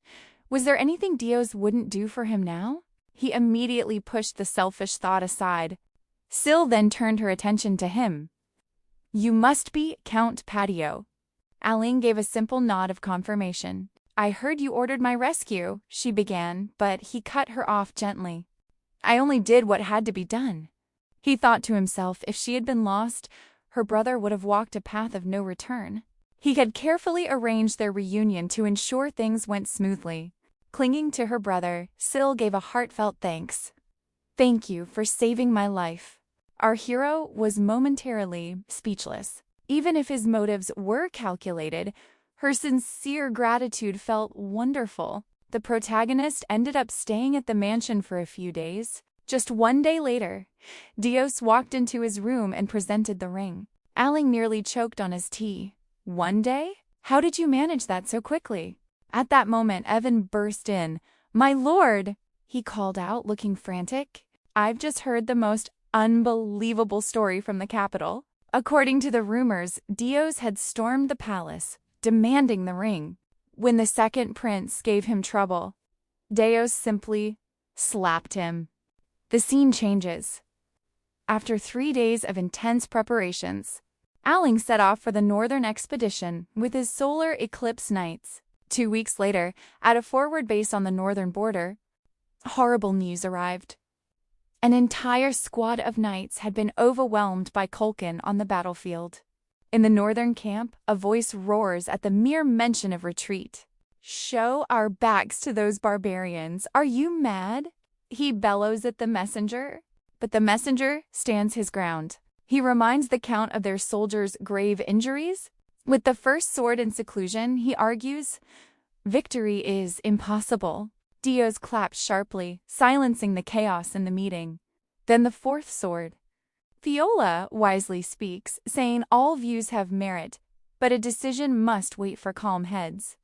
Was there anything Dios wouldn't do for him now? He immediately pushed the selfish thought aside. Syl then turned her attention to him. "You must be Count Patio." Aline gave a simple nod of confirmation. "I heard you ordered my rescue," she began, but he cut her off gently. "I only did what had to be done." He thought to himself, if she had been lost, her brother would have walked a path of no return. He had carefully arranged their reunion to ensure things went smoothly. Clinging to her brother, Syl gave a heartfelt thanks. "Thank you for saving my life." Our hero was momentarily speechless. Even if his motives were calculated, her sincere gratitude felt wonderful. The protagonist ended up staying at the mansion for a few days. Just one day later, Dios walked into his room and presented the ring. Aling nearly choked on his tea. "One day? How did you manage that so quickly?" At that moment, Evan burst in. "My lord!" he called out, looking frantic. "I've just heard the most unbelievable story from the capital." According to the rumors, Dios had stormed the palace, demanding the ring. When the second prince gave him trouble, Dios simply slapped him. The scene changes. After 3 days of intense preparations, Aling set off for the northern expedition with his solar eclipse knights. 2 weeks later, at a forward base on the northern border, horrible news arrived. An entire squad of knights had been overwhelmed by Kulkin on the battlefield. In the northern camp, a voice roars at the mere mention of retreat. "Show our backs to those barbarians. Are you mad?" He bellows at the messenger. But the messenger stands his ground. He reminds the count of their soldiers' grave injuries. With the first sword in seclusion, he argues, victory is impossible. Dios clapped sharply, silencing the chaos in the meeting. Then the fourth sword. Fiola wisely speaks, saying all views have merit, but a decision must wait for calm heads.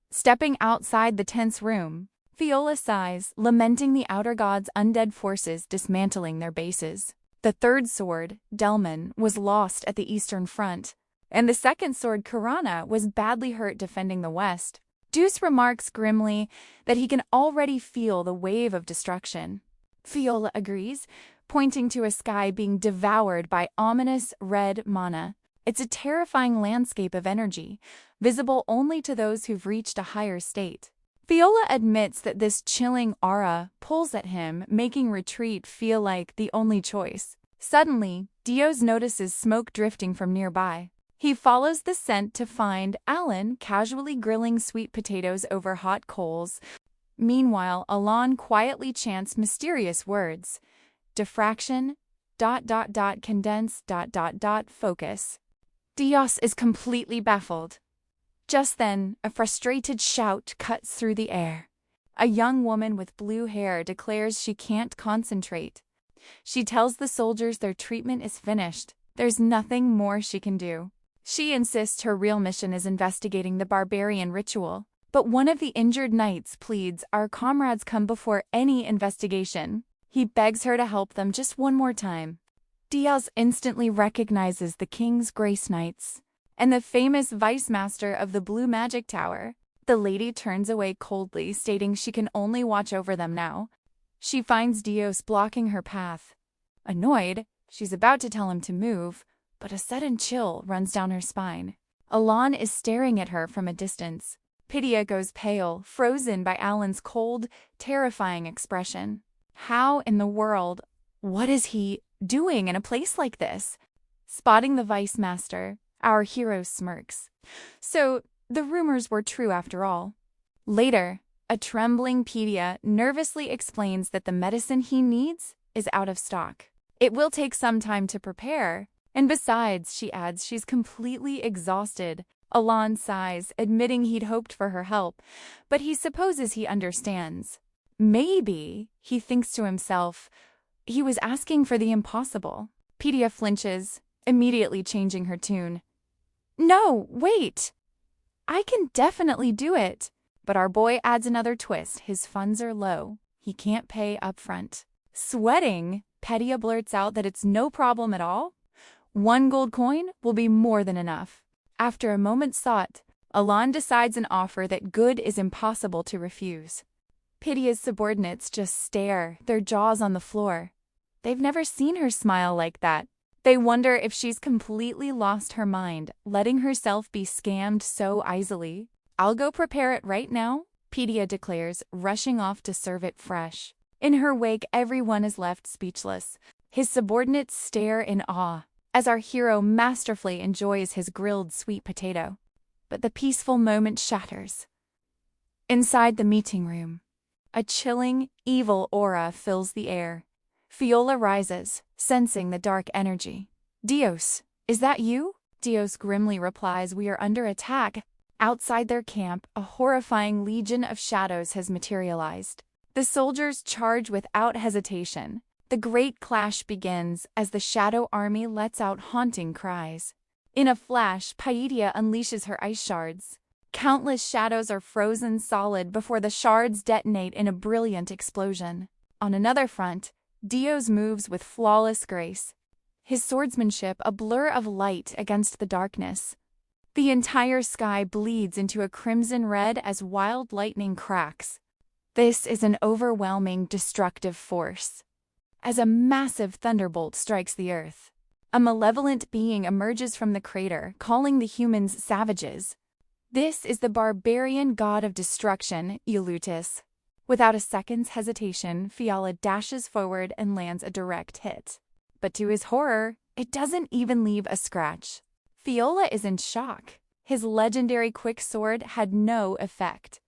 Stepping outside the tense room, Fiola sighs, lamenting the outer gods' undead forces dismantling their bases. The third sword, Delman, was lost at the eastern front, and the second sword, Kirana, was badly hurt defending the west. Deuce remarks grimly that he can already feel the wave of destruction. Fiola agrees, pointing to a sky being devoured by ominous red mana. It's a terrifying landscape of energy, visible only to those who've reached a higher state. Fiola admits that this chilling aura pulls at him, making retreat feel like the only choice. Suddenly, Dios notices smoke drifting from nearby. He follows the scent to find Alan casually grilling sweet potatoes over hot coals. Meanwhile, Alon quietly chants mysterious words. Diffraction, ... condense, ... focus. Dios is completely baffled. Just then, a frustrated shout cuts through the air. A young woman with blue hair declares she can't concentrate. She tells the soldiers their treatment is finished. There's nothing more she can do. She insists her real mission is investigating the barbarian ritual. But one of the injured knights pleads our comrades come before any investigation. He begs her to help them just one more time. Diaz instantly recognizes the King's Grace Knights and the famous Vice Master of the Blue Magic Tower. The lady turns away coldly, stating she can only watch over them now. She finds Dios blocking her path. Annoyed, She's about to tell him to move, but a sudden chill runs down her spine. Alan is staring at her from a distance. Pitia goes pale, frozen by Alan's cold, terrifying expression. How in the world? What is he doing in a place like this? Spotting the Vice Master, our hero smirks. So, the rumors were true after all. Later, a trembling Pitia nervously explains that the medicine he needs is out of stock. It will take some time to prepare, and besides, she adds, she's completely exhausted. Alan sighs, admitting he'd hoped for her help, but he supposes he understands. Maybe, he thinks to himself, he was asking for the impossible. Pitia flinches, immediately changing her tune. No, wait! I can definitely do it. But our boy adds another twist. His funds are low. He can't pay up front. Sweating, Pitia blurts out that it's no problem at all. 1 gold coin will be more than enough. After a moment's thought, Alan decides an offer that good is impossible to refuse. Pitia's subordinates just stare, their jaws on the floor. They've never seen her smile like that. They wonder if she's completely lost her mind, letting herself be scammed so easily. I'll go prepare it right now, Pitia declares, rushing off to serve it fresh. In her wake, everyone is left speechless. His subordinates stare in awe, as our hero masterfully enjoys his grilled sweet potato. But the peaceful moment shatters. Inside the meeting room, a chilling, evil aura fills the air. Fiola rises, sensing the dark energy. Dios, is that you? Dios grimly replies, we are under attack. Outside their camp, a horrifying legion of shadows has materialized. The soldiers charge without hesitation. The great clash begins as the shadow army lets out haunting cries. In a flash, Pitia unleashes her ice shards. Countless shadows are frozen solid before the shards detonate in a brilliant explosion. On another front, Dios moves with flawless grace, his swordsmanship a blur of light against the darkness. The entire sky bleeds into a crimson red as wild lightning cracks. This is an overwhelming, destructive force. As a massive thunderbolt strikes the earth, a malevolent being emerges from the crater, calling the humans savages. This is the barbarian god of destruction, Yahello. Without a second's hesitation, Fiola dashes forward and lands a direct hit. But to his horror, it doesn't even leave a scratch. Fiola is in shock. His legendary quick sword had no effect.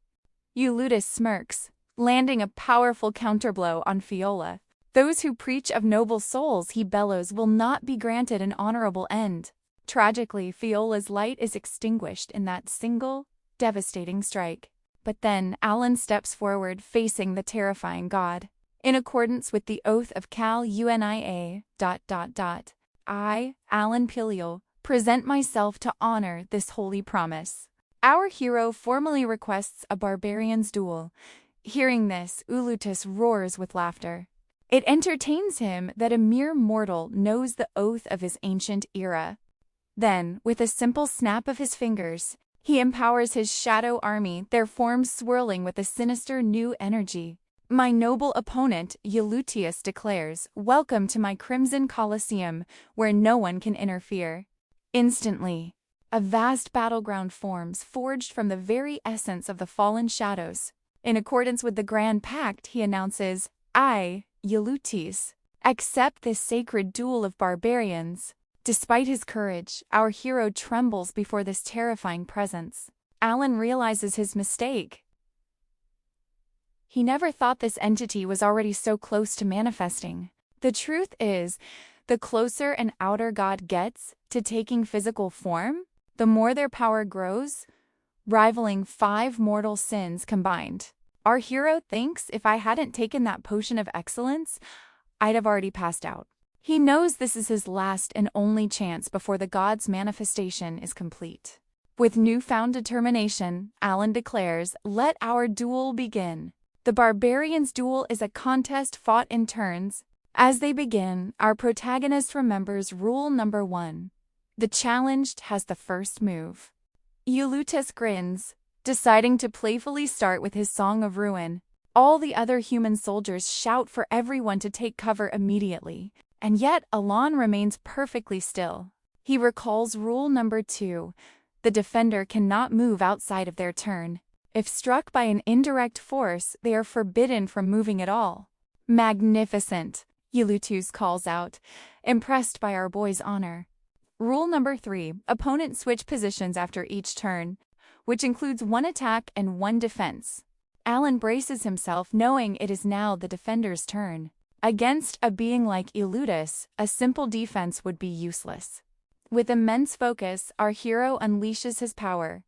Yahello smirks, landing a powerful counterblow on Fiola. Those who preach of noble souls, he bellows, will not be granted an honorable end. Tragically, Fiola's light is extinguished in that single, devastating strike. But then Alan steps forward, facing the terrifying god. In accordance with the oath of Cal Unia, I, Alan Pilio, present myself to honor this holy promise. Our hero formally requests a barbarian's duel. Hearing this, Yahello roars with laughter. It entertains him that a mere mortal knows the oath of his ancient era. Then, with a simple snap of his fingers, he empowers his shadow army, their forms swirling with a sinister new energy. My noble opponent, Yahello declares, welcome to my Crimson Colosseum, where no one can interfere. Instantly, a vast battleground forms, forged from the very essence of the fallen shadows. In accordance with the Grand Pact, he announces, I, Yahello, accept this sacred duel of barbarians. Despite his courage, our hero trembles before this terrifying presence. Alan realizes his mistake. He never thought this entity was already so close to manifesting. The truth is, the closer an outer god gets to taking physical form, the more their power grows, rivaling 5 mortal sins combined. Our hero thinks if I hadn't taken that potion of excellence, I'd have already passed out. He knows this is his last and only chance before the god's manifestation is complete. With newfound determination, Alan declares, let our duel begin. The barbarian's duel is a contest fought in turns. As they begin, our protagonist remembers rule number 1. The challenged has the first move. Yahello grins, deciding to playfully start with his Song of Ruin. All the other human soldiers shout for everyone to take cover immediately. And yet Alan remains perfectly still. He recalls rule number 2. The defender cannot move outside of their turn. If struck by an indirect force, they are forbidden from moving at all. Magnificent, Yulutus calls out, impressed by our boy's honor. Rule number 3. Opponents switch positions after each turn, which includes 1 attack and 1 defense. Alan braces himself, knowing it is now the defender's turn. Against a being like Yulutus, a simple defense would be useless. With immense focus, our hero unleashes his power.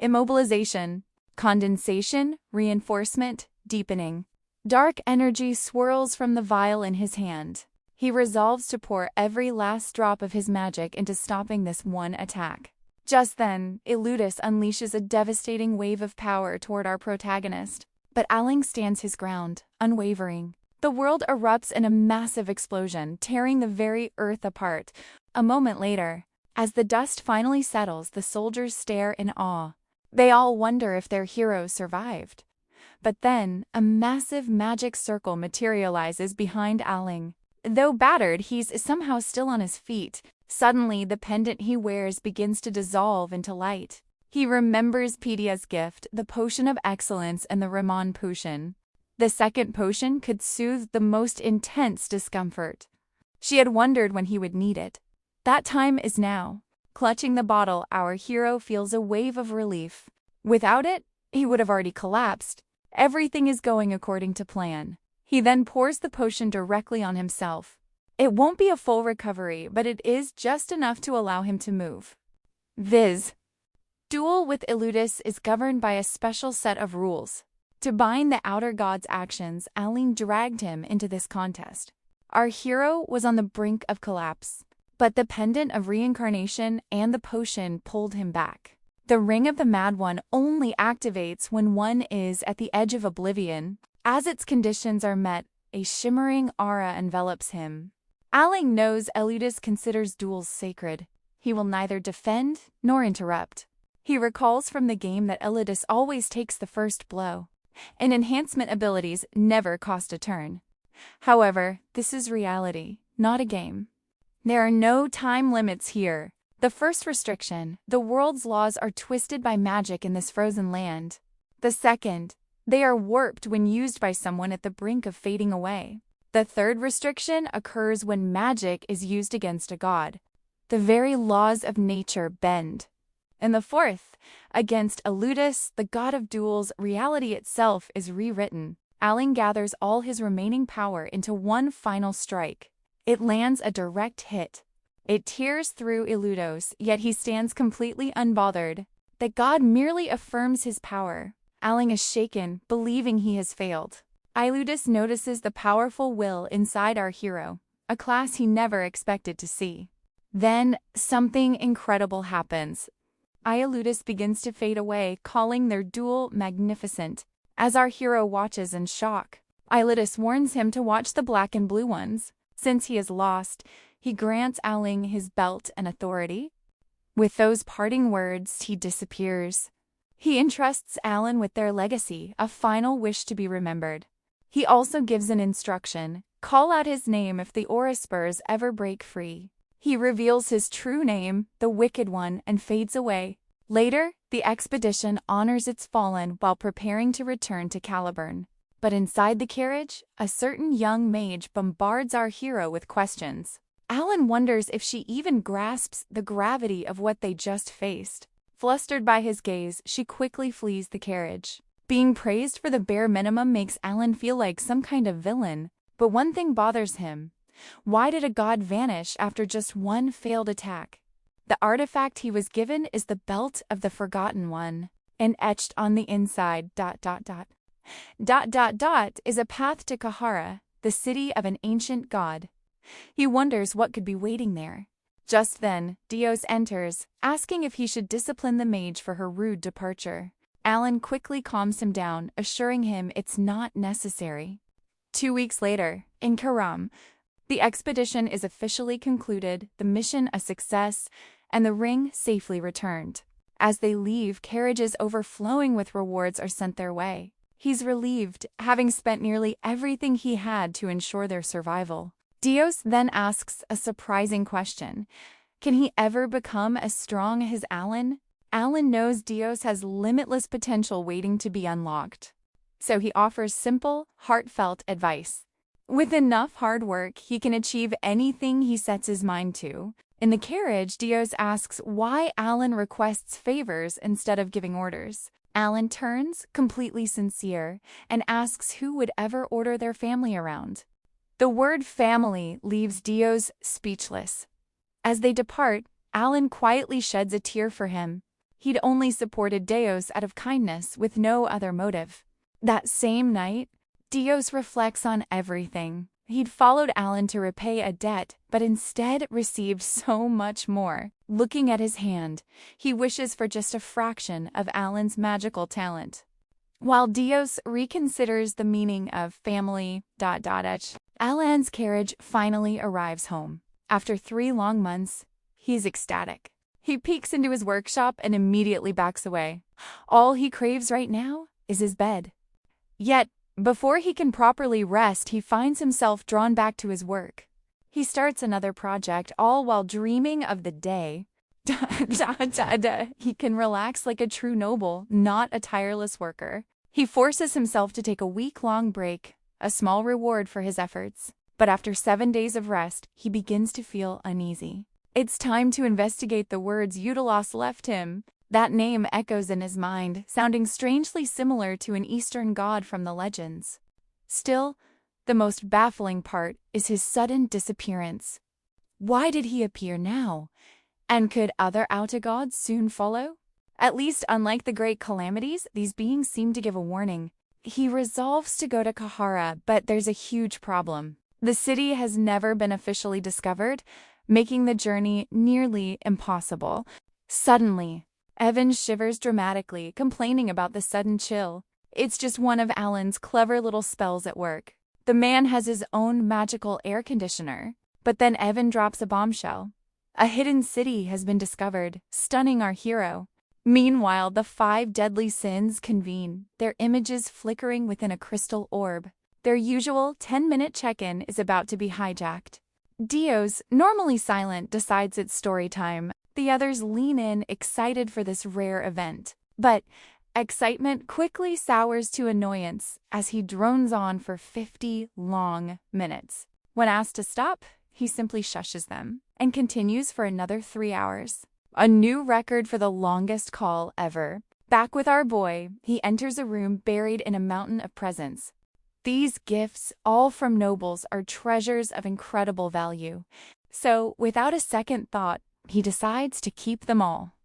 Immobilization, condensation, reinforcement, deepening. Dark energy swirls from the vial in his hand. He resolves to pour every last drop of his magic into stopping this one attack. Just then, Yulutus unleashes a devastating wave of power toward our protagonist. But Alan stands his ground, unwavering. The world erupts in a massive explosion, tearing the very earth apart. A moment later, as the dust finally settles, the soldiers stare in awe. They all wonder if their hero survived. But then, a massive magic circle materializes behind Alan. Though battered, he's somehow still on his feet. Suddenly, the pendant he wears begins to dissolve into light. He remembers Pedia's gift, the potion of excellence and the Ramon potion. The second potion could soothe the most intense discomfort. She had wondered when he would need it. That time is now. Clutching the bottle, our hero feels a wave of relief. Without it, he would have already collapsed. Everything is going according to plan. He then pours the potion directly on himself. It won't be a full recovery, but it is just enough to allow him to move. Viz. Duel with Yulutus is governed by a special set of rules. To bind the outer god's actions, Alan dragged him into this contest. Our hero was on the brink of collapse, but the pendant of reincarnation and the potion pulled him back. The ring of the Mad One only activates when one is at the edge of oblivion. As its conditions are met, a shimmering aura envelops him. Alan knows Yulutus considers duels sacred. He will neither defend nor interrupt. He recalls from the game that Yulutus always takes the first blow, and enhancement abilities never cost a turn. However, this is reality, not a game. There are no time limits here. The first restriction, the world's laws are twisted by magic in this frozen land. The second, they are warped when used by someone at the brink of fading away. The third restriction occurs when magic is used against a god. The very laws of nature bend. And the fourth, against Yulutus, the god of duels, reality itself is rewritten. Alan gathers all his remaining power into one final strike. It lands a direct hit. It tears through Yulutus, yet he stands completely unbothered. The god merely affirms his power. Alan is shaken, believing he has failed. Yulutus notices the powerful will inside our hero, a class he never expected to see. Then, something incredible happens. Yulutus begins to fade away, calling their duel magnificent. As our hero watches in shock, Yulutus warns him to watch the black and blue ones. Since he is lost, he grants Alan his belt and authority. With those parting words, he disappears. He entrusts Alan with their legacy, a final wish to be remembered. He also gives an instruction: call out his name if the aura spurs ever break free. He reveals his true name, the Wicked One, and fades away. Later, the expedition honors its fallen while preparing to return to Caliburn. But inside the carriage, a certain young mage bombards our hero with questions. Alan wonders if she even grasps the gravity of what they just faced. Flustered by his gaze, she quickly flees the carriage. Being praised for the bare minimum makes Alan feel like some kind of villain. But one thing bothers him. Why did a god vanish after just one failed attack? The artifact he was given is the Belt of the Forgotten One, and etched on the inside ... is a path to Kahara, the city of an ancient god. He wonders what could be waiting there. Just then, Dios enters, asking if he should discipline the mage for her rude departure. Alan quickly calms him down, assuring him it's not necessary. 2 weeks later, in Karam, the expedition is officially concluded, the mission a success, and the ring safely returned. As they leave, carriages overflowing with rewards are sent their way. He's relieved, having spent nearly everything he had to ensure their survival. Dios then asks a surprising question. Can he ever become as strong as Alan? Alan knows Dios has limitless potential waiting to be unlocked. So he offers simple, heartfelt advice. With enough hard work, he can achieve anything he sets his mind to. In the carriage, Dios asks why Alan requests favors instead of giving orders. Alan turns, completely sincere, and asks who would ever order their family around. The word family leaves Dios speechless. As they depart, Alan quietly sheds a tear for him. He'd only supported Dios out of kindness with no other motive. That same night, Dios reflects on everything. He'd followed Alan to repay a debt, but instead received so much more. Looking at his hand, he wishes for just a fraction of Alan's magical talent. While Dios reconsiders the meaning of family, Alan's carriage finally arrives home. After 3 long months, he's ecstatic. He peeks into his workshop and immediately backs away. All he craves right now is his bed. Yet, before he can properly rest, he finds himself drawn back to his work. He starts another project, all while dreaming of the day he can relax like a true noble, not a tireless worker. He forces himself to take a week-long break, a small reward for his efforts. But after 7 days of rest, he begins to feel uneasy. It's time to investigate the words Eudalos left him. That name echoes in his mind, sounding strangely similar to an Eastern god from the legends. Still, the most baffling part is his sudden disappearance. Why did he appear now? And could other outer gods soon follow? At least, unlike the great calamities, these beings seem to give a warning. He resolves to go to Kahara, but there's a huge problem. The city has never been officially discovered, making the journey nearly impossible. Suddenly, Evan shivers dramatically, complaining about the sudden chill. It's just one of Alan's clever little spells at work. The man has his own magical air conditioner. But then Evan drops a bombshell. A hidden city has been discovered, stunning our hero. Meanwhile, the 5 deadly sins convene, their images flickering within a crystal orb. Their usual 10-minute check-in is about to be hijacked. Dios, normally silent, decides it's story time. The others lean in, excited for this rare event. But excitement quickly sours to annoyance as he drones on for 50 long minutes. When asked to stop, he simply shushes them and continues for another 3 hours. A new record for the longest call ever. Back with our boy, he enters a room buried in a mountain of presents. These gifts, all from nobles, are treasures of incredible value. So, without a second thought, he decides to keep them all.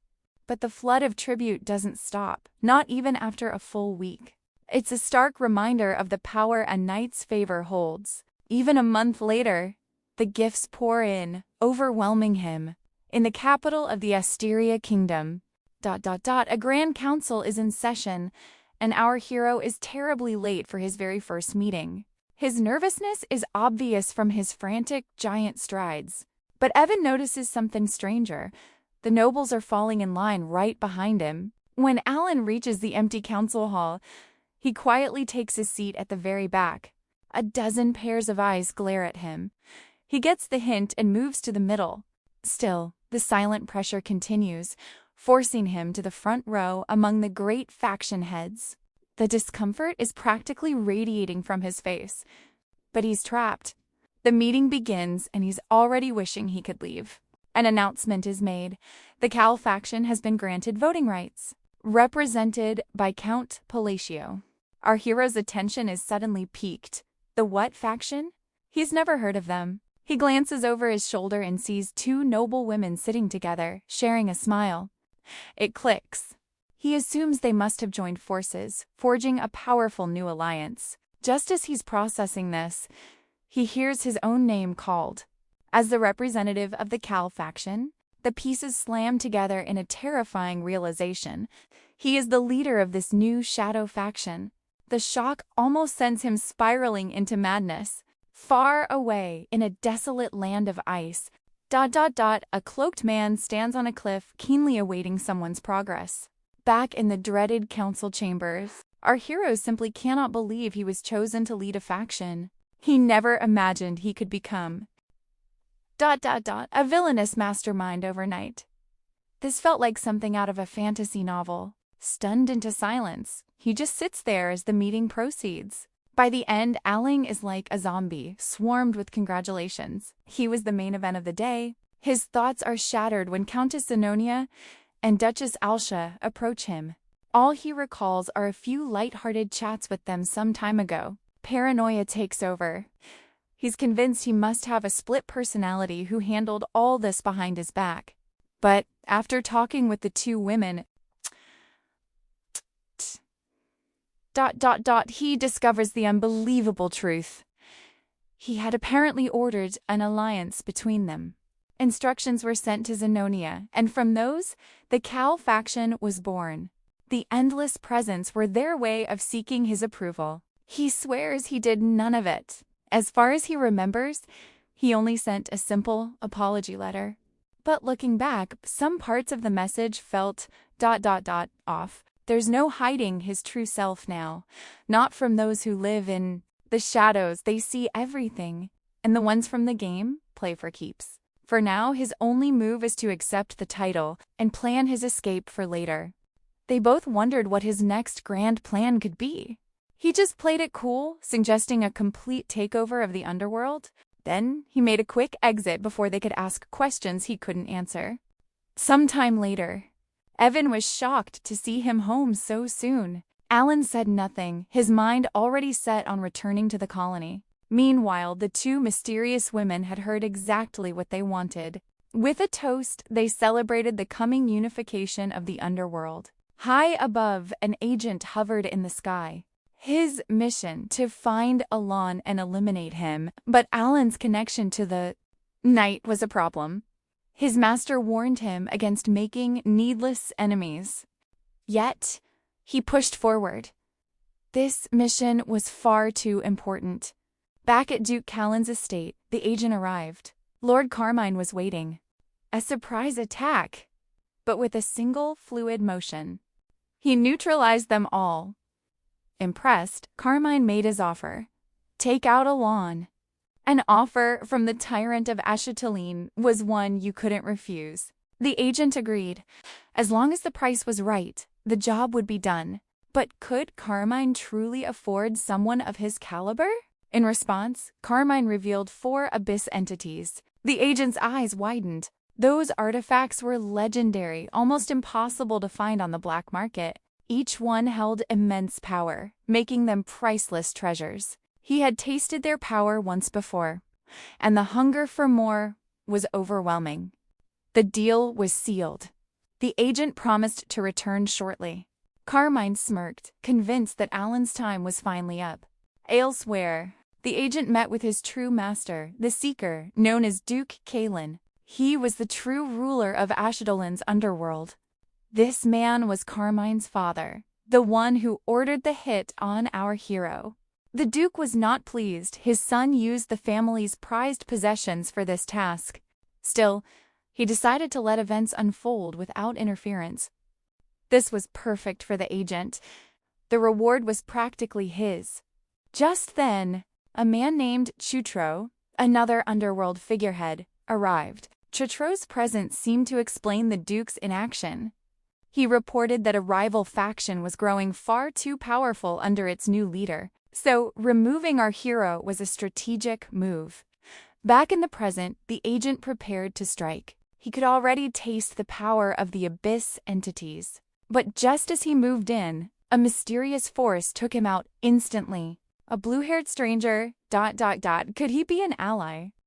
But the flood of tribute doesn't stop, not even after a full week. It's a stark reminder of the power a knight's favor holds. Even a month later, the gifts pour in, overwhelming him. In the capital of the Asteria Kingdom, a grand council is in session, and our hero is terribly late for his very first meeting. His nervousness is obvious from his frantic, giant strides. But Evan notices something stranger. The nobles are falling in line right behind him. When Alan reaches the empty council hall, he quietly takes his seat at the very back. A dozen pairs of eyes glare at him. He gets the hint and moves to the middle. Still, the silent pressure continues, forcing him to the front row among the great faction heads. The discomfort is practically radiating from his face. But he's trapped. The meeting begins, and he's already wishing he could leave. An announcement is made. The Cal faction has been granted voting rights, represented by Count Palacio. Our hero's attention is suddenly piqued. The what faction? He's never heard of them. He glances over his shoulder and sees 2 noble women sitting together, sharing a smile. It clicks. He assumes they must have joined forces, forging a powerful new alliance. Just as he's processing this, he hears his own name called. As the representative of the Cal faction, the pieces slam together in a terrifying realization. He is the leader of this new shadow faction. The shock almost sends him spiraling into madness. Far away, in a desolate land of ice, a cloaked man stands on a cliff, keenly awaiting someone's progress. Back in the dreaded council chambers, our hero simply cannot believe he was chosen to lead a faction. he never imagined he could become a villainous mastermind overnight. This felt like something out of a fantasy novel. Stunned into silence, he just sits there as the meeting proceeds. By the end, Aling is like a zombie, swarmed with congratulations. He was the main event of the day. His thoughts are shattered when Countess Zenonia and Duchess Alsha approach him. All he recalls are a few light-hearted chats with them some time ago. Paranoia takes over. He's convinced he must have a split personality who handled all this behind his back. But after talking with the two women, he discovers the unbelievable truth. He had apparently ordered an alliance between them. Instructions were sent to Zenonia, and from those, the Cal faction was born. The endless presents were their way of seeking his approval. He swears he did none of it. As far as he remembers, he only sent a simple apology letter. But looking back, some parts of the message felt off. There's no hiding his true self now. Not from those who live in the shadows. They see everything. And the ones from the game play for keeps. For now, his only move is to accept the title and plan his escape for later. They both wondered what his next grand plan could be. He just played it cool, suggesting a complete takeover of the underworld. Then he made a quick exit before they could ask questions he couldn't answer. Sometime later, Evan was shocked to see him home so soon. Alan said nothing, his mind already set on returning to the colony. Meanwhile, the two mysterious women had heard exactly what they wanted. With a toast, they celebrated the coming unification of the underworld. High above, an agent hovered in the sky. His mission to find Alon and eliminate him, but Alan's connection to the night was a problem. His master warned him against making needless enemies. Yet, he pushed forward. This mission was far too important. Back at Duke Callan's estate, the agent arrived. Lord Carmine was waiting. A surprise attack, but with a single fluid motion. He neutralized them all. Impressed, Carmine made his offer. Take out Alon. An offer from the tyrant of Ashitaline was one you couldn't refuse. The agent agreed. As long as the price was right, the job would be done. But could Carmine truly afford someone of his caliber? In response, Carmine revealed 4 abyss entities. The agent's eyes widened. Those artifacts were legendary, almost impossible to find on the black market. Each one held immense power, making them priceless treasures. He had tasted their power once before, and the hunger for more was overwhelming. The deal was sealed. The agent promised to return shortly. Carmine smirked, convinced that Alan's time was finally up. Elsewhere, the agent met with his true master, the Seeker, known as Duke Kalen. He was the true ruler of Ashdolin's underworld. This man was Carmine's father, the one who ordered the hit on our hero. The Duke was not pleased his son used the family's prized possessions for this task. Still, he decided to let events unfold without interference. This was perfect for the agent. The reward was practically his. Just then, a man named Chutro, another underworld figurehead, arrived. Chutro's presence seemed to explain the Duke's inaction. He reported that a rival faction was growing far too powerful under its new leader, so removing our hero was a strategic move. Back in the present, the agent prepared to strike. He could already taste the power of the abyss entities. But just as he moved in, a mysterious force took him out instantly. A blue-haired stranger, Could he be an ally?